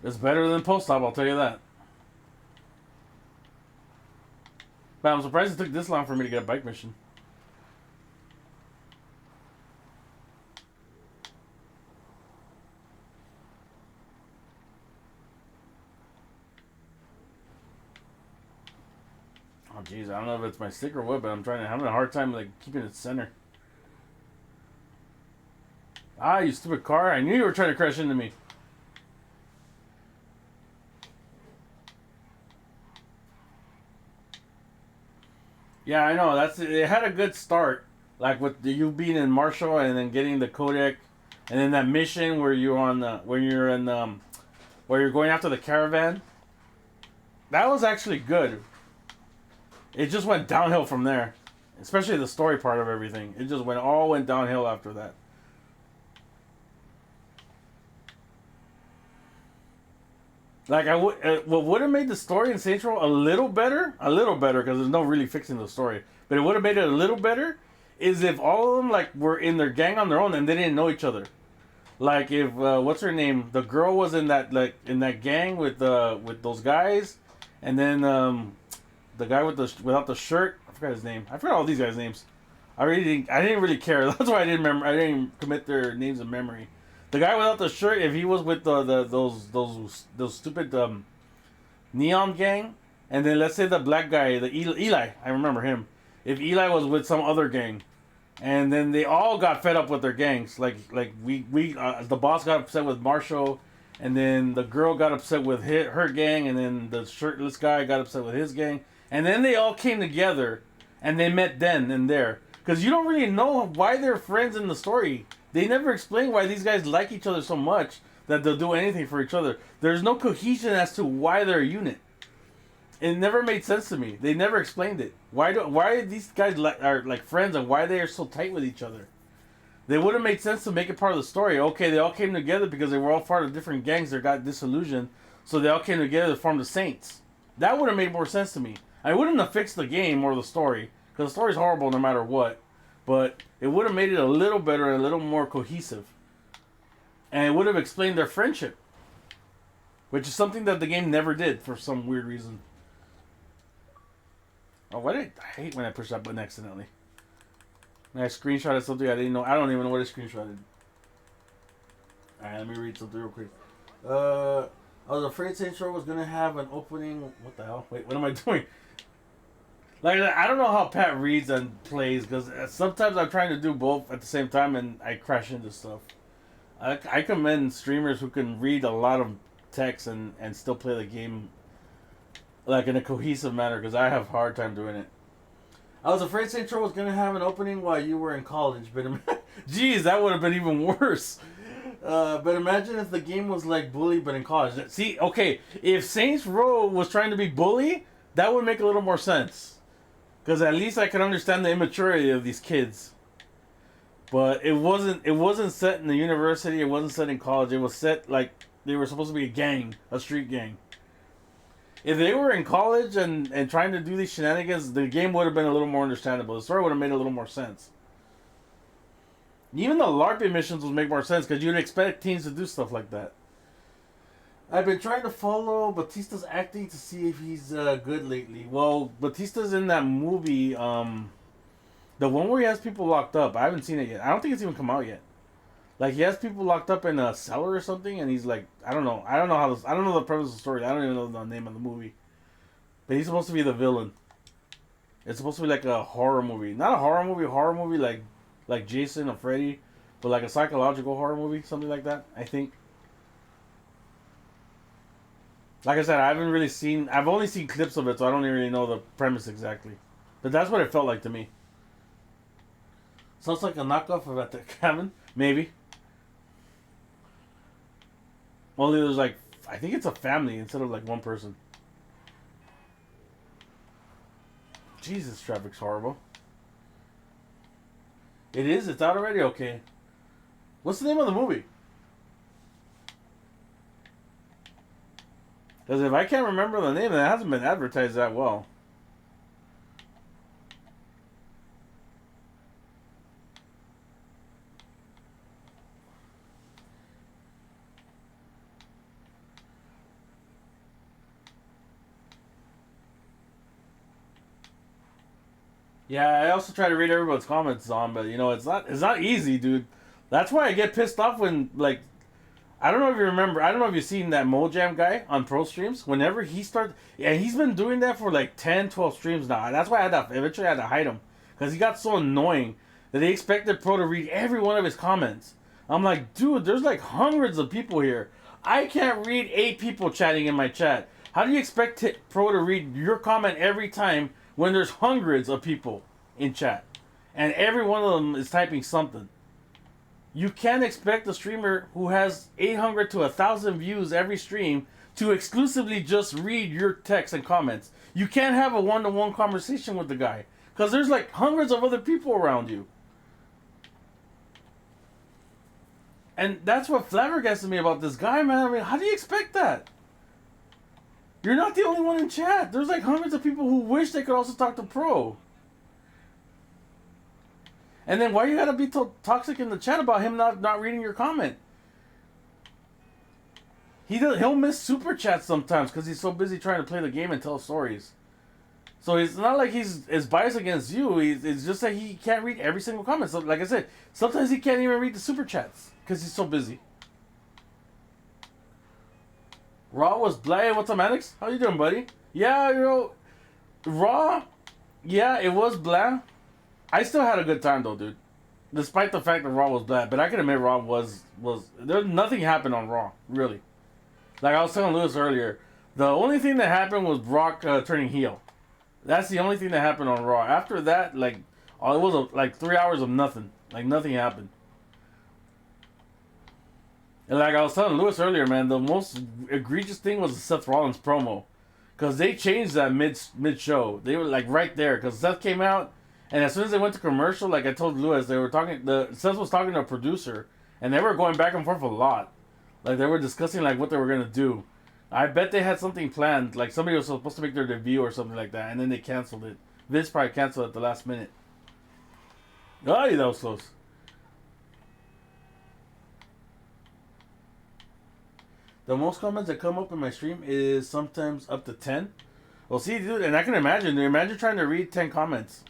It's better than Post Stop, I'll tell you that. But I'm surprised it took this long for me to get a bike mission. Oh jeez, I don't know if it's my stick or what, but I'm having a hard time like keeping it center. Ah, you stupid car! I knew you were trying to crash into me. Yeah, I know. It had a good start, like with you being in Marshall and then getting the codec, and then that mission where you're on the where you're going after the caravan. That was actually good. It just went downhill from there, especially the story part of everything. It just went downhill after that. Like what would have made the story in Saints Row a little better because there's no really fixing the story. But it would have made it a little better is if all of them like were in their gang on their own and they didn't know each other. Like if what's her name? The girl was in that gang with those guys, and then the guy without the shirt. I forgot his name. I forgot all these guys' names. I didn't really care. That's why I didn't remember. I didn't commit their names in memory. The guy without the shirt, if he was with those stupid neon gang, and then let's say the black guy, the Eli, I remember him. If Eli was with some other gang, and then they all got fed up with their gangs, like the boss got upset with Marshall, and then the girl got upset with her gang, and then the shirtless guy got upset with his gang, and then they all came together, and they met then and there, because you don't really know why they're friends in the story. They never explain why these guys like each other so much that they'll do anything for each other. There's no cohesion as to why they're a unit. It never made sense to me. They never explained it. Why these guys are like friends and why they are so tight with each other? They would have made sense to make it part of the story. Okay, they all came together because they were all part of different gangs that got disillusioned, so they all came together to form the Saints. That would have made more sense to me. I wouldn't have fixed the game or the story, because the story's horrible no matter what. But it would have made it a little better and a little more cohesive. And it would have explained their friendship. Which is something that the game never did for some weird reason. Oh, I hate when I push that button accidentally. And I screenshotted something I didn't know. I don't even know what I screenshotted. Alright, let me read something real quick. I was afraid Saints Row was going to have an opening... What the hell? Wait, what am I doing? Like, I don't know how Pat reads and plays, because sometimes I'm trying to do both at the same time and I crash into stuff. I commend streamers who can read a lot of text and still play the game like in a cohesive manner, because I have a hard time doing it. I was afraid Saints Row was going to have an opening while you were in college, but geez, that would have been even worse. But imagine if the game was like Bully, but in college. See, okay, if Saints Row was trying to be Bully, that would make a little more sense. Because at least I can understand the immaturity of these kids. But it wasn't set in the university, it wasn't set in college. It was set like they were supposed to be a gang, a street gang. If they were in college and trying to do these shenanigans, the game would have been a little more understandable. The story would have made a little more sense. Even the LARPing missions would make more sense, because you'd expect teens to do stuff like that. I've been trying to follow Batista's acting to see if he's good lately. Well, Batista's in that movie, the one where he has people locked up. I haven't seen it yet. I don't think it's even come out yet. Like, he has people locked up in a cellar or something, and he's like, I don't know. I don't know the premise of the story. I don't even know the name of the movie. But he's supposed to be the villain. It's supposed to be like a horror movie. Not a horror movie like Jason or Freddy, but like a psychological horror movie, something like that, I think. Like I said, I've only seen clips of it, so I don't even really know the premise exactly. But that's what it felt like to me. Sounds like a knockoff of At the Cabin, maybe. Only there's like, I think it's a family instead of like one person. Jesus, traffic's horrible. It is? It's out already? Okay. What's the name of the movie? Because if I can't remember the name, then it hasn't been advertised that well. Yeah, I also try to read everyone's comments on, but you know, it's not easy, dude. That's why I get pissed off when like I don't know if you remember. I don't know if you've seen that Mojam guy on pro streams. Whenever he starts, yeah, he's been doing that for like 10, 12 streams now. That's why I had to eventually I had to hide him because he got so annoying that he expected pro to read every one of his comments. I'm like, dude, there's like hundreds of people here. I can't read 8 people chatting in my chat. How do you expect pro to read your comment every time when there's hundreds of people in chat and every one of them is typing something? You can't expect a streamer who has 800 to 1,000 views every stream to exclusively just read your text and comments. You can't have a one-to-one conversation with the guy because there's like hundreds of other people around you. And that's what flabbergasted me about this guy, man. I mean, how do you expect that? You're not the only one in chat. There's like hundreds of people who wish they could also talk to pro. And then why you gotta be toxic in the chat about him not reading your comment? He'll miss super chats sometimes because he's so busy trying to play the game and tell stories. So it's not like he's biased against you. It's just that he can't read every single comment. So like I said, sometimes he can't even read the super chats because he's so busy. Raw was blah. What's up, Alex? How you doing, buddy? Yeah, you know, Raw. Yeah, it was blah. I still had a good time though, dude. Despite the fact that Raw was bad, but I can admit Raw was there. Nothing happened on Raw, really. Like I was telling Lewis earlier, the only thing that happened was Brock turning heel. That's the only thing that happened on Raw. After that, like, it was like 3 hours of nothing. Like nothing happened. And like I was telling Lewis earlier, man, the most egregious thing was the Seth Rollins promo, because they changed that mid show. They were like right there, because Seth came out. And as soon as they went to commercial, like I told Lewis, they were talking. Seth was talking to a producer, and they were going back and forth a lot. Like they were discussing like what they were gonna do. I bet they had something planned. Like somebody was supposed to make their debut or something like that, and then they canceled it. Vince probably canceled it at the last minute. Oh, that was close. The most comments that come up in my stream is sometimes up to 10. Well, see, dude, and I can imagine. Imagine trying to read 10 comments.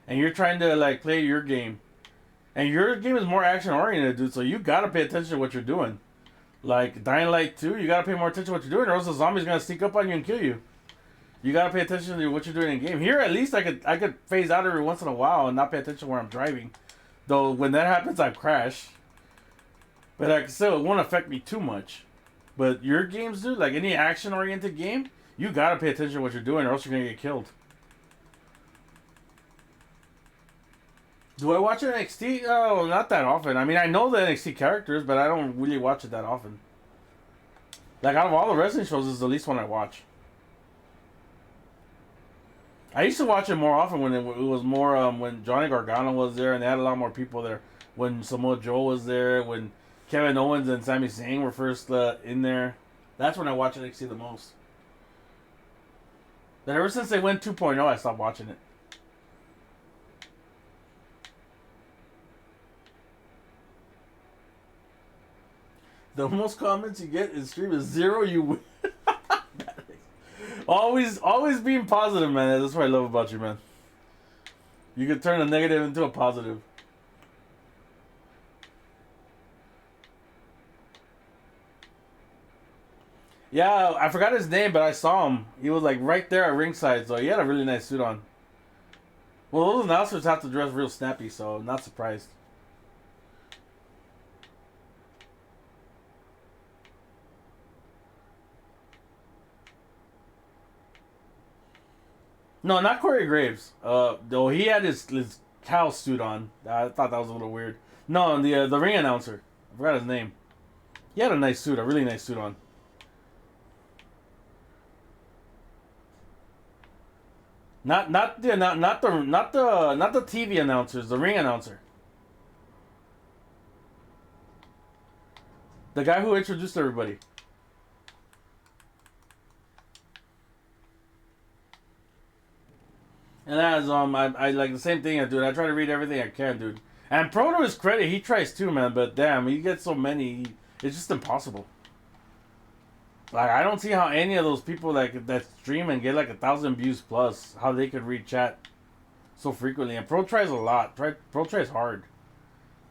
And you're trying to like play your game, and your game is more action oriented, dude. So you gotta pay attention to what you're doing. Like Dying Light 2, you gotta pay more attention to what you're doing, or else the zombie's gonna sneak up on you and kill you. You gotta pay attention to what you're doing in game. Here, at least I could phase out every once in a while and not pay attention where I'm driving. Though when that happens, I crash. But like still, it won't affect me too much. But your games, dude, like any action oriented game, you gotta pay attention to what you're doing, or else you're gonna get killed. Do I watch NXT? Oh, not that often. I mean, I know the NXT characters, but I don't really watch it that often. Like, out of all the wrestling shows, this is the least one I watch. I used to watch it more often when it was more, when Johnny Gargano was there, and they had a lot more people there. When Samoa Joe was there, when Kevin Owens and Sami Zayn were first in there. That's when I watch NXT the most. Then ever since they went 2.0, I stopped watching it. The most comments you get in stream is 0. You win. always being positive, man. That's what I love about you, man. You can turn a negative into a positive. Yeah, I forgot his name, but I saw him. He was like right there at ringside, so he had a really nice suit on. Well, those announcers have to dress real snappy, so I'm not surprised. No, not Corey Graves. Though he had his cow suit on. I thought that was a little weird. No, the ring announcer. I forgot his name. He had a nice suit, a really nice suit on. Not the TV announcers, the ring announcer. The guy who introduced everybody. And as I like the same thing, dude. I try to read everything I can, dude. And Pro to his credit, he tries too, man. But damn, he gets so many, it's just impossible. Like I don't see how any of those people that stream and get like 1,000 views plus, how they could read chat so frequently. And Pro tries a lot. Pro tries hard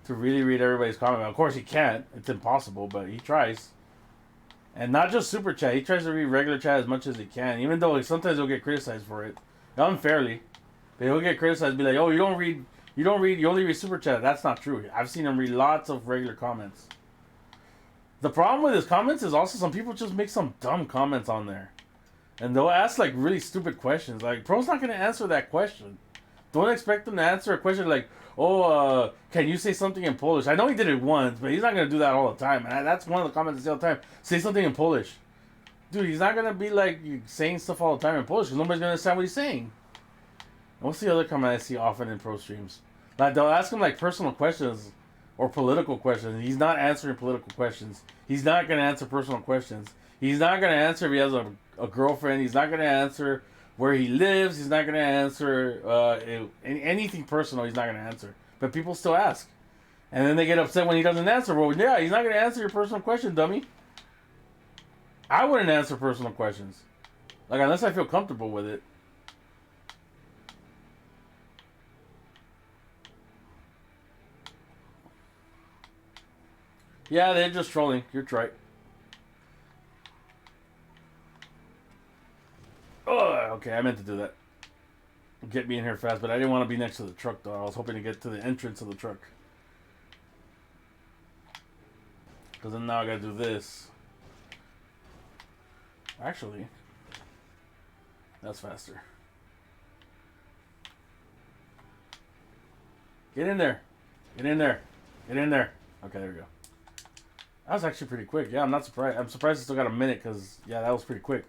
to really read everybody's comment. Of course, he can't. It's impossible, but he tries. And not just super chat. He tries to read regular chat as much as he can, even though sometimes he'll get criticized for it, unfairly. But he'll get criticized, be like, "Oh, you only read super chat." That's not true. I've seen him read lots of regular comments. The problem with his comments is also some people just make some dumb comments on there, and they'll ask like really stupid questions. Like Pro's not gonna answer that question. Don't expect him to answer a question like, "Oh, can you say something in Polish?" I know he did it once, but he's not gonna do that all the time. And that's one of the comments I see all the time. Say something in Polish, dude. He's not gonna be like saying stuff all the time in Polish because nobody's gonna understand what he's saying. What's the other comment I see often in Pro streams? Like they'll ask him like personal questions or political questions. He's not answering political questions. He's not gonna answer personal questions. He's not gonna answer if he has a girlfriend. He's not gonna answer where he lives. He's not gonna answer anything personal. He's not gonna answer. But people still ask, and then they get upset when he doesn't answer. Well, yeah, he's not gonna answer your personal question, dummy. I wouldn't answer personal questions, like unless I feel comfortable with it. Yeah, they're just trolling. You're right. Oh, okay. I meant to do that. Get me in here fast, but I didn't want to be next to the truck, though. I was hoping to get to the entrance of the truck. Because then now I gotta do this. Actually, that's faster. Get in there. Get in there. Get in there. Okay, there we go. That was actually pretty quick. Yeah, I'm not surprised. I'm surprised it still got a minute because, yeah, that was pretty quick.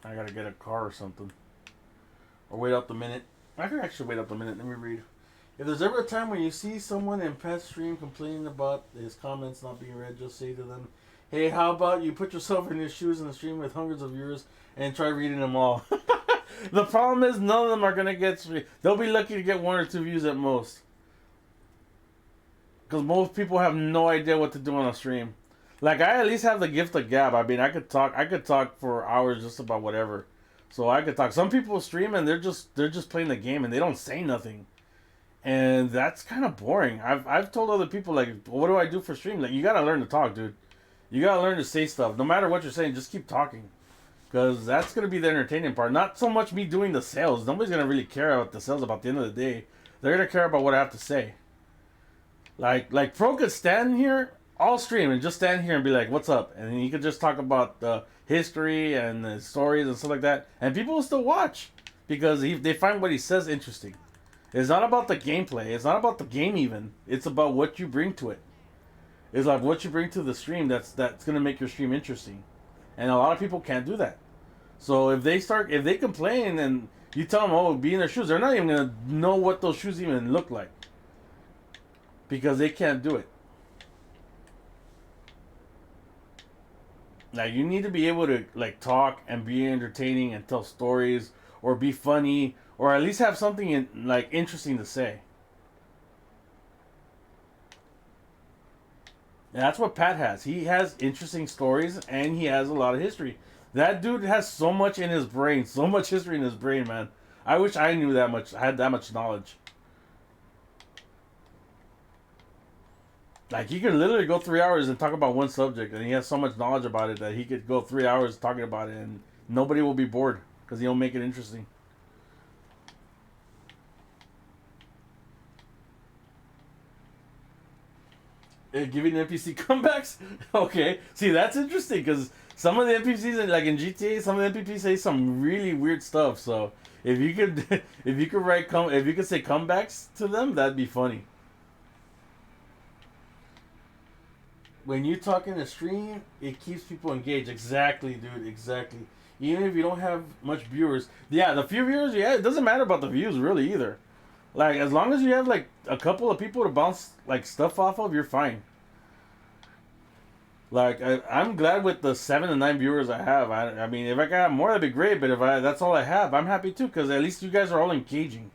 I gotta get a car or something. Or wait up the minute. I could actually wait up the minute. Let me read. If there's ever a time when you see someone in Pat's stream complaining about his comments not being read, just say to them, "Hey, how about you put yourself in his shoes in the stream with hundreds of viewers and try reading them all." The problem is none of them are gonna get. They'll be lucky to get 1 or 2 views at most. Because most people have no idea what to do on a stream. Like, I at least have the gift of gab. I mean, I could talk for hours just about whatever. So I could talk. Some people stream and they're just playing the game and they don't say nothing. And that's kind of boring. I've told other people, like, what do I do for stream? Like, you gotta learn to talk, dude. You gotta learn to say stuff. No matter what you're saying, just keep talking. Because that's gonna be the entertaining part. Not so much me doing the sales. Nobody's gonna really care about the sales about the end of the day. They're gonna care about what I have to say. Like Pro could stand here all stream and just stand here and be like, "What's up?" And he could just talk about the history and the stories and stuff like that, and people will still watch because they find what he says interesting. It's not about the gameplay. It's not about the game even. It's about what you bring to it. It's like what you bring to the stream that's gonna make your stream interesting, and a lot of people can't do that. So if they complain and you tell them, "Oh, be in their shoes," they're not even gonna know what those shoes even look like. Because they can't do it. Now you need to be able to like talk and be entertaining and tell stories or be funny or at least have something like interesting to say. And that's what Pat has. He has interesting stories and he has a lot of history. That dude has so much in his brain, so much history in his brain, man. I wish I knew that much. I had that much knowledge. Like, he could literally go 3 hours and talk about one subject, and he has so much knowledge about it that he could go 3 hours talking about it, and nobody will be bored, because he'll make it interesting. Giving NPC comebacks? Okay. See, that's interesting, because some of the NPCs, like in GTA, some of the NPCs say some really weird stuff, so if you could if you could say comebacks to them, that'd be funny. When you talk in a stream, it keeps people engaged. Exactly, dude. Exactly. Even if you don't have much viewers. Yeah, the few viewers, yeah, it doesn't matter about the views really either. Like, as long as you have, like, a couple of people to bounce, like, stuff off of, you're fine. Like I'm glad with the 7 to 9 viewers I have. I mean, if I got more, that'd be great. But if that's all I have, I'm happy too. Because at least you guys are all engaging,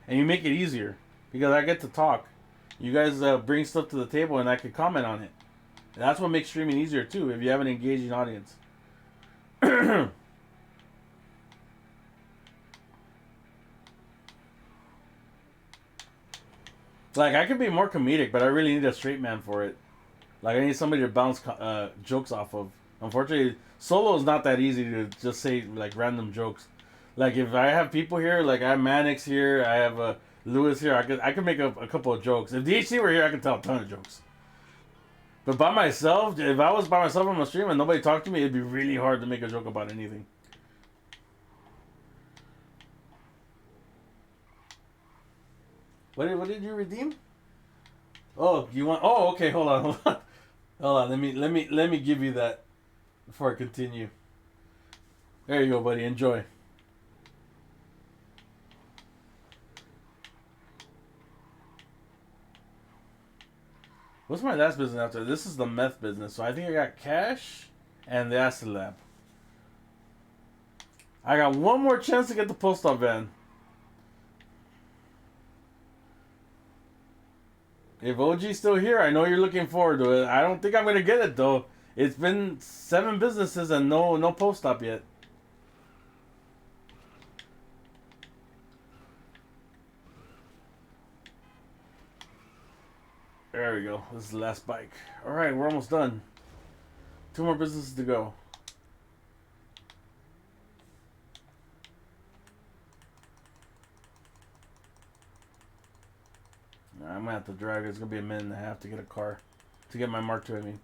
and you make it easier because I get to talk. You guys bring stuff to the table, and I can comment on it. And that's what makes streaming easier too. If you have an engaging audience. Like I could be more comedic, but I really need a straight man for it. Like I need somebody to bounce jokes off of. Unfortunately, solo is not that easy to just say like random jokes. Like if I have people here, like I have Mannix here, I have Lewis here, I could make a couple of jokes. If DHC were here, I could tell a ton of jokes. But by myself, if I was by myself on my stream and nobody talked to me, it'd be really hard to make a joke about anything. What did you redeem? Oh, you want? Oh, okay. Hold on. Hold on. Let me give you that before I continue. There you go, buddy. Enjoy. What's my last business after? This is the meth business. So I think I got cash and the acid lab. I got one more chance to get the post-op van. If OG's still here, I know you're looking forward to it. I don't think I'm gonna get it though. It's been 7 businesses and no post-op yet. There we go. This is the last bike. Alright, we're almost done. 2 more businesses to go. I'm gonna have to drive. It's gonna be a minute and a half to get a car. To get my Mark II, I mean.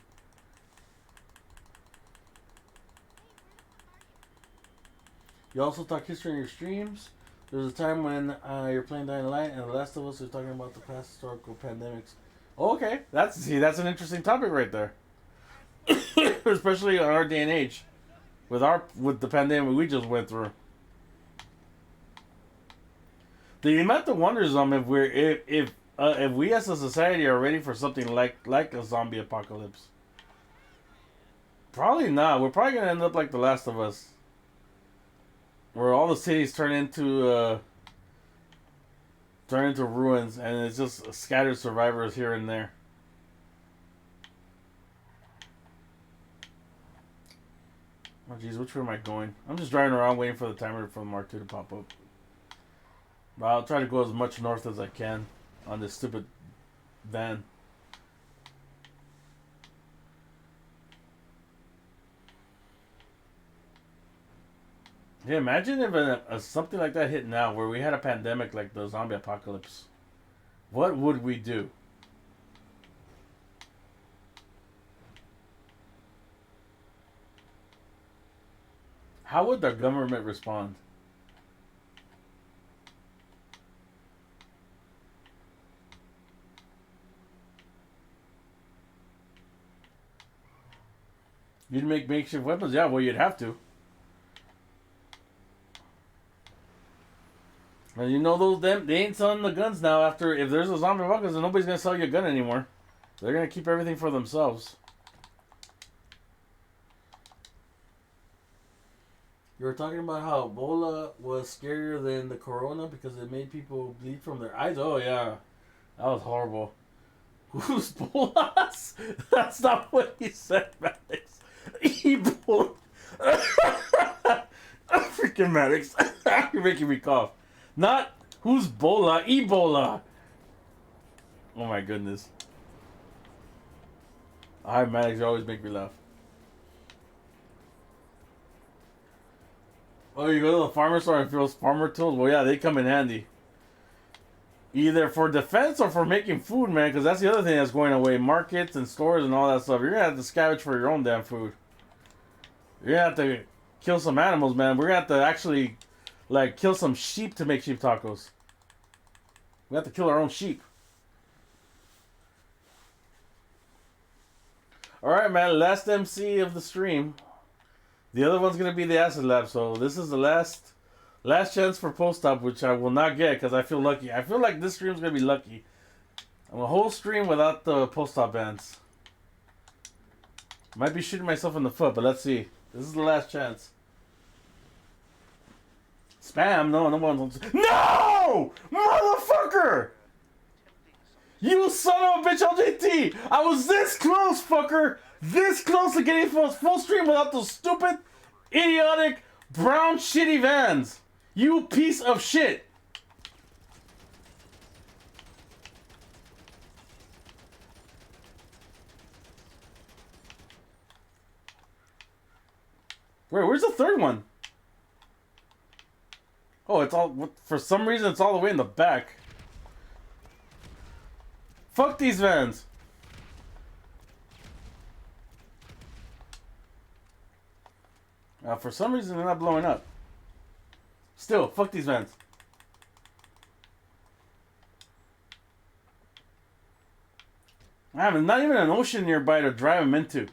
You also talk history in your streams. There was a time when you're playing Dying Light and The Last of Us are talking about the past historical pandemics. Oh, okay, that's an interesting topic right there. Especially on our day and age, with the pandemic we just went through. The amount of wonders if we as a society are ready for something like a zombie apocalypse. Probably not. We're probably gonna end up like The Last of Us, where all the cities turn into ruins, and it's just scattered survivors here and there. Oh jeez, which way am I going? I'm just driving around waiting for the timer for the Mark II to pop up. But I'll try to go as much north as I can on this stupid van. Yeah, imagine if something like that hit now, where we had a pandemic like the zombie apocalypse. What would we do? How would the government respond? You'd make makeshift weapons? Yeah, well, you'd have to. And you know they ain't selling the guns now after, if there's a zombie apocalypse, nobody's gonna sell you a gun anymore. They're gonna keep everything for themselves. You were talking about how Ebola was scarier than the corona because it made people bleed from their eyes. Oh yeah, that was horrible. Who's Bolas? That's not what he said, Maddox. Ebola. Freaking Maddox. You're making me cough. Not who's Bola, Ebola. Oh my goodness. Alright, Maddox, you always make me laugh. Oh, you go to the farmer store and throw farmer tools? Well, yeah, they come in handy. Either for defense or for making food, man, because that's the other thing that's going away. Markets and stores and all that stuff. You're going to have to scavenge for your own damn food. You're going to have to kill some animals, man. We're going to have to actually, like, kill some sheep to make sheep tacos. We have to kill our own sheep. Alright, man. Last MC of the stream. The other one's going to be the Acid Lab. So this is the last chance for post-op, which I will not get because I feel lucky. I feel like this stream's going to be lucky. I'm a whole stream without the post-op bands. Might be shooting myself in the foot, but let's see. This is the last chance. Spam? No, no one wants. No! Motherfucker! You son of a bitch, LJT! I was this close, fucker! This close to getting full stream without those stupid, idiotic, brown, shitty vans! You piece of shit! Wait, where's the third one? Oh, it's all... For some reason, it's all the way in the back. Fuck these vans! For some reason, they're not blowing up. Still, fuck these vans. I have not even an ocean nearby to drive them into.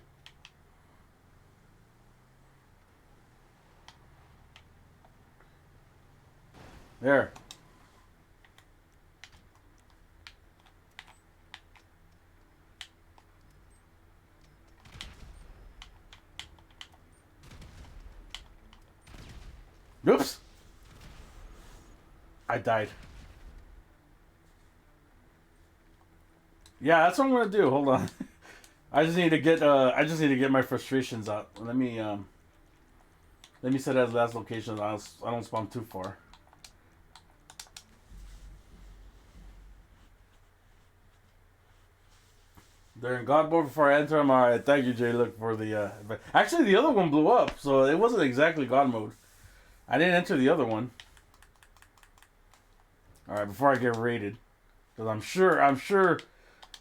There. Oops. I died. Yeah, that's what I'm gonna do. Hold on. I just need to get my frustrations out. Let me set as last location. I don't spawn too far. They're in God mode before I enter them. Alright, thank you, Jay. Look for the actually the other one blew up, so it wasn't exactly God mode. I didn't enter the other one. Alright, before I get raided. Because I'm sure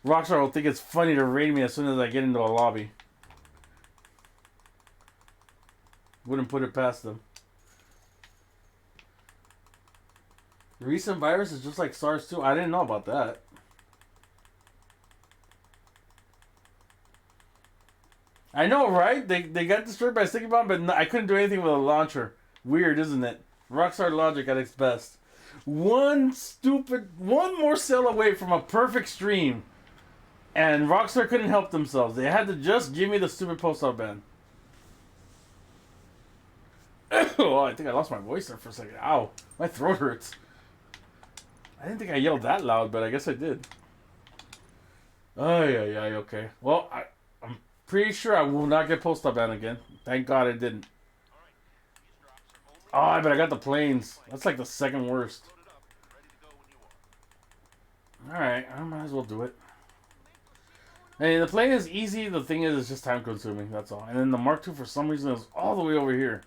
Rockstar will think it's funny to raid me as soon as I get into a lobby. Wouldn't put it past them. The recent virus is just like SARS 2. I didn't know about that. I know, right? They got destroyed by a sticky bomb, but I couldn't do anything with a launcher. Weird, isn't it? Rockstar logic at its best. One more sale away from a perfect stream. And Rockstar couldn't help themselves. They had to just give me the stupid post-op ban. Oh, I think I lost my voice there for a second. Ow, my throat hurts. I didn't think I yelled that loud, but I guess I did. Oh, yeah, okay. Well, I'm pretty sure I will not get post-op ban again. Thank God I didn't. Oh, but I got the planes. That's like the second worst. Alright, I might as well do it. Hey, the plane is easy. The thing is, it's just time consuming. That's all. And then the Mark II, for some reason, is all the way over here.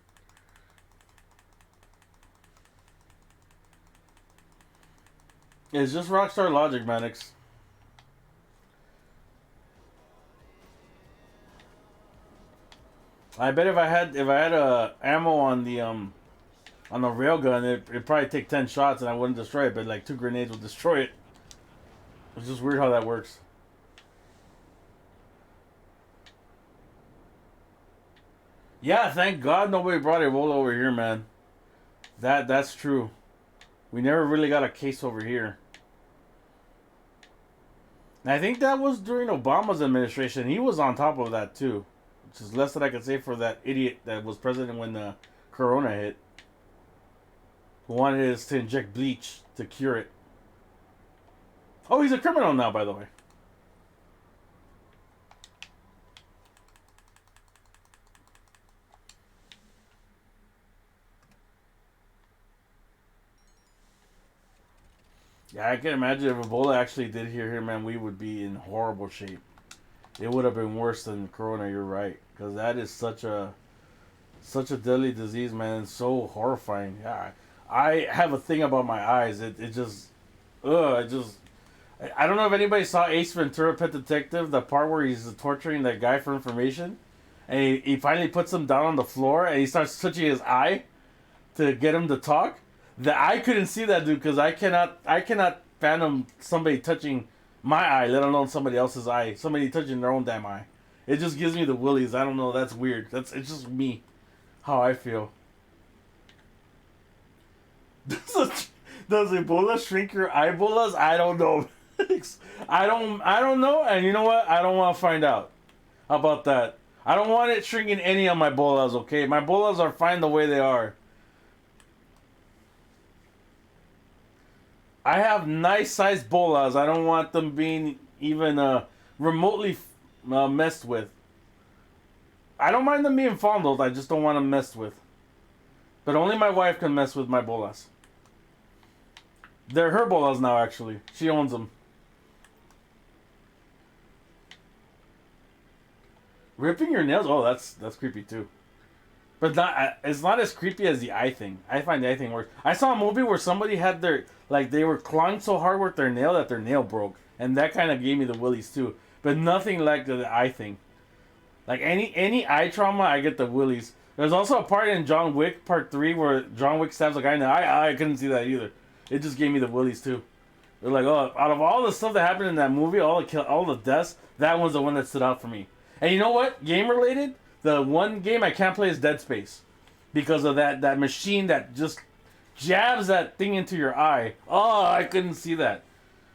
It's just Rockstar logic, Mannix. I bet if I had ammo on the railgun, it'd probably take 10 shots and I wouldn't destroy it, but like 2 grenades would destroy it. It's just weird how that works. Yeah, thank God nobody brought Ebola over here, man. That's true. We never really got a case over here. And I think that was during Obama's administration. He was on top of that too. Which is less that I could say for that idiot that was president when the corona hit. Who wanted us to inject bleach to cure it. Oh, he's a criminal now, by the way. Yeah, I can imagine if Ebola actually did hit here, man, we would be in horrible shape. It would have been worse than corona, you're right. Because that is such a deadly disease, man. It's so horrifying. Yeah, I have a thing about my eyes. I don't know if anybody saw Ace Ventura: Pet Detective, the part where he's torturing that guy for information. And he finally puts him down on the floor and he starts touching his eye to get him to talk. I couldn't see that, dude, because I cannot fathom somebody touching my eye, let alone somebody else's eye. Somebody touching their own damn eye. It just gives me the willies. I don't know. That's weird. It's just me, how I feel. Does Ebola shrink your eyeballs? I don't know. I don't know. And you know what? I don't want to find out. How about that? I don't want it shrinking any of my bolas, okay? My bolas are fine the way they are. I have nice sized bolas. I don't want them being even remotely messed with. I don't mind them being fondled. I just don't want them messed with. But only my wife can mess with my bolas. They're her bolas now, actually. She owns them. Ripping your nails? Oh, that's creepy too. But not it's not as creepy as the eye thing. I find the eye thing worse. I saw a movie where somebody had their they were clawing so hard with their nail that their nail broke, and that kind of gave me the willies too. But nothing like the eye thing. Like any eye trauma, I get the willies. There's also a part in John Wick Part 3 where John Wick stabs a guy in the eye. I couldn't see that either. It just gave me the willies too. They're like, oh, out of all the stuff that happened in that movie, all the deaths, that one's the one that stood out for me. And you know what? Game related, the one game I can't play is Dead Space. Because of that machine that just jabs that thing into your eye. Oh, I couldn't see that.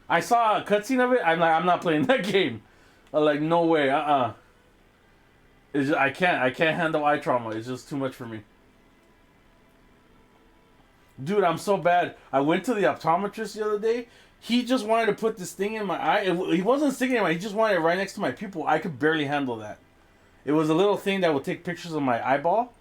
I saw a cutscene of it. I'm like, I'm not playing that game. I'm like, no way. I can't handle eye trauma. It's just too much for me. Dude, I'm so bad. I went to the optometrist the other day. He just wanted to put this thing in my eye. He wasn't sticking it in my. He just wanted it right next to my pupil. I could barely handle that. It was a little thing that would take pictures of my eyeball.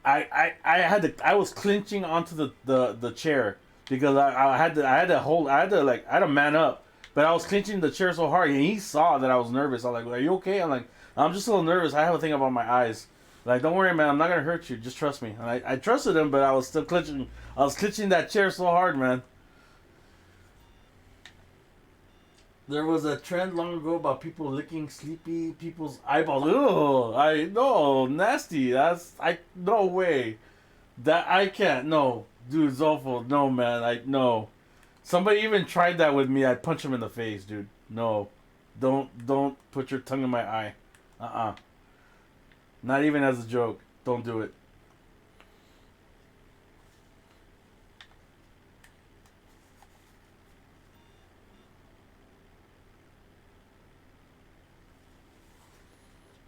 I was clinching onto the chair because I had to man up. But I was clinching the chair so hard, and he saw that I was nervous. I'm like, "Are you okay?" I'm like, "I'm just a little nervous. I have a thing about my eyes." Like, don't worry, man. I'm not gonna hurt you. Just trust me. And I trusted him, but I was still clinching. I was clinching that chair so hard, man. There was a trend long ago about people licking sleepy people's eyeballs. Ugh, I no nasty. No way. That I can't. No, dude, it's awful. No, man. No. Somebody even tried that with me. I'd punch him in the face, dude. No, don't put your tongue in my eye. Not even as a joke. Don't do it.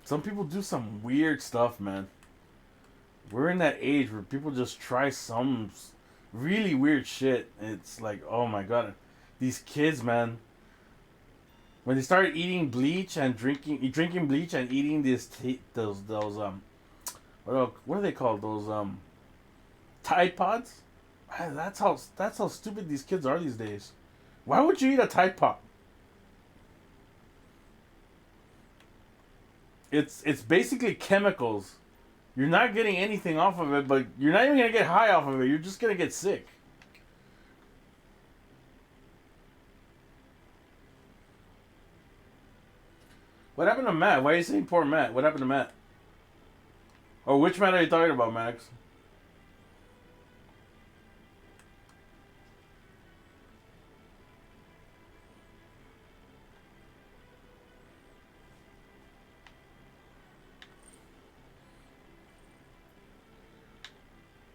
Some people do some weird stuff, man. We're in that age where people just try some really weird shit. It's like, oh my god, these kids, man. When they started eating bleach and drinking bleach and eating those what are they called? Those Tide Pods. Man, that's how stupid these kids are these days. Why would you eat a Tide Pod? It's basically chemicals. You're not getting anything off of it, but you're not even gonna get high off of it. You're just gonna get sick. What happened to Matt? Why are you saying poor Matt? What happened to Matt? Or which Matt are you talking about, Max?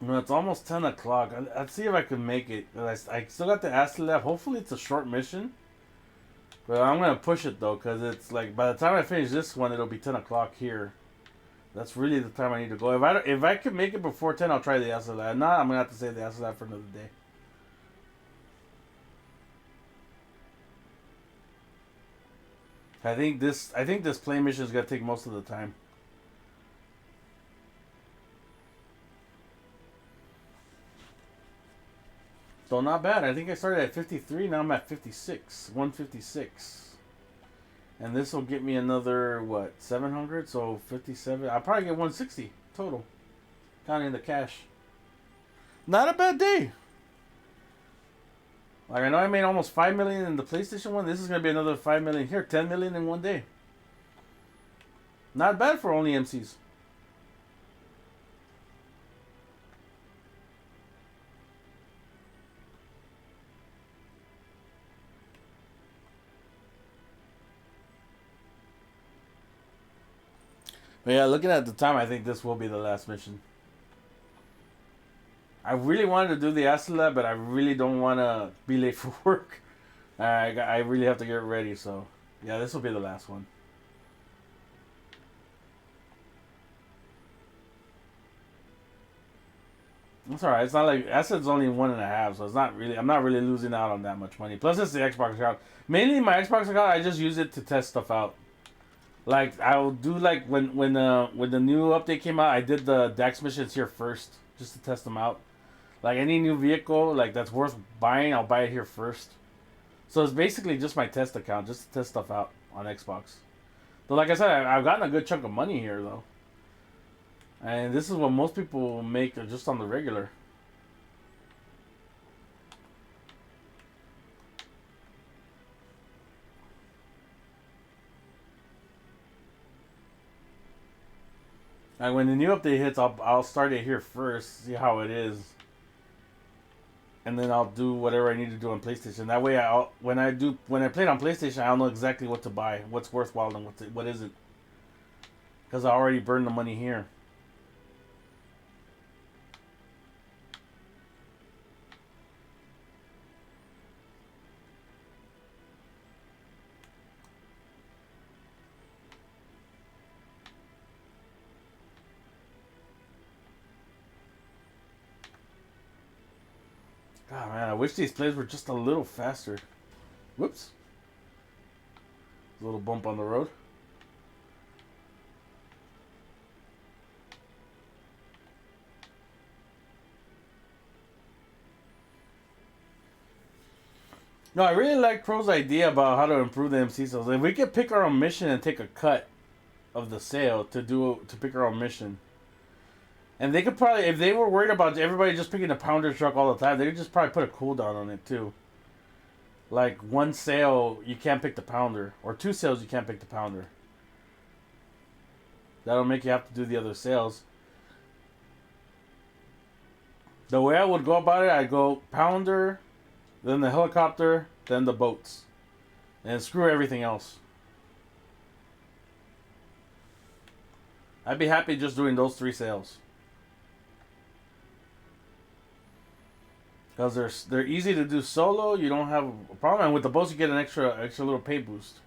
No, it's almost 10 o'clock. I'll see if I can make it. I still got the Acid Lab. Hopefully it's a short mission. But I'm going to push it, though, because it's like, by the time I finish this one, it'll be 10 o'clock here. That's really the time I need to go. If I can make it before 10, I'll try the Acid Lab. Nah, I'm going to have to save the Acid Lab for another day. I think this play mission is going to take most of the time. So not bad. I think I started at 53. Now I'm at 56. 156. And this will get me another, what, 700? So 57. I'll probably get 160 total. Counting the cash. Not a bad day. Like, I know I made almost 5 million in the PlayStation one. This is going to be another 5 million here. 10 million in one day. Not bad for only MCs. But yeah, looking at the time, I think this will be the last mission. I really wanted to do the Acid Lab, but I really don't want to be late for work. I really have to get ready, so yeah, this will be the last one. It's alright. It's not like Asset's only 1.5, so it's not really. I'm not really losing out on that much money. Plus, it's the Xbox account. Mainly, my Xbox account, I just use it to test stuff out. Like I'll do like when the new update came out, I did the Dax missions here first just to test them out. Like any new vehicle like that's worth buying, I'll buy it here first. So it's basically just my test account, just to test stuff out on Xbox. But like I said, I've gotten a good chunk of money here though, and this is what most people make just on the regular. And when the new update hits, I'll start it here first, see how it is, and then I'll do whatever I need to do on PlayStation. That way, when I play it on PlayStation, I'll know exactly what to buy, what's worthwhile, and what isn't, because I already burned the money here. God, man, I wish these plays were just a little faster. Whoops. A little bump on the road. No, I really like Crow's idea about how to improve the MC sales. If we could pick our own mission and take a cut of the sale to pick our own mission. And they could probably, if they were worried about everybody just picking a pounder truck all the time, they could just probably put a cooldown on it too. Like one sale, you can't pick the pounder, or two sales, you can't pick the pounder. That'll make you have to do the other sales. The way I would go about it, I'd go pounder, then the helicopter, then the boats, and screw everything else. I'd be happy just doing those 3 sales. Because they're easy to do solo. You don't have a problem. And with the boats, you get an extra little pay boost.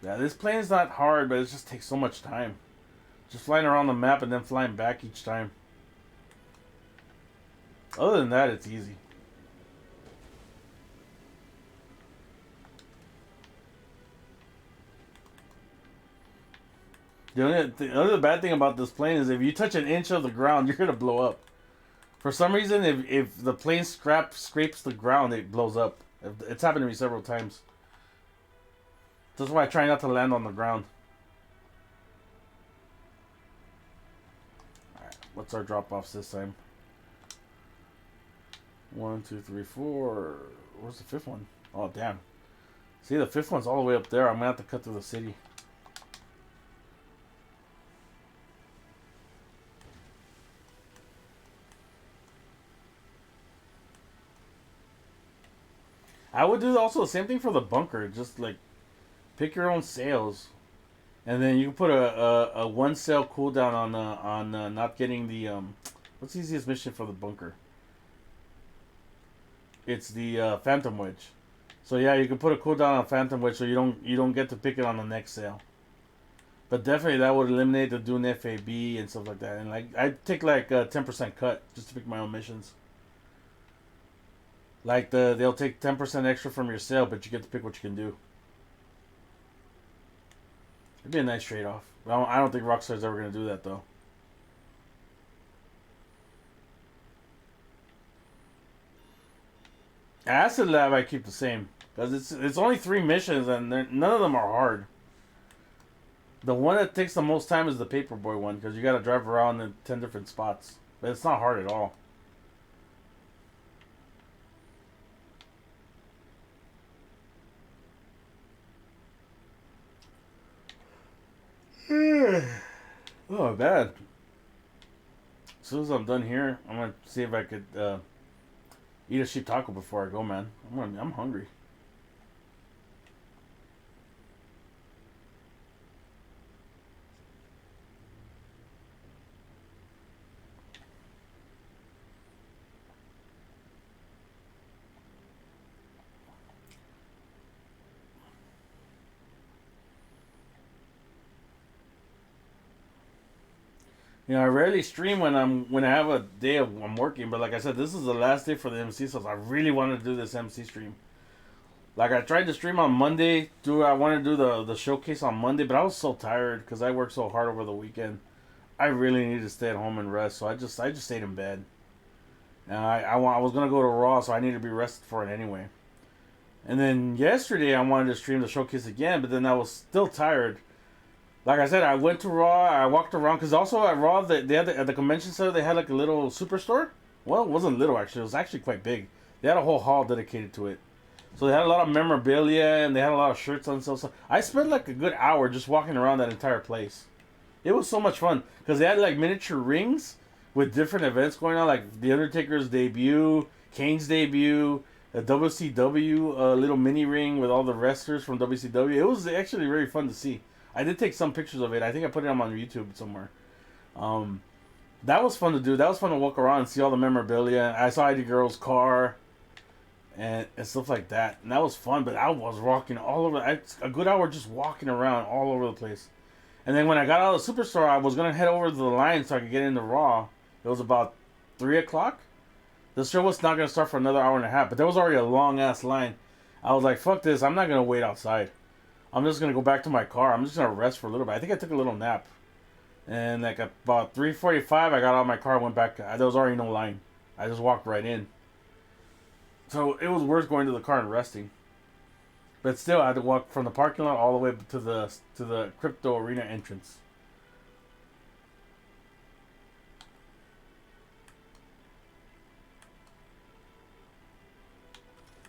Yeah, this plane is not hard, but it just takes so much time. Just flying around the map and then flying back each time. Other than that, it's easy. The other bad thing about this plane is if you touch an inch of the ground, you're gonna blow up. For some reason, if the plane scrapes the ground, it blows up. It's happened to me several times. That's why I try not to land on the ground. Alright, what's our drop-offs this time? 1, 2, 3, 4. Where's the 5th one? Oh, damn. See, the 5th one's all the way up there. I'm gonna have to cut through the city. I would do also the same thing for the bunker. Just like pick your own sales, and then you can put a 1 sale cooldown on not getting the what's the easiest mission for the bunker? It's the Phantom Wedge. So yeah, you can put a cooldown on Phantom Wedge, so you don't get to pick it on the next sale. But definitely that would eliminate the Dune FAB and stuff like that. And like I'd take like a 10% cut just to pick my own missions. Like they'll take 10% extra from your sale, but you get to pick what you can do. It'd be a nice trade-off. I don't think Rockstar's ever going to do that, though. Acid Lab I keep the same. Because it's only 3 missions, and none of them are hard. The one that takes the most time is the Paperboy one, because you got to drive around in 10 different spots. But it's not hard at all. Oh, bad. As soon as I'm done here, I'm gonna see if I could eat a sheep taco before I go, man. I'm hungry. You know, I rarely stream when I have a day of I'm working, but like I said, this is the last day for the MC, so I really want to do this MC stream. Like I tried to stream on Monday, I want to do the showcase on Monday, but I was so tired because I worked so hard over the weekend. I really needed to stay at home and rest, so I just stayed in bed. And I was gonna go to Raw, so I needed to be rested for it anyway. And then yesterday I wanted to stream the showcase again, but then I was still tired. Like I said, I went to Raw. I walked around because also at Raw, they had at the convention center they had like a little superstore. Well, it wasn't little actually; it was actually quite big. They had a whole hall dedicated to it. So they had a lot of memorabilia and they had a lot of shirts on sale. So I spent like a good hour just walking around that entire place. It was so much fun because they had like miniature rings with different events going on, like the Undertaker's debut, Kane's debut, a WCW little mini ring with all the wrestlers from WCW. It was actually very fun to see. I did take some pictures of it. I think I put it on YouTube somewhere. Um, that was fun to do. That was fun to walk around and see all the memorabilia. I saw Eddie Guerrero's car and stuff like that. And that was fun, but I was walking all over. A good hour just walking around all over the place. And then when I got out of the Superstore, I was going to head over to the line so I could get into Raw. It was about 3 o'clock. The show was not going to start for another hour and a half, but there was already a long-ass line. I was like, fuck this. I'm not going to wait outside. I'm just going to go back to my car. I'm just going to rest for a little bit. I think I took a little nap. And like about 3:45, I got out of my car and went back. There was already no line. I just walked right in. So it was worth going to the car and resting. But still, I had to walk from the parking lot all the way to the crypto arena entrance.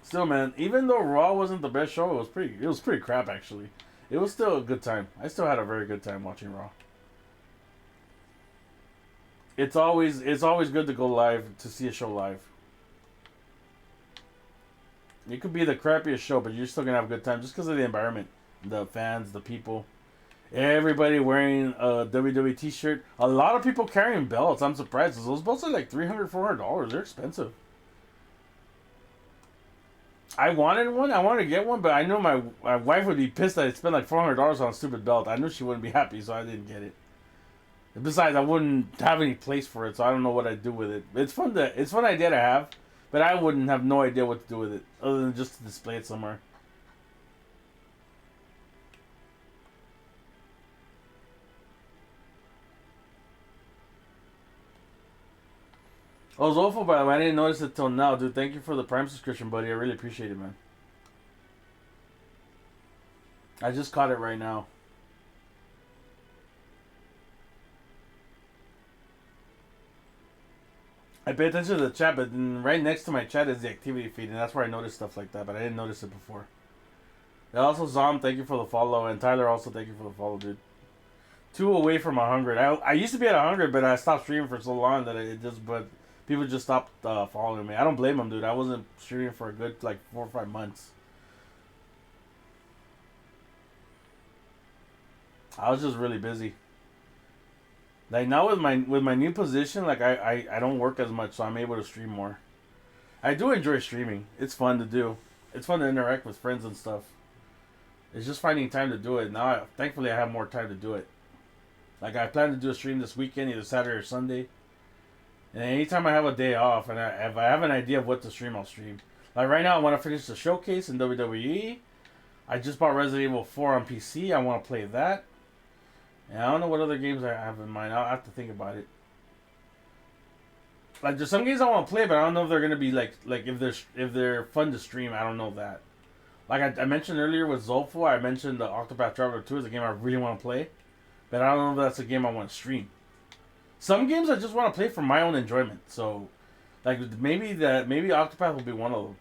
Still, man, even though Raw wasn't the best show, it was pretty crap actually. It was still a good time. I still had a very good time watching Raw. It's always good to go live to see a show live. It could be the crappiest show, but you're still gonna have a good time just because of the environment, the fans, the people, everybody wearing a WWE T-shirt. A lot of people carrying belts. I'm surprised. Those belts are like $300, $400. They're expensive. I wanted one. I wanted to get one, but I know my wife would be pissed that I spent like $400 on a stupid belt. I knew she wouldn't be happy, so I didn't get it. Besides, I wouldn't have any place for it, so I don't know what I'd do with it. It's fun idea to have, but I wouldn't have no idea what to do with it other than just to display it somewhere. Oh, Zolfo, by the way, I didn't notice it till now, dude. Thank you for the Prime subscription, buddy. I really appreciate it, man. I just caught it right now. I pay attention to the chat, but then right next to my chat is the activity feed, and that's where I notice stuff like that, but I didn't notice it before. And also, Zom, thank you for the follow, and Tyler also thank you for the follow, dude. 2 away from 100. I used to be at 100, but I stopped streaming for so long that but people just stopped following me. I don't blame them, dude. I wasn't streaming for a good, like, 4 or 5 months. I was just really busy. Like now with my new position, like I don't work as much, so I'm able to stream more. I do enjoy streaming. It's fun to do. It's fun to interact with friends and stuff. It's just finding time to do it. Now, thankfully, I have more time to do it. Like I plan to do a stream this weekend, either Saturday or Sunday. And anytime I have a day off, and if I have an idea of what to stream, I'll stream. Like right now, I want to finish the showcase in WWE. I just bought Resident Evil 4 on PC. I want to play that. And I don't know what other games I have in mind. I'll have to think about it. Like there's some games I want to play, but I don't know if they're gonna be like if they're fun to stream. I don't know that. Like I mentioned earlier with Zolfo, I mentioned the Octopath Traveler 2 is a game I really want to play, but I don't know if that's a game I want to stream. Some games I just want to play for my own enjoyment. So, like maybe Octopath will be one of them.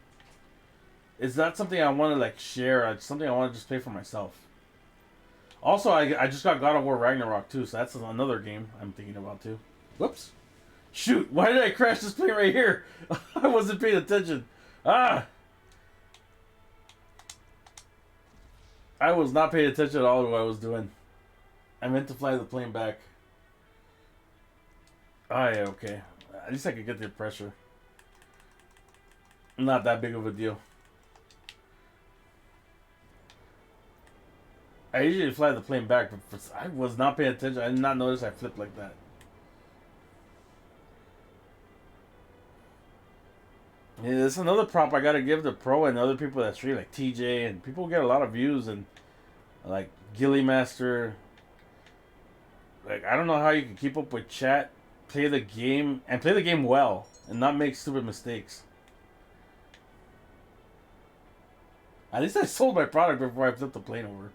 It's not something I want to like share. It's something I want to just play for myself. Also, I just got God of War Ragnarok too, so that's another game I'm thinking about too. Whoops. Shoot, why did I crash this plane right here? I wasn't paying attention. Ah! I was not paying attention at all to what I was doing. I meant to fly the plane back. Oh yeah, okay. At least I could get the pressure. Not that big of a deal. I usually fly the plane back, but I was not paying attention. I did not notice I flipped like that. Yeah, that's another prop I gotta give the pro and other people that stream, like TJ, and people get a lot of views, and like Gilly Master. Like, I don't know how you can keep up with chat, play the game, and play the game well, and not make stupid mistakes. At least I sold my product before I flipped the plane over.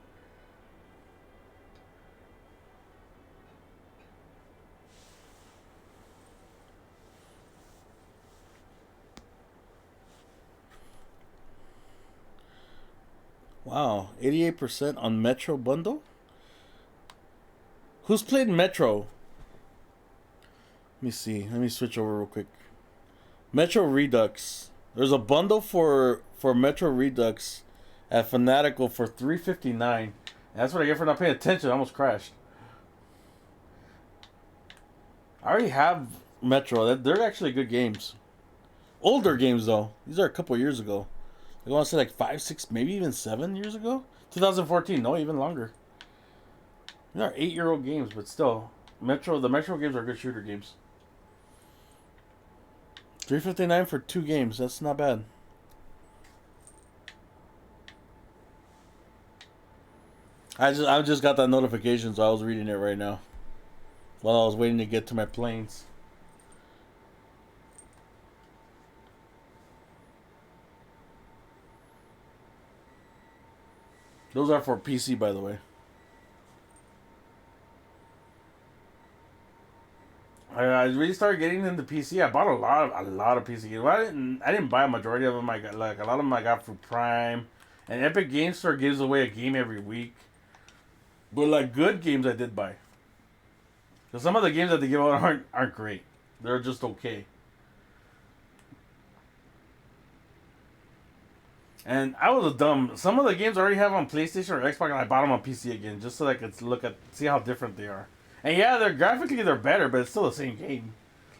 Wow, 88% on Metro bundle? Who's played Metro? Let me see. Let me switch over real quick. Metro Redux. There's a bundle for Metro Redux at Fanatical for $3.59. That's what I get for not paying attention. I almost crashed. I already have Metro. They're actually good games. Older games though. These are a couple years ago. I want to say like 5, 6, maybe even 7 years ago. 2014. No, even longer. These are 8-year-old games, but still, the Metro games are good shooter games. $3.59 for 2 games. That's not bad. I just got that notification, so I was reading it right now while I was waiting to get to my planes. Those are for PC, by the way. I really started getting into PC. I bought a lot of PC games. Well, I didn't buy a majority of them. I got like a lot of them I got through Prime, and Epic Game Store gives away a game every week. But like good games, I did buy. Because some of the games that they give out aren't great. They're just okay. And I was dumb. Some of the games I already have on PlayStation or Xbox, and I bought them on PC again just so I could see how different they are. And yeah, they're better, but it's still the same game.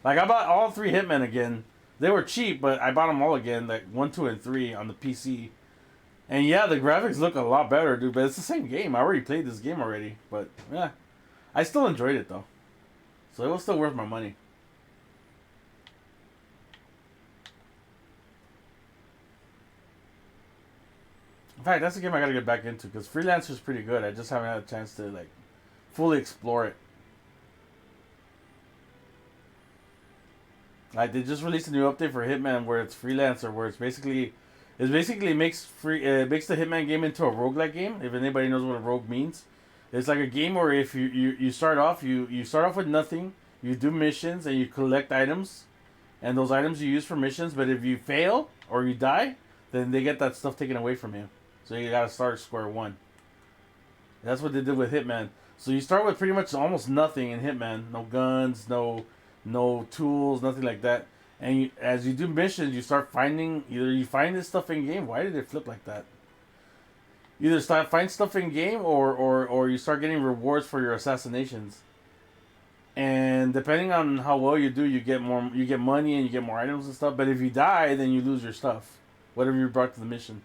Like I bought all 3 Hitmen again. They were cheap, but I bought them all again, like 1, 2, and 3 on the PC. And yeah, the graphics look a lot better, dude. But it's the same game. I already played this game already, but yeah, I still enjoyed it though. So it was still worth my money. In fact, that's a game I gotta get back into because Freelancer's pretty good. I just haven't had a chance to like fully explore it. Like they just released a new update for Hitman where it's Freelancer, where it basically makes the Hitman game into a roguelike game. If anybody knows what a rogue means, it's like a game where if you start off with nothing, you do missions and you collect items, and those items you use for missions. But if you fail or you die, then they get that stuff taken away from you. So you gotta start at square one. That's what they did with Hitman. So you start with pretty much almost nothing in Hitman. No guns, no tools, nothing like that. And as you do missions, you start finding, either you find this stuff in game. Why did it flip like that? Either find stuff in game or you start getting rewards for your assassinations. And depending on how well you do, you get money and you get more items and stuff. But if you die, then you lose your stuff, whatever you brought to the mission.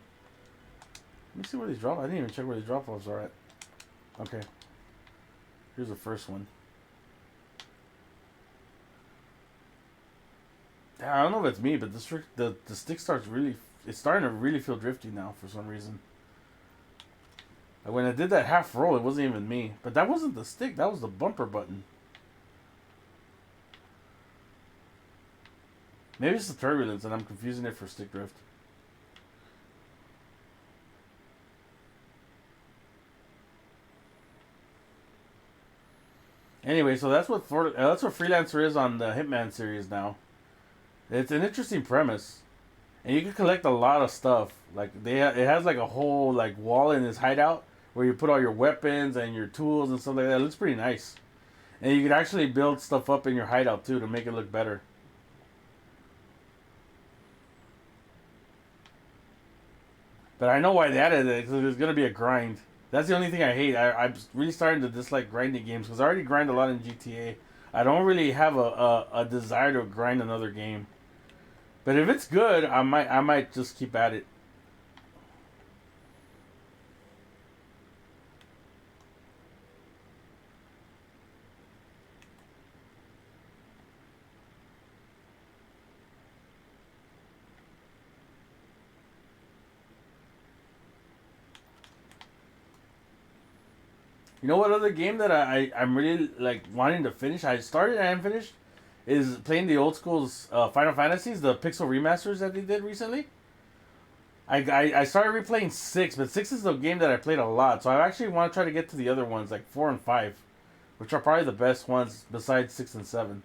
Let me see where these drop. I didn't even check where these drop offs are at. Okay. Here's the first one. I don't know if it's me, but the stick it's starting to really feel drifty now for some reason. Like when I did that half roll, it wasn't even me. But that wasn't the stick, that was the bumper button. Maybe it's the turbulence and I'm confusing it for stick drift. Anyway, so that's what Freelancer is on the Hitman series now. It's an interesting premise, and you can collect a lot of stuff. Like it has like a whole like wall in this hideout where you put all your weapons and your tools and stuff like that. It looks pretty nice, and you can actually build stuff up in your hideout too to make it look better. But I know why they added it because there's gonna be a grind. That's the only thing I hate. I'm really starting to dislike grinding games because I already grind a lot in GTA. I don't really have a desire to grind another game. But if it's good, I might just keep at it. You know what other game that I'm really like wanting to finish? I started and I haven't finished. Is playing the old school's Final Fantasies, the pixel remasters that they did recently. I started replaying 6, but 6 is the game that I played a lot. So I actually want to try to get to the other ones, like 4 and 5, which are probably the best ones besides 6 and 7.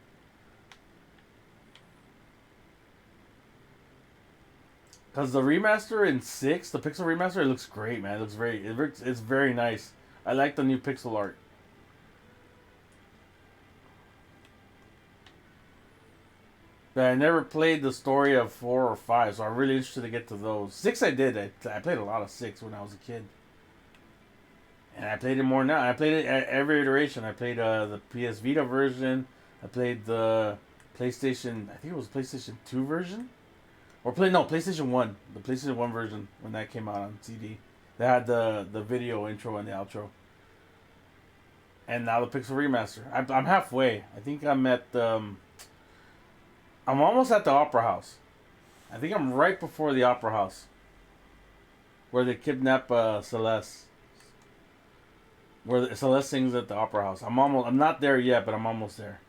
Because the remaster in 6, the pixel remaster, it looks great, man. It's very nice. I like the new pixel art. But I never played the story of 4 or 5, so I'm really interested to get to those. 6 I did. I played a lot of 6 when I was a kid. And I played it more now. I played it at every iteration. I played the PS Vita version. I played the PlayStation, I think it was PlayStation 2 version. PlayStation 1. The PlayStation 1 version when that came out on CD. They had the video intro and the outro. And now the Pixel Remaster. I'm halfway. I think I'm at I'm almost at the Opera House. I think I'm right before the Opera House. Where they kidnap Celeste. Where Celeste sings at the Opera House. I'm not there yet, but I'm almost there.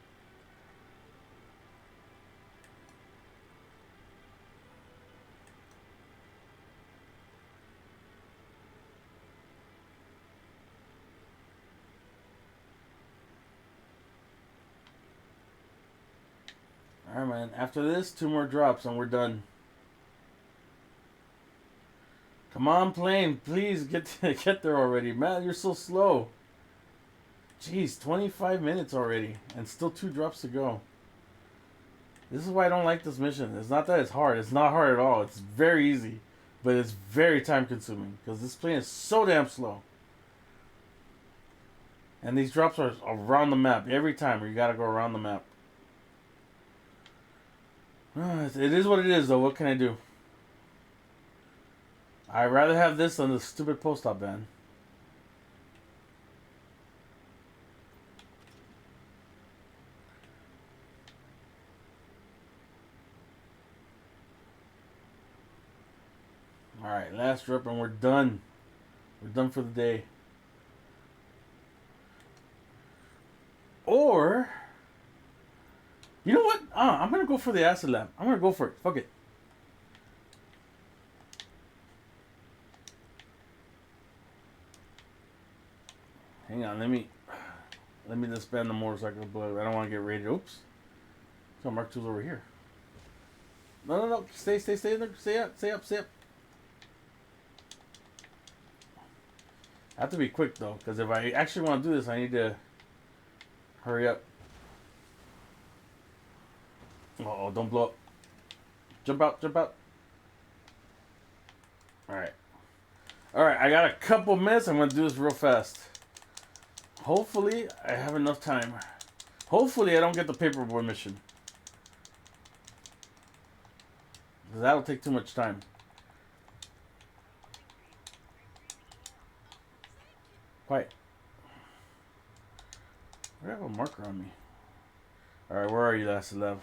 Alright, man. After this, 2 more drops and we're done. Come on, plane. Please get there already. Man, you're so slow. Jeez, 25 minutes already. And still 2 drops to go. This is why I don't like this mission. It's not that it's hard. It's not hard at all. It's very easy. But it's very time consuming. Because this plane is so damn slow. And these drops are around the map. Every time you gotta go around the map. It is what it is, though. What can I do? I'd rather have this than the stupid post-op ban. Alright, last drop and we're done. We're done for the day. Or... You know what? I'm going to go for the acid lab. I'm going to go for it. Fuck it. Hang on. Let me disband the motorcycle, but I don't want to get raided. Oops. So Mark II's over here. No. Stay in there. Stay up. I have to be quick, though, because if I actually want to do this, I need to hurry up. Uh-oh, don't blow up. Jump out. Alright, I got a couple minutes. I'm going to do this real fast. Hopefully, I have enough time. Hopefully, I don't get the paperboy mission. Because that'll take too much time. Quiet. I have a marker on me. Alright, where are you, Lasted Love?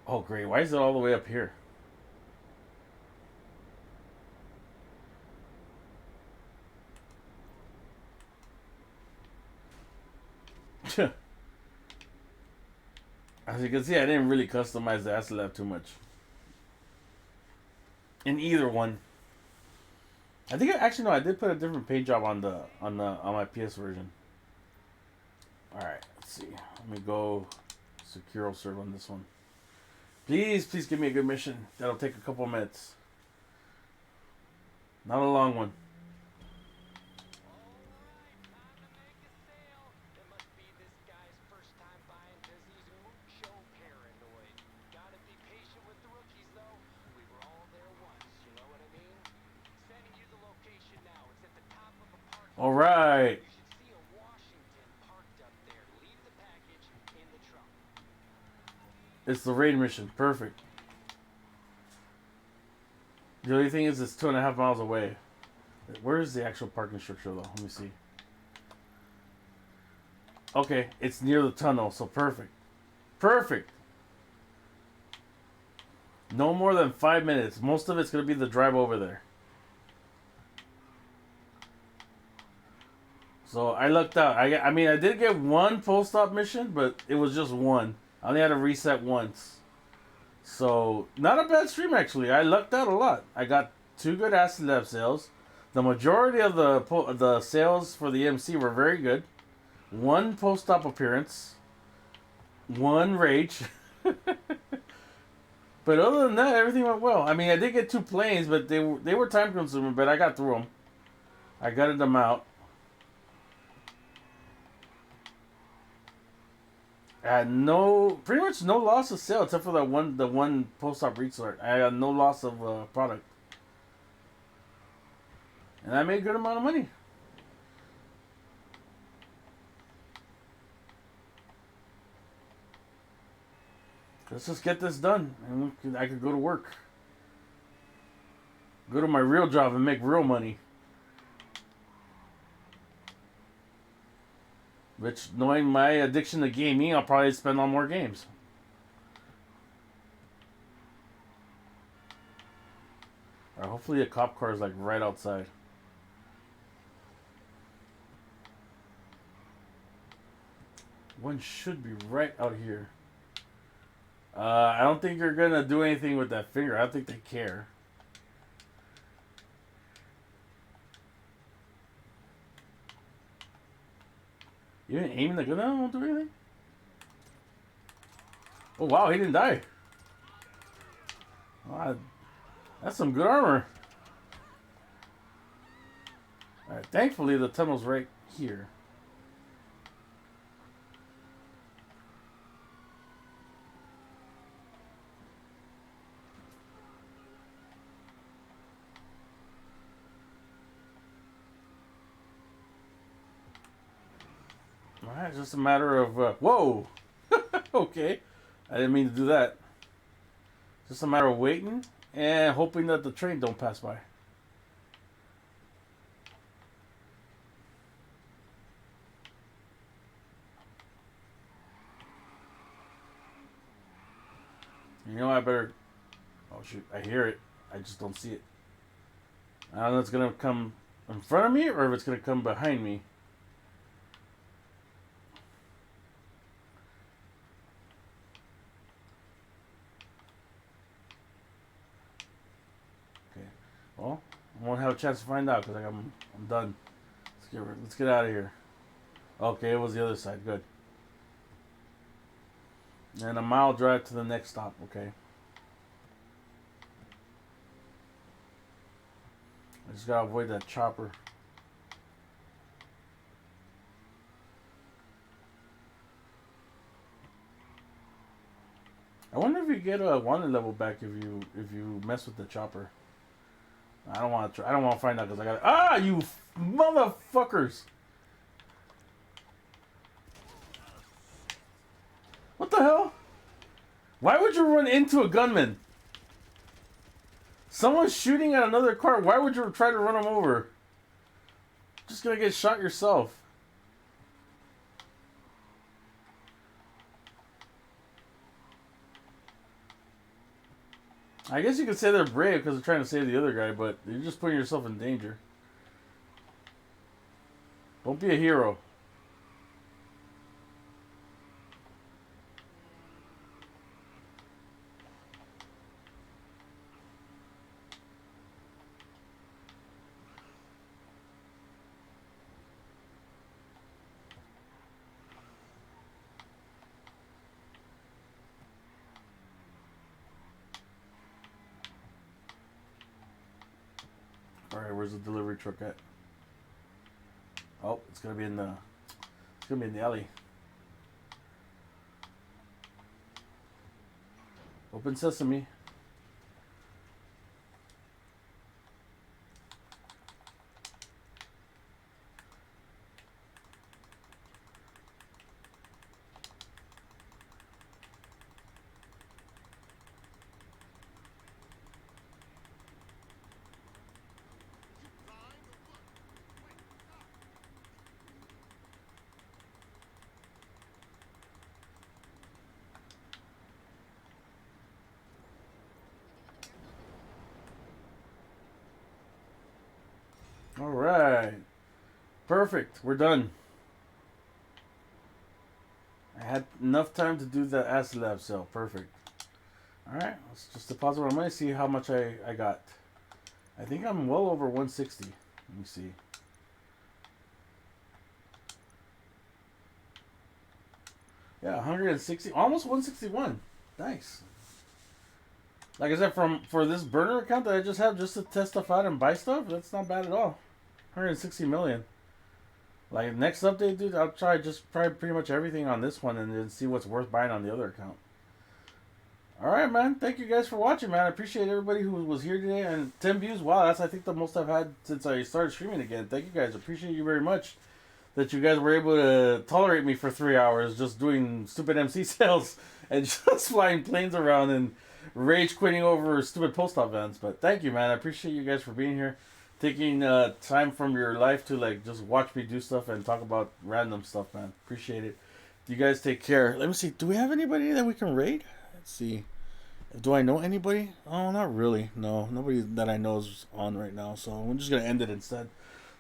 Oh, great. Why is it all the way up here? As you can see, I didn't really customize the Aslab too much. In either one. I think I did put a different paint job on my PS version. Alright, let's see. Let me go secure serve on this one. Please give me a good mission. That'll take a couple minutes. Not a long one. All right. It's the raid mission. Perfect. The only thing is it's 2.5 miles away. Where is the actual parking structure, though? Let me see. Okay, it's near the tunnel, so perfect. Perfect. No more than 5 minutes. Most of it's going to be the drive over there. So I lucked out. I mean, I did get one post-op mission, but it was just one. I only had to reset once. So, not a bad stream, actually. I lucked out a lot. I got 2 good Acid Lab sales. The majority of the sales for the MC were very good. 1 post-op appearance. 1 rage. But other than that, everything went well. I mean, I did get 2 planes, but they were time-consuming, but I got through them. I gutted them out. I had pretty much no loss of sale except for the one post-op restart. I had no loss of product, and I made a good amount of money. Let's just get this done, and I could go to work, go to my real job, and make real money. Which, knowing my addiction to gaming, I'll probably spend on more games. Or hopefully a cop car is like right outside. One should be right out here. I don't think you're gonna do anything with that finger. I don't think they care. You didn't aim the gun at him? Won't do anything? Oh wow, he didn't die. Wow, that's some good armor. Alright, thankfully the tunnel's right here. Alright, it's just a matter of... whoa! Okay. I didn't mean to do that. Just a matter of waiting and hoping that the train don't pass by. You know, I better... Oh shoot, I hear it. I just don't see it. I don't know if it's going to come in front of me or if it's going to come behind me. Well, I won't have a chance to find out because I'm done. Let's get out of here. Okay, it was the other side. Good. And a mile drive to the next stop. Okay. I just gotta avoid that chopper. I wonder if you get a wanted level back if you mess with the chopper. I don't want to. I don't want to find out because I got. You motherfuckers! What the hell? Why would you run into a gunman? Someone's shooting at another car. Why would you try to run him over? Just gonna get shot yourself. I guess you could say they're brave because they're trying to save the other guy, but you're just putting yourself in danger. Don't be a hero. Alright, where's the delivery truck at? Oh, it's gonna be in the alley. Open sesame. Perfect. We're done. I had enough time to do the Acid Lab sale. Perfect. Alright, let's just deposit my money, see how much I got. I think I'm well over 160. Let me see. Yeah, 160, almost 161. Nice. Like I said, for this burner account that I just have just to test stuff out and buy stuff, that's not bad at all. 160 million. Like next update, dude, I'll try pretty much everything on this one and then see what's worth buying on the other account. Alright, man. Thank you guys for watching, man. I appreciate everybody who was here today. And 10 views. Wow, that's I think the most I've had since I started streaming again. Thank you guys. Appreciate you very much that you guys were able to tolerate me for 3 hours just doing stupid MC sales and just flying planes around and rage quitting over stupid post-op vans. But thank you, man. I appreciate you guys for being here. Taking time from your life to like just watch me do stuff and talk about random stuff, man. Appreciate it. You guys take care. Let me see. Do we have anybody that we can raid? Let's see. Do I know anybody? Oh, not really. No, nobody that I know is on right now. So I'm just gonna end it instead.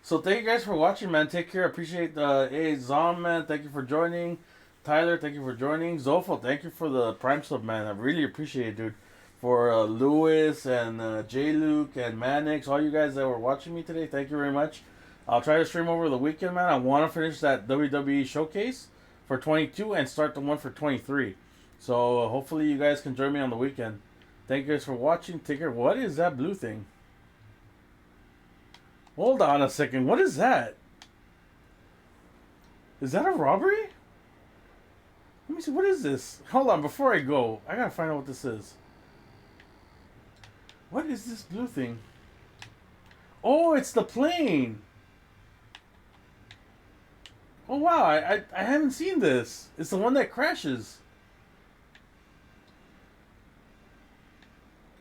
So thank you guys for watching, man. Take care. Appreciate hey Zom, man. Thank you for joining. Tyler, thank you for joining. Zofo, thank you for the Prime sub, man. I really appreciate it, dude. For Lewis and J Luke and Manix, all you guys that were watching me today, thank you very much. I'll try to stream over the weekend, man. I want to finish that WWE showcase for 22 and start the one for 23. So hopefully you guys can join me on the weekend. Thank you guys for watching. Take care. What is that blue thing? Hold on a second. What is that? Is that a robbery? Let me see. What is this? Hold on. Before I go, I gotta find out what this is. What is this blue thing? Oh, it's the plane. Oh, wow. I haven't seen this. It's the one that crashes.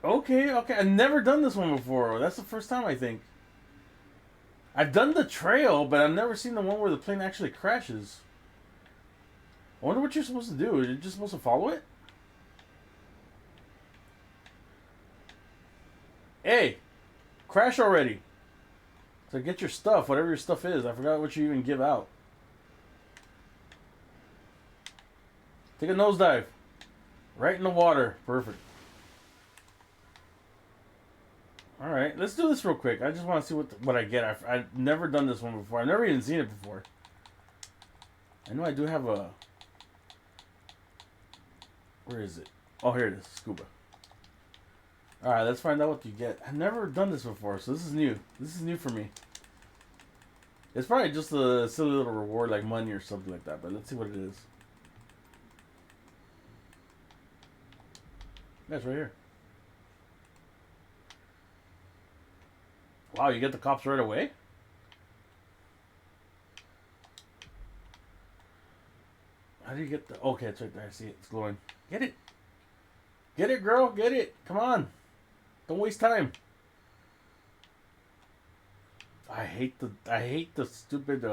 Okay. I've never done this one before. That's the first time, I think. I've done the trail, but I've never seen the one where the plane actually crashes. I wonder what you're supposed to do. Are you just supposed to follow it? Hey, crash already. So get your stuff, whatever your stuff is. I forgot what you even give out. Take a nosedive. Right in the water. Perfect. Alright, let's do this real quick. I just want to see what I get. I've never done this one before. I've never even seen it before. I know I do have a... Where is it? Oh, here it is. Scuba. Alright, let's find out what you get. I've never done this before, so this is new. This is new for me. It's probably just a silly little reward like money or something like that, but let's see what it is. That's right here. Wow, you get the cops right away? How do you get the... Okay, it's right there. I see it. It's glowing. Get it. Get it, girl. Get it. Come on. Don't waste time. I hate the stupid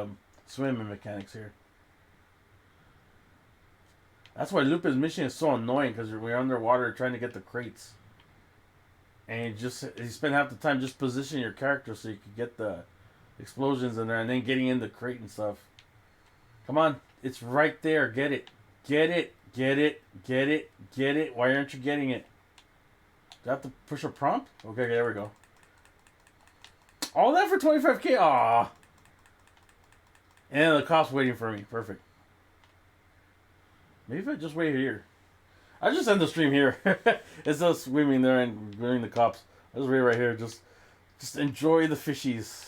swimming mechanics here. That's why Lupin's mission is so annoying, because we're underwater trying to get the crates. And you spend half the time just positioning your character so you can get the explosions in there and then getting in the crate and stuff. Come on, it's right there. Get it. Get it. Get it. Get it. Get it. Why aren't you getting it? Do I have to push a prompt? Okay, there we go. All that for 25k? Aww. And the cops waiting for me. Perfect. Maybe if I just wait here. I just end the stream here. It's us swimming there and ignoring the cops. I just wait right here. Just enjoy the fishies.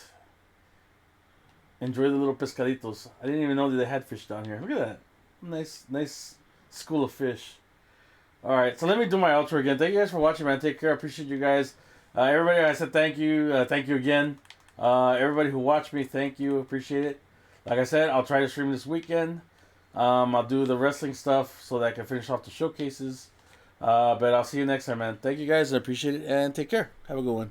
Enjoy the little pescaditos. I didn't even know that they had fish down here. Look at that. Nice school of fish. Alright, so let me do my outro again. Thank you guys for watching, man. Take care. I appreciate you guys. Everybody, I said thank you. Thank you again. Everybody who watched me, thank you. Appreciate it. Like I said, I'll try to stream this weekend. I'll do the wrestling stuff so that I can finish off the showcases. But I'll see you next time, man. Thank you guys. I appreciate it. And take care. Have a good one.